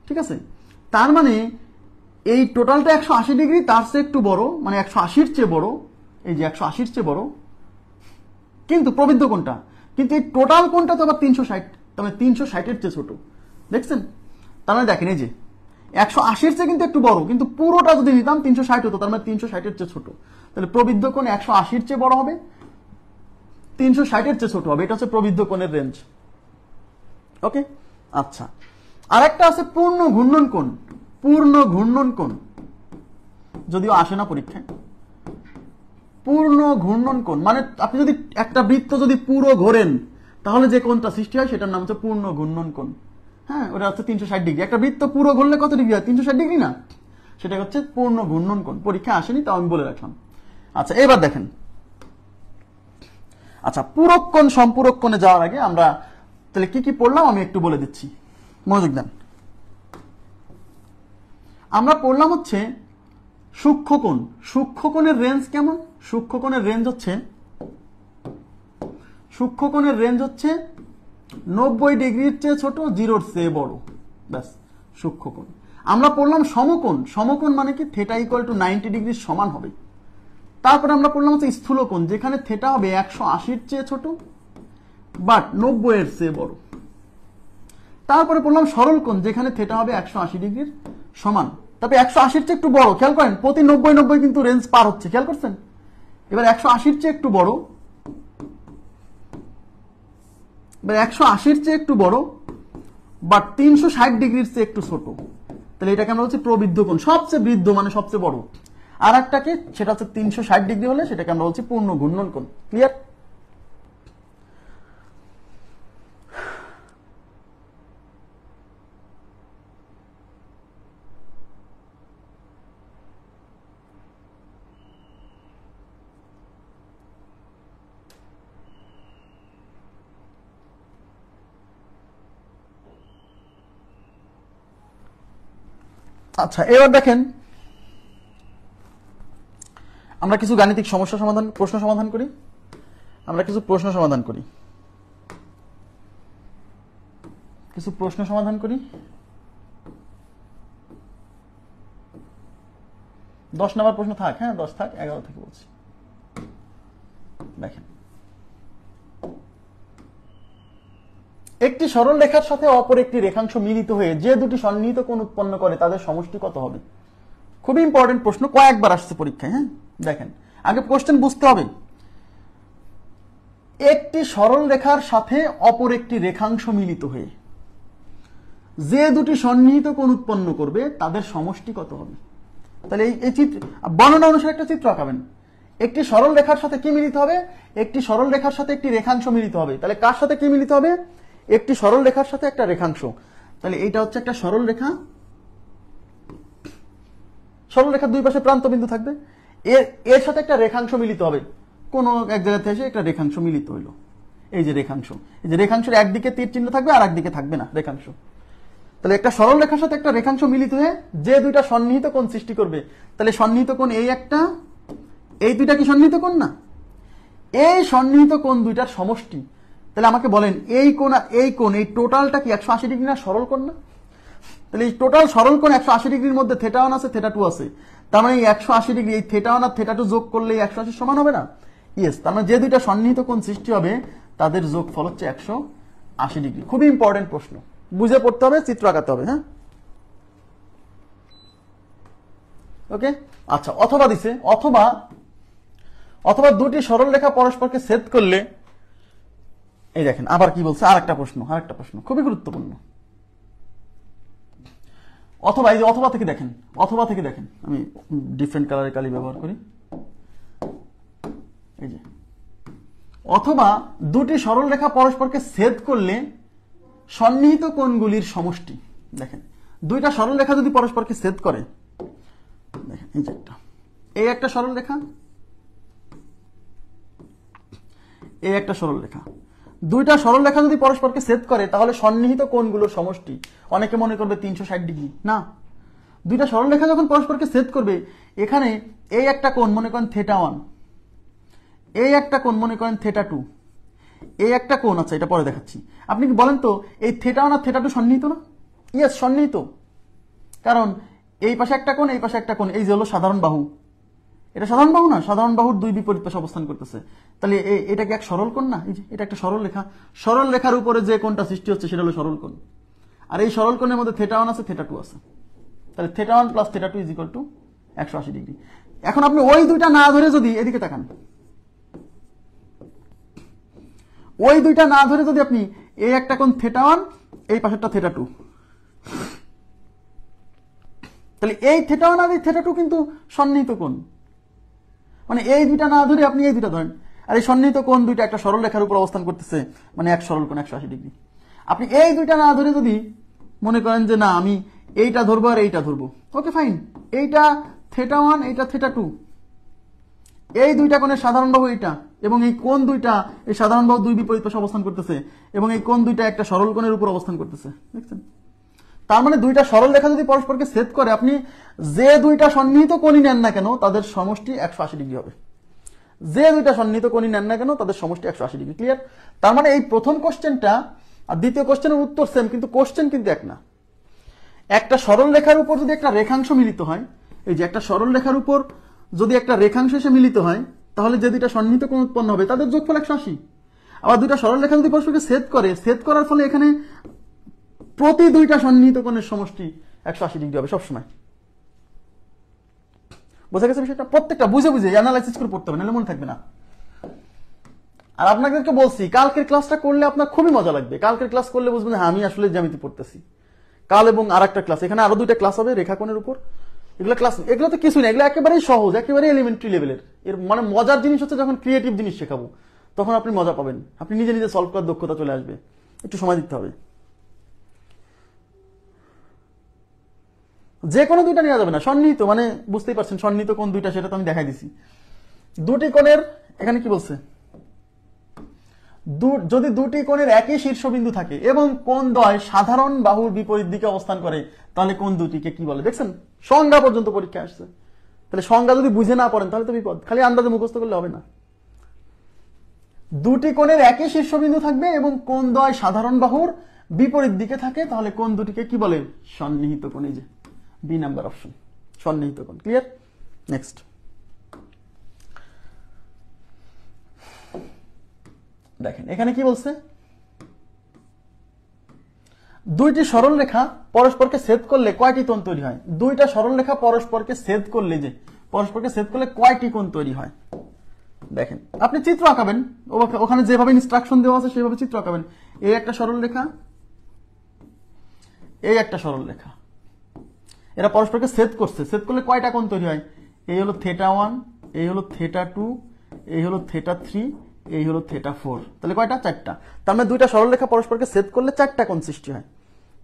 ঠিক আছে? তার মানে এই টোটালটা 180 ডিগ্রি, তার চেয়ে একটু বড়, মানে 180-র চেয়ে বড়। এই যে 180-র চেয়ে বড়, কিন্তু প্রবৃদ্ধ কোণটা, কিন্তু এই টোটাল কোণটা তো আবার 360, তার মানে 360-এর চেয়ে ছোট। দেখছেন? তার মানে দেখেন, এই যে 180-র চেয়ে কিন্তু একটু বড়, কিন্তু পুরোটা যদি নিতাম 360 হতো, তার মানে 360-এর চেয়ে ছোট। তাহলে প্রবৃদ্ধ কোণ 180-র চেয়ে বড় হবে, 360-এর চেয়ে ছোট হবে। এটা হচ্ছে প্রবৃদ্ধ কোণের রেঞ্জ। ওকে, আচ্ছা। আর একটা আছে পূর্ণ ঘূর্ণন কোণ। পূর্ণ ঘূর্ণন কোণ যদিও আসে না পরীক্ষায়। পূর্ণ ঘূর্ণন কোণ মানে আপনি যদি একটা বৃত্ত যদি পুরো ঘোরেন, তাহলে যে কোণটা সৃষ্টি হয় সেটার নাম হচ্ছে পূর্ণ ঘূর্ণন কোণ। হ্যাঁ, ওটা হচ্ছে 360 ডিগ্রি। একটা বৃত্ত পুরো ঘুরলে কত ডিগ্রি হয়? 360 ডিগ্রি না? সেটা হচ্ছে পূর্ণ ঘূর্ণন কোণ। পরীক্ষা আসেনি, তাও আমি বলে রাখলাম। আচ্ছা, এবার দেখেন। আচ্ছা, পূরক কোণ সম্পূরক কোণে যাওয়ার আগে আমরা তাহলে কি কি পড়লাম আমি একটু বলে দিচ্ছি, মনোযোগ দেন। আমরা পড়লাম হচ্ছে সূক্ষ্ম কোণ। সূক্ষ্ম কোণের রেঞ্জ কেমন? সূক্ষ্ম কোণের রেঞ্জ হচ্ছে 90 ডিগ্রির চেয়ে ছোট, 0-র চেয়ে বড়, ব্যাস সূক্ষ্ম কোণ। আমরা পড়লাম সমকোণ। সমকোণ মানে কি? থিটা ইকুয়াল টু 90 ডিগ্রির সমান হবে। তারপরে আমরা পড়লাম হচ্ছে স্থূল কোণ, যেখানে থিটা হবে 180-র চেয়ে ছোট বাট 90-এর চেয়ে বড়। তারপরে পড়লাম সরল কোণ, যেখানে থিটা হবে 180 ডিগ্রির সমান, তবে 180-র চেয়ে একটু বড়। খেয়াল করেন, প্রতি 90-90 কিন্তু রেঞ্জ পার হচ্ছে, খেয়াল করছেন? এবার 180-র চেয়ে একটু বড়, এবার 180-র চেয়ে একটু বড় বাট 360 ডিগ্রির চেয়ে একটু ছোট। তাহলে এটাকে আমরা বলছি প্রবৃদ্ধ কোণ, সবচেয়ে বৃদ্ধ মানে সবচেয়ে বড়। আর একটাকে, সেটা হচ্ছে 360 ডিগ্রি হলে সেটাকে আমরা বলছি পূর্ণ ঘূর্ণন কোণ। ক্লিয়ার? আচ্ছা, এবার দেখেন আমরা কিছু গাণিতিক সমস্যা সমাধান, প্রশ্ন সমাধান করি। আমরা কিছু প্রশ্ন সমাধান করি। 10 নম্বর প্রশ্ন থাক, হ্যাঁ 10 থাক, 11 থেকে বলছি। দেখেন, একটি সরল রেখার সাথে অপর একটি রেখাংশ মিলিত হয়ে যে দুটি সন্নিহিত কোণ উৎপন্ন করে তাদের সমষ্টি কত হবে? খুবই ইম্পর্টেন্ট প্রশ্ন, কয়েকবার আসছে পরীক্ষায়। হ্যাঁ, দেখেন আগে কোশ্চেন বুঝতে হবে। একটি সরল রেখার সাথে অপর একটি রেখাংশ মিলিত হয়ে যে দুটি সন্নিহিত কোণ উৎপন্ন করবে তাদের সমষ্টি কত হবে? তাহলে এই চিত্র বর্ণনা অনুসারে একটা চিত্র আঁকাবেন। একটি সরল রেখার সাথে কি মিলিত হবে? একটি সরল রেখার সাথে একটি রেখাংশ মিলিত হবে। তাহলে কার সাথে কি মিলিত হবে? একটি সরল রেখার সাথে একটা রেখাংশ। তাহলে এইটা হচ্ছে একটা সরল রেখা। সরল রেখার দুই পাশে প্রান্ত বিন্দু থাকবে, এর সাথে একটা রেখাংশ মিলিত হবে। কোন এক জায়গা থেকে এসে একটা রেখাংশ মিলিত হইলো। এই যে রেখাংশ, এই যে রেখাংশের একদিকে তীর চিহ্ন থাকবে আর একদিকে থাকবে না রেখাংশ। তাহলে একটা সরল রেখার সাথে একটা রেখাংশ মিলিত হয়ে যে দুইটা সন্নিহিত কোণ সৃষ্টি করবে, তাহলে সন্নিহিত কোণ এই একটা, এই দুইটা কি সন্নিহিত কোণ না? এই সন্নিহিত কোণ দুইটার সমষ্টি। তাহলে আমাকে বলেন, এই কোণ আর এই কোণ, এই টোটালটা কি 180 ডিগ্রি না? সরল কোণ না? তাহলে এই টোটাল সরল কোণ 180 ডিগ্রির মধ্যে থিটা 1 আছে, থিটা 2 আছে। তার মানে এই 180 ডিগ্রি, এই থিটা 1 আর থিটা 2 যোগ করলে 180 সমান হবে না? ইয়েস। তার মানে যে দুইটা সন্নিহিত কোণ সৃষ্টি হবে তাদের যোগফল হচ্ছে 180 ডিগ্রি। খুবই ইম্পর্টেন্ট প্রশ্ন, বুঝে পড়তে হবে, চিত্র আঁকাতে হবে। হ্যাঁ, ওকে। আচ্ছা, অথবা দিছে, অথবা দুটি সরল রেখা পরস্পরকে ছেদ করলে, এই দেখেন আবার কি বলছে, আরেকটা প্রশ্ন খুবই গুরুত্বপূর্ণ। অথবা, এই যে অথবা থেকে দেখেন, আমি ডিফারেন্ট কালারের কালি ব্যবহার করি। এই যে অথবা দুটি সরল রেখা পরস্পরকে ছেদ করলে সন্নিহিত কোণগুলির সমষ্টি। দেখেন, দুইটা সরল রেখা যদি পরস্পরকে ছেদ করে, দেখেন এই যে এই একটা সরল রেখা, এই একটা সরল রেখা, দুইটা সরলরেখা যদি পরস্পরকে ছেদ করে তাহলে সন্নিহিত কোণগুলোর সমষ্টি, অনেকে মনে করবে 360 ডিগ্রি, না, দুইটা সরলরেখা যখন পরস্পরকে ছেদ করবে এখানে এই একটা কোণ মনে করেন θ1, এই একটা কোণ মনে করেন θ2, এই একটা কোণ, আচ্ছা এটা পরে দেখাচ্ছি। আপনি কি বলেন তো এই θ1 আর θ2 সন্নিহিত না? ইয়েস, সন্নিহিত। কারণ এই পাশে একটা কোণ, এই পাশে একটা কোণ, এই যে হলো সাধারণ বাহু, এটা সাধারণ বাহু না, সাধারণ বাহুর দুই বিপরীত পাশে অবস্থান করতেছে, তাহলে এটা কি এক সরল কোণ না? এই যে এটা একটা সরল রেখা, সরল রেখার উপরে যে কোণটা সৃষ্টি হচ্ছে সেটা হলো সরল কোণ, আর এই সরল কোণের মধ্যে θ1 আছে θ2 আছে, তাহলে θ1 plus θ2 is equal to 180 degree. এখন আপনি ওই দুইটা না ধরে যদি এদিকে তাকান, ওই দুইটা না ধরে যদি আপনি এই একটা কোণ θ1, এই পাশেরটা θ2, তাহলে এই θ1 আর এই θ2 কিন্তু সন্নিহিত কোণ, মানে এই দুইটা না ধরে আপনি এই দুইটা ধরেন, আর এই সন্নিহিত কোণ দুইটা একটা সরল রেখার উপর অবস্থান করতেছে, মানে এক সরল কোণ 180 ডিগ্রি। আপনি এই দুইটা না ধরে যদি মনে করেন যে না আমি এইটা ধরবো আর এইটা ধরবো, ওকে ফাইন, এইটা θ1 এইটা θ2, এই দুইটা কোণের সাধারণ বাহু এইটা, এবং এই কোণ দুইটা এই সাধারণ বাহু দুই বিপরীত পাশে অবস্থান করতেছে, এবং এই কোণ দুইটা একটা সরল কোণের উপর অবস্থান করতেছে, দেখছেন? তার মানে দুইটা সরল রেখা যদি পরস্পরকে ছেদ করে আপনি যে দুইটা সন্নিহিত কোণই নেন না কেন তাদের সমষ্টি 180 ডিগ্রি হবে, যে দুইটা সন্নিহিত কোণই নেন না কেন তাদের সমষ্টি 180 ডিগ্রি। ক্লিয়ার? তার মানে এই প্রথম কোশ্চেনটা আর দ্বিতীয় কোশ্চেনের উত্তর সেম, কিন্তু কোশ্চেন কিন্তু এক না। একটা সরল রেখার উপর যদি একটা রেখাংশ মিলিত হয়, এই যে একটা সরল রেখার উপর যদি একটা রেখাংশ এসে মিলিত হয় তাহলে যে দুইটা সন্নিহিত কোণ উৎপন্ন হবে তাদের যোগফল 180। আবার দুইটা সরল রেখা যদি পরস্পরকে ছেদ করে, ছেদ করার ফলে এখানে প্রতি দুইটা সন্নিহিত কোণের সমষ্টি 180 ডিগ্রি হবে সবসময়। বোঝা গেছে বিষয়টা? প্রত্যেকটা বুঝে বুঝে অ্যানালাইসিস করে পড়তে হবে, নাহলে মনে থাকবে না। আর আপনাদেরকে বলছি কালকের ক্লাসটা করলে আপনার খুবই মজা লাগবে, কালকের ক্লাস করলে বুঝবেন হ্যাঁ আমি আসলে জ্যামিতি পড়তেছি। কাল এবং আরেকটা ক্লাস, এখানে আরো দুইটা ক্লাস হবে রেখাকোণের উপর, এগুলো ক্লাস, এগুলো তো কিছুই না, এগুলো একেবারেই সহজ, একেবারে এলিমেন্টারি লেভেলের। এর মানে মজার জিনিস হচ্ছে যখন ক্রিয়েটিভ জিনিস শেখাবো তখন আপনি মজা পাবেন, আপনি নিজে নিজে সলভ করার দক্ষতা চলে আসবে, একটু সময় দিতে হবে। যে কোনো দুইটা নেওয়া যাবে না, সন্নিহিত মানে বুঝতেই পারছেন সন্নিহিত কোণ দুইটা সেটা তো আমি দেখাই দিছি। দুটি কোণের এখানে কি বলছে, যদি দুটি কোণের একই শীর্ষবিন্দু থাকে এবং কোণ দ্বয় সাধারণ বাহুর বিপরীত দিকে অবস্থান করে তাহলে কোণ দুটিকে কি বলে? দেখছেন সংজ্ঞা পর্যন্ত পরীক্ষা আসছে, তাহলে সংজ্ঞা যদি বুঝে না পড়েন তাহলে তো বিপদ, খালি আন্দাজে মুখস্থ করলে হবে না। দুটি কোণের একই শীর্ষবিন্দু থাকবে এবং কোণ দ্বয় সাধারণ বাহুর বিপরীত দিকে থাকে তাহলে কোণ দুটিকে কি বলে? সন্নিহিত কোণ। এই যে বি নাম্বার অপশন, সন্নিহিত কোণ। ক্লিয়ার? নেক্সট দেখেন এখানে কি বলছে, দুইটি সরল রেখা পরস্পরকে ছেদ করলে কয়টি কোণ তৈরি হয়? দুইটা সরল রেখা পরস্পরকে ছেদ করলে, যে পরস্পরকে ছেদ করলে কয়টি কোণ তৈরি হয়? দেখেন আপনি চিত্র আঁকাবেন, ওখানে যেভাবে ইনস্ট্রাকশন দেওয়া আছে সেভাবে চিত্র আঁকাবেন। এই একটা সরল রেখা, এই একটা সরল রেখা, এরা পরস্পরকে ছেদ করছে, ছেদ করলে কয়টা কোণ তৈরি হয়? এই হলো θ1, এই হলো θ2, এই হলো θ3, এই হলো θ4, তাহলে কয়টা? চারটা। তার মানে দুইটা সরল রেখা পরস্পরকে ছেদ করলে চারটা কোণ সৃষ্টি হয়,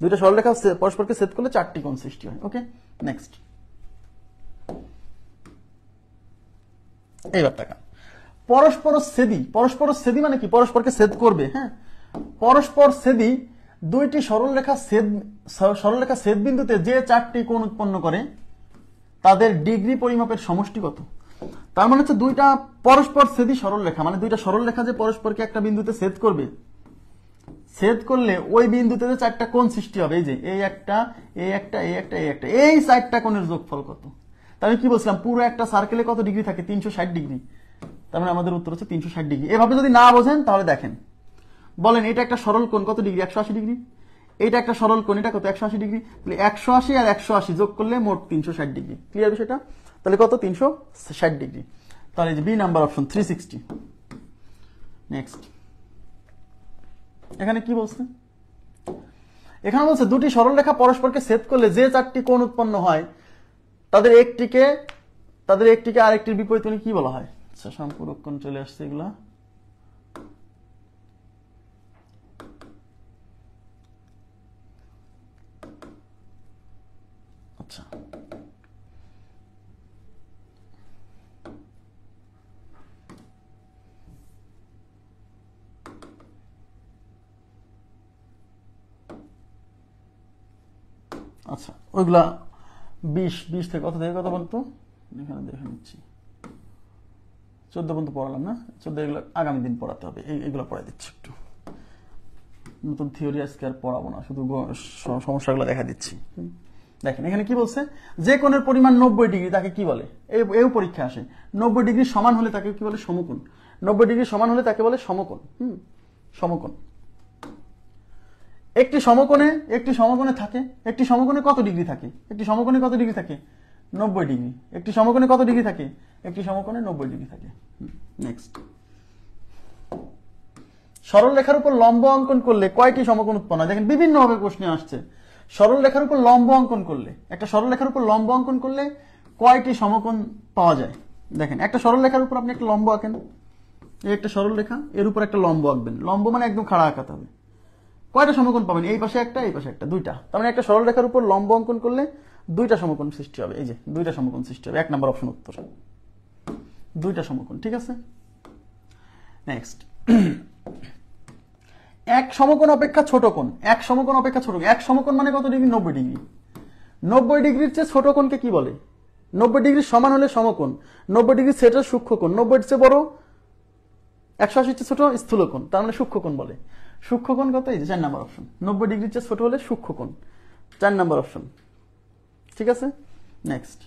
দুইটা সরল রেখা পরস্পরকে ছেদ করলে চারটি কোণ সৃষ্টি হয়। ওকে, নেক্সট। এইবার টাকা পরস্পর ছেদি, পরস্পর ছেদি মানে কি? পরস্পরকে ছেদ করবে। হ্যাঁ, পরস্পর ছেদি দুইটি সরলরেখা ছেদ বিন্দুতে যে চারটি কোণ উৎপন্ন করে তাদের ডিগ্রি পরিমাপের সমষ্টি কত? তার মানে হচ্ছে দুইটা পরস্পর ছেদি সরলরেখা, মানে দুইটা সরলরেখা যে পরস্পরকে একটা বিন্দুতে ছেদ করবে, ছেদ করলে ওই বিন্দুতে যে চারটা কোণ সৃষ্টি হবে, এই যে এই একটা, এই একটা, এই একটা, এই একটা, এই চারটা কোণের যোগফল কত? তাহলে কি বলছিলাম, পুরো একটা সার্কেলে কত ডিগ্রি থাকে? 360 ডিগ্রি। তার মানে আমাদের উত্তর হচ্ছে 360 ডিগ্রি। এভাবে যদি না বোঝেন তাহলে দেখেন, বলেন এটা একটা সরল কোণ কত ডিগ্রি? 180 ডিগ্রি। এটা একটা সরল কোণ, এটা কত? 180 ডিগ্রি। তাহলে 180 আর 180 যোগ করলে মোট 360 ডিগ্রি। ক্লিয়ার বিষয়টা? তাহলে কত? 360 ডিগ্রি। তাহলে বি নাম্বার অপশন 360। নেক্সট, এখানে কি বলছে? এখানে বলছে দুটি সরলরেখা পরস্পরকে ছেদ করলে যে চারটি কোণ উৎপন্ন হয় তাদের একটিকে আরেকটির বিপরীত কি বলা হয়? আচ্ছা, সম্পূরক কোণ চলে আসছে এগুলা। আচ্ছা, আচ্ছা ওইগুলা 20 থেকে কত বলতো, এখানে দেখে নিচ্ছি 14 পর্যন্ত পড়ালাম না, 14 এগুলো আগামী দিন পড়াতে হবে, এগুলো পড়াই দিচ্ছি একটু, নতুন থিওরি আজকে আর পড়াবো না, শুধু সমস্যাগুলো দেখা দিচ্ছি। দেখেন এখানে কি বলছে, যে কোণের পরিমাণ 90 ডিগ্রি তাকে কি বলে, এও পরীক্ষা আসে, 90 ডিগ্রি সমান হলে তাকে কি বলে, সমকোণ। 90 ডিগ্রি সমান হলে তাকে বলে সমকোণ। সমকোণ। একটি সমকোণে থাকে, একটি সমকোণে কত ডিগ্রি থাকে, একটি সমকোণে কত ডিগ্রি থাকে, 90 ডিগ্রি। একটি সমকোণে কত ডিগ্রি থাকে, একটি সমকোণে 90 ডিগ্রি থাকে। নেক্সট, সরল রেখার উপর লম্ব অঙ্কন করলে কয়টি সমকোণ উৎপন্ন হয়? দেখেন বিভিন্ন ভাবে প্রশ্নে আসছে, সরল রেখার উপর লম্ব অঙ্কন করলে, একটা সরল রেখার উপর লম্ব অঙ্কন করলে কয়টি সমকোণ পাওয়া যায়। দেখেন একটা সরল রেখার উপর আপনি একটা লম্ব আঁকেন, এই একটা সরল রেখা, এর উপর একটা লম্ব আঁকবেন, লম্ব মানে একদম খাড়া আঁকাতে হবে, কয়টা সমকোণ পাবেন, এই পাশে একটা, এই পাশে একটা, দুইটা। তার মানে একটা সরল রেখার উপর লম্ব অঙ্কন করলে দুইটা সমকোণ সৃষ্টি হবে, এই যে দুইটা সমকোণ সৃষ্টি হবে, 1 নম্বর অপশন উত্তর, দুইটা সমকোণ। ঠিক আছে, নেক্সট, এক সমকোণ অপেক্ষা ছোট কোণ, এক সমকোণ অপেক্ষা ছোট, এক সমকোণ মানে কত ডিগ্রি, 90 ডিগ্রি। 90 ডিগ্রির চেয়ে ছোট কোণকে কি বলে, 90 ডিগ্রি সমান হলে সমকোণ, 90 ডিগ্রি সেটা সূক্ষ্মকোণ, 90 এর চেয়ে বড়, 180 চেয়ে ছোট স্থূলকোণ, তার মানে সূক্ষ্মকোণ বলে। সূক্ষ্মকোণ কত, এই যে 4 নম্বর অপশন, 90 ডিগ্রির চেয়ে ছোট হলে সূক্ষ্মকোণ, 4 নম্বর অপশন। ঠিক আছে, নেক্সট,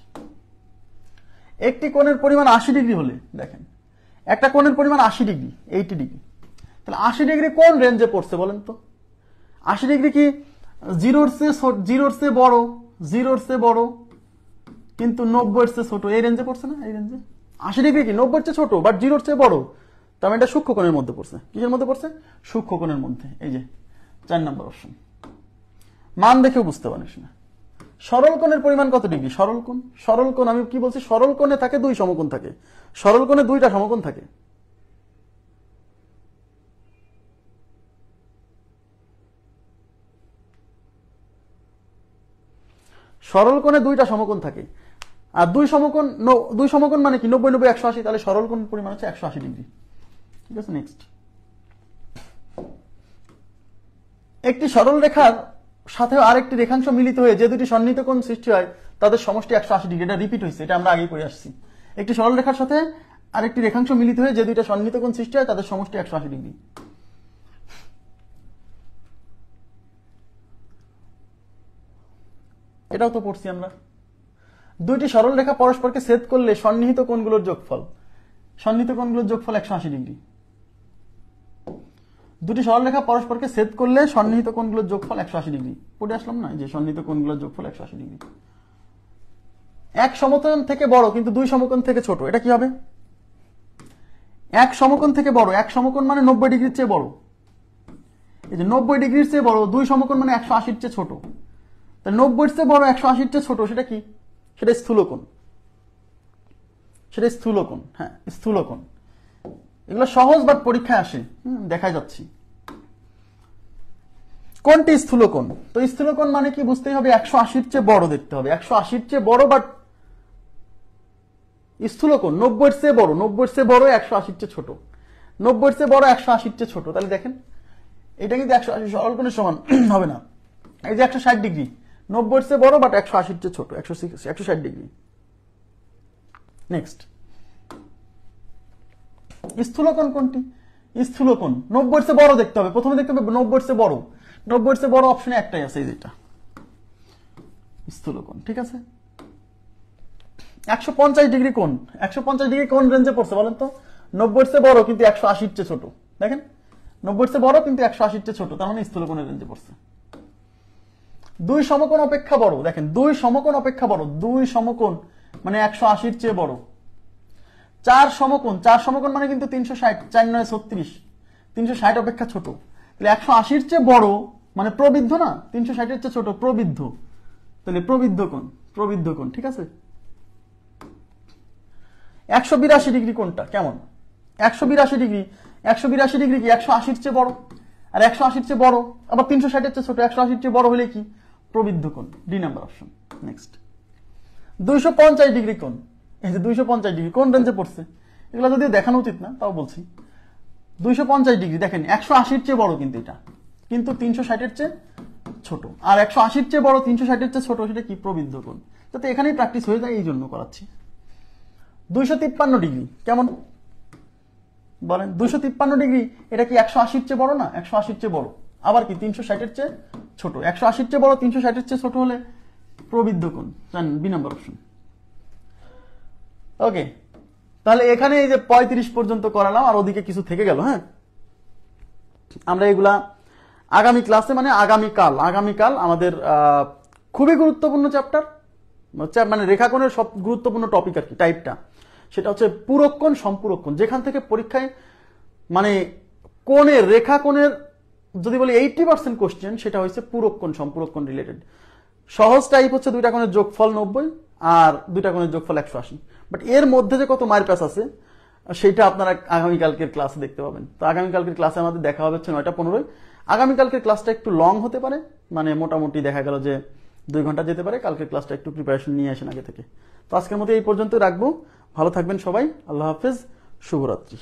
একটি কোণের পরিমাণ 80 ডিগ্রি হলে, দেখেন একটা কোণের পরিমাণ 80 ডিগ্রি, 80 ডিগ্রি, তাহলে 80 ডিগ্রি কোন রেঞ্জে পড়ছে বলেন তো? 80 ডিগ্রি কি জিরোর চেয়ে বড়, জিরোর চেয়ে বড় কিন্তু 90 এর চেয়ে ছোট, এই রেঞ্জে পড়ছে না? এই রেঞ্জে 80 ডিগ্রি কি 90 এর চেয়ে ছোট বাট জিরোর চেয়ে বড়, তার মানে এটা সূক্ষ্মকোণের মধ্যে পড়ছে। কিসের মধ্যে পড়ছে? সূক্ষ্মকোণের মধ্যে। এই যে 4 নম্বর অপশন, মান দেখেও বুঝতে পারিস না। সরল কোণের পরিমাণ কত ডিগ্রি? সরল কোণ, সরল কোণ আমি কি বলছি, সরল কোণে থাকে 2 সমকোণ থাকে, সরল কোণে 2টা সমকোণ থাকে। সরল কোণে 2টা সমকোণ থাকে, আর 2 সমকোণ মানে কি 90 90 180, তাহলে সরল কোণ পরিমাণ হচ্ছে 180 ডিগ্রি। ঠিক আছে, নেক্সট, একটি সরল রেখার সাথে আরেকটি রেখাংশ মিলিত হয়ে যে দুটি সন্নিহিত কোণ সৃষ্টি হয় তাদের সমষ্টি 180 ডিগ্রি। এটা রিপিট হয়েছে, এটা আমরা আগেই পড়ে আসছি। একটি সরল রেখার সাথে আরেকটি রেখাংশ মিলিত হয়ে যে দুইটা সন্নিহিত কোণ সৃষ্টি হয় তাদের সমষ্টি 180 ডিগ্রি। এটাও তো পড়ছি আমরা। দুইটি সরল রেখা পরস্পরকে ছেদ করলে সন্নিহিত কোণগুলোর যোগফল, সন্নিহিত কোণগুলোর যোগফল 180 ডিগ্রি। দুটি সরল রেখা পরস্পরকে ছেদ করলে সন্নিহিত কোণগুলোর যোগফল 180 ডিগ্রি। পড়ে আসলাম না, যে সন্নিহিত কোণগুলোর যোগফল 180 ডিগ্রি। এক সমকোণ থেকে বড় কিন্তু 2 সমকোণ থেকে ছোট, এটা কি হবে? এক সমকোণ থেকে বড়, এক সমকোণ মানে 90 ডিগ্রির চেয়ে বড়, এই যে 90 ডিগ্রির চেয়ে বড়, 2 সমকোণ মানে 180 এর চেয়ে ছোট, তাহলে 90 এর চেয়ে বড় 180 এর চেয়ে ছোট, সেটা কি? সেটা স্থূলকোণ, সেটা স্থূলকোণ। হ্যাঁ, স্থূলকোণ। এগুলো সহজ বাট পরীক্ষায় আসে, দেখা যাচ্ছে। কোনটি স্থূলকোণ? তো স্থূলকোণ মানে কি বুঝতেই হবে, 180 এর চেয়ে বড় দেখতে হবে, 180 এর চেয়ে বড় বাট স্থূলকোণ। 90 এর চেয়ে বড়, 90 এর চেয়ে বড় 180 এর চেয়ে ছোট, 90 এর চেয়ে বড় 180 এর চেয়ে ছোট, তাহলে দেখেন এটা কিন্তু 180 সরল কোণের সমান হবে না। এই যে 160 ডিগ্রি, 90 এর চেয়ে বড় বাট 180 এর চেয়ে ছোট, 160 ডিগ্রি। নেক্সট, স্থূলকোণ কোনটি? স্থূলকোণ 90 এর চেয়ে বড় দেখতে হবে, প্রথমে দেখতে হবে 90 এর চেয়ে বড়, 90 এর চেয়ে বড় অপশনে একটাই আছে, এই যেটা স্থূলকোণ। ঠিক আছে, 150 ডিগ্রি কোণ, 150 ডিগ্রি কোণ রেঞ্জে পড়ছে বলেন তো? 90 এর চেয়ে বড় কিন্তু 180 এর চেয়ে ছোট, দেখেন 90 এর চেয়ে বড় কিন্তু 180 এর চেয়ে ছোট, তার মানে স্থূলকোণের রেঞ্জে পড়ছে। 2 সমকোণ অপেক্ষা বড়, দেখেন 2 সমকোণ অপেক্ষা বড়, 2 সমকোণ মানে 180 এর চেয়ে বড়। 4 সমকোণ, 4 সমকোণ মানে কিন্তু 360, 4 9 36, 360 অপেক্ষা ছোট, তাহলে 180 এর চেয়ে বড় মানে প্রবৃদ্ধ না, 360 এর চেয়ে ছোট প্রবৃদ্ধ, তাহলে প্রবৃদ্ধ কোণ, প্রবৃদ্ধ কোণ। ঠিক আছে, 182 ডিগ্রি কোণটা কেমন? 182 ডিগ্রি, 182 ডিগ্রি কি 180 এর চেয়ে বড়, আর 180 এর চেয়ে বড় আবার 360 এর চেয়ে ছোট, 180 এর চেয়ে বড় হলে কি? প্রবৃদ্ধ কোণ, D number option. Next, 250 degree কোণ, এই যে 250 ডিগ্রি কোন রেঞ্জে পড়ছে? এগুলো যদিও দেখানো উচিত না, তাও বলছি। 250 ডিগ্রি দেখেন 180 এর চেয়ে বড় কিন্তু এটা, কিন্তু 360 এর চেয়ে ছোট, আর 180-র চেয়ে বড় 360-এর চেয়ে ছোট, সেটা কি? প্রবৃদ্ধ কোণ। যাতে এখানেই প্র্যাকটিস হয়ে যায় এই জন্য করাচ্ছি। 253 ডিগ্রি কেমন বলেন? 253 ডিগ্রি এটা কি 180-র চেয়ে বড় না? 180-র চেয়ে বড়। আবার কি 360-এর চেয়ে ছোট। 180-র চেয়ে বড় 360-এর চেয়ে ছোট হলে প্রবৃদ্ধ কোণ, জানেন, বি নাম্বার অপশন। ওকে, তাহলে এখানে এই যে 35 পর্যন্ত করালাম, আর ওদিকে কিছু থেকে গেল। হ্যাঁ, আমরা এগুলা আগামী ক্লাসে, মানে আগামীকাল আমাদের খুবই গুরুত্বপূর্ণ চ্যাপ্টার, মানে রেখাকোণের সব গুরুত্বপূর্ণ টপিক আর কি, টাইপটা, সেটা হচ্ছে পূরক কোণ, সম্পূরক কোণ। যেখান থেকে পরীক্ষায় মানে কোণের, রেখাকোণের যদি বলি 80% কোশ্চেন, সেটা হচ্ছে পূরক কোণ, সম্পূরক কোণ রিলেটেড। সহজ টাইপ হচ্ছে দুইটা কোণের যোগফল 90 আর দুইটা কোণের যোগফল 180। বাট এর মধ্যে যে কত মারপ্যাচ আছে সেটা আপনারা আগামীকালকের ক্লাসে দেখতে পাবেন। তো আগামীকালকের ক্লাসে আমাদের দেখা হবে হচ্ছে 9:15। আগামীকালকের ক্লাসটা একটু লং হতে পারে, মানে মোটামুটি দেখা গেল যে 2 ঘন্টা যেতে পারে। কালকের ক্লাসটা একটু প্রিপারেশন নিয়ে আসেন আগে থেকে। তো আজকের মতো এই পর্যন্ত রাখবো। ভালো থাকবেন সবাই, আল্লাহ হাফেজ, শুভরাত্রি।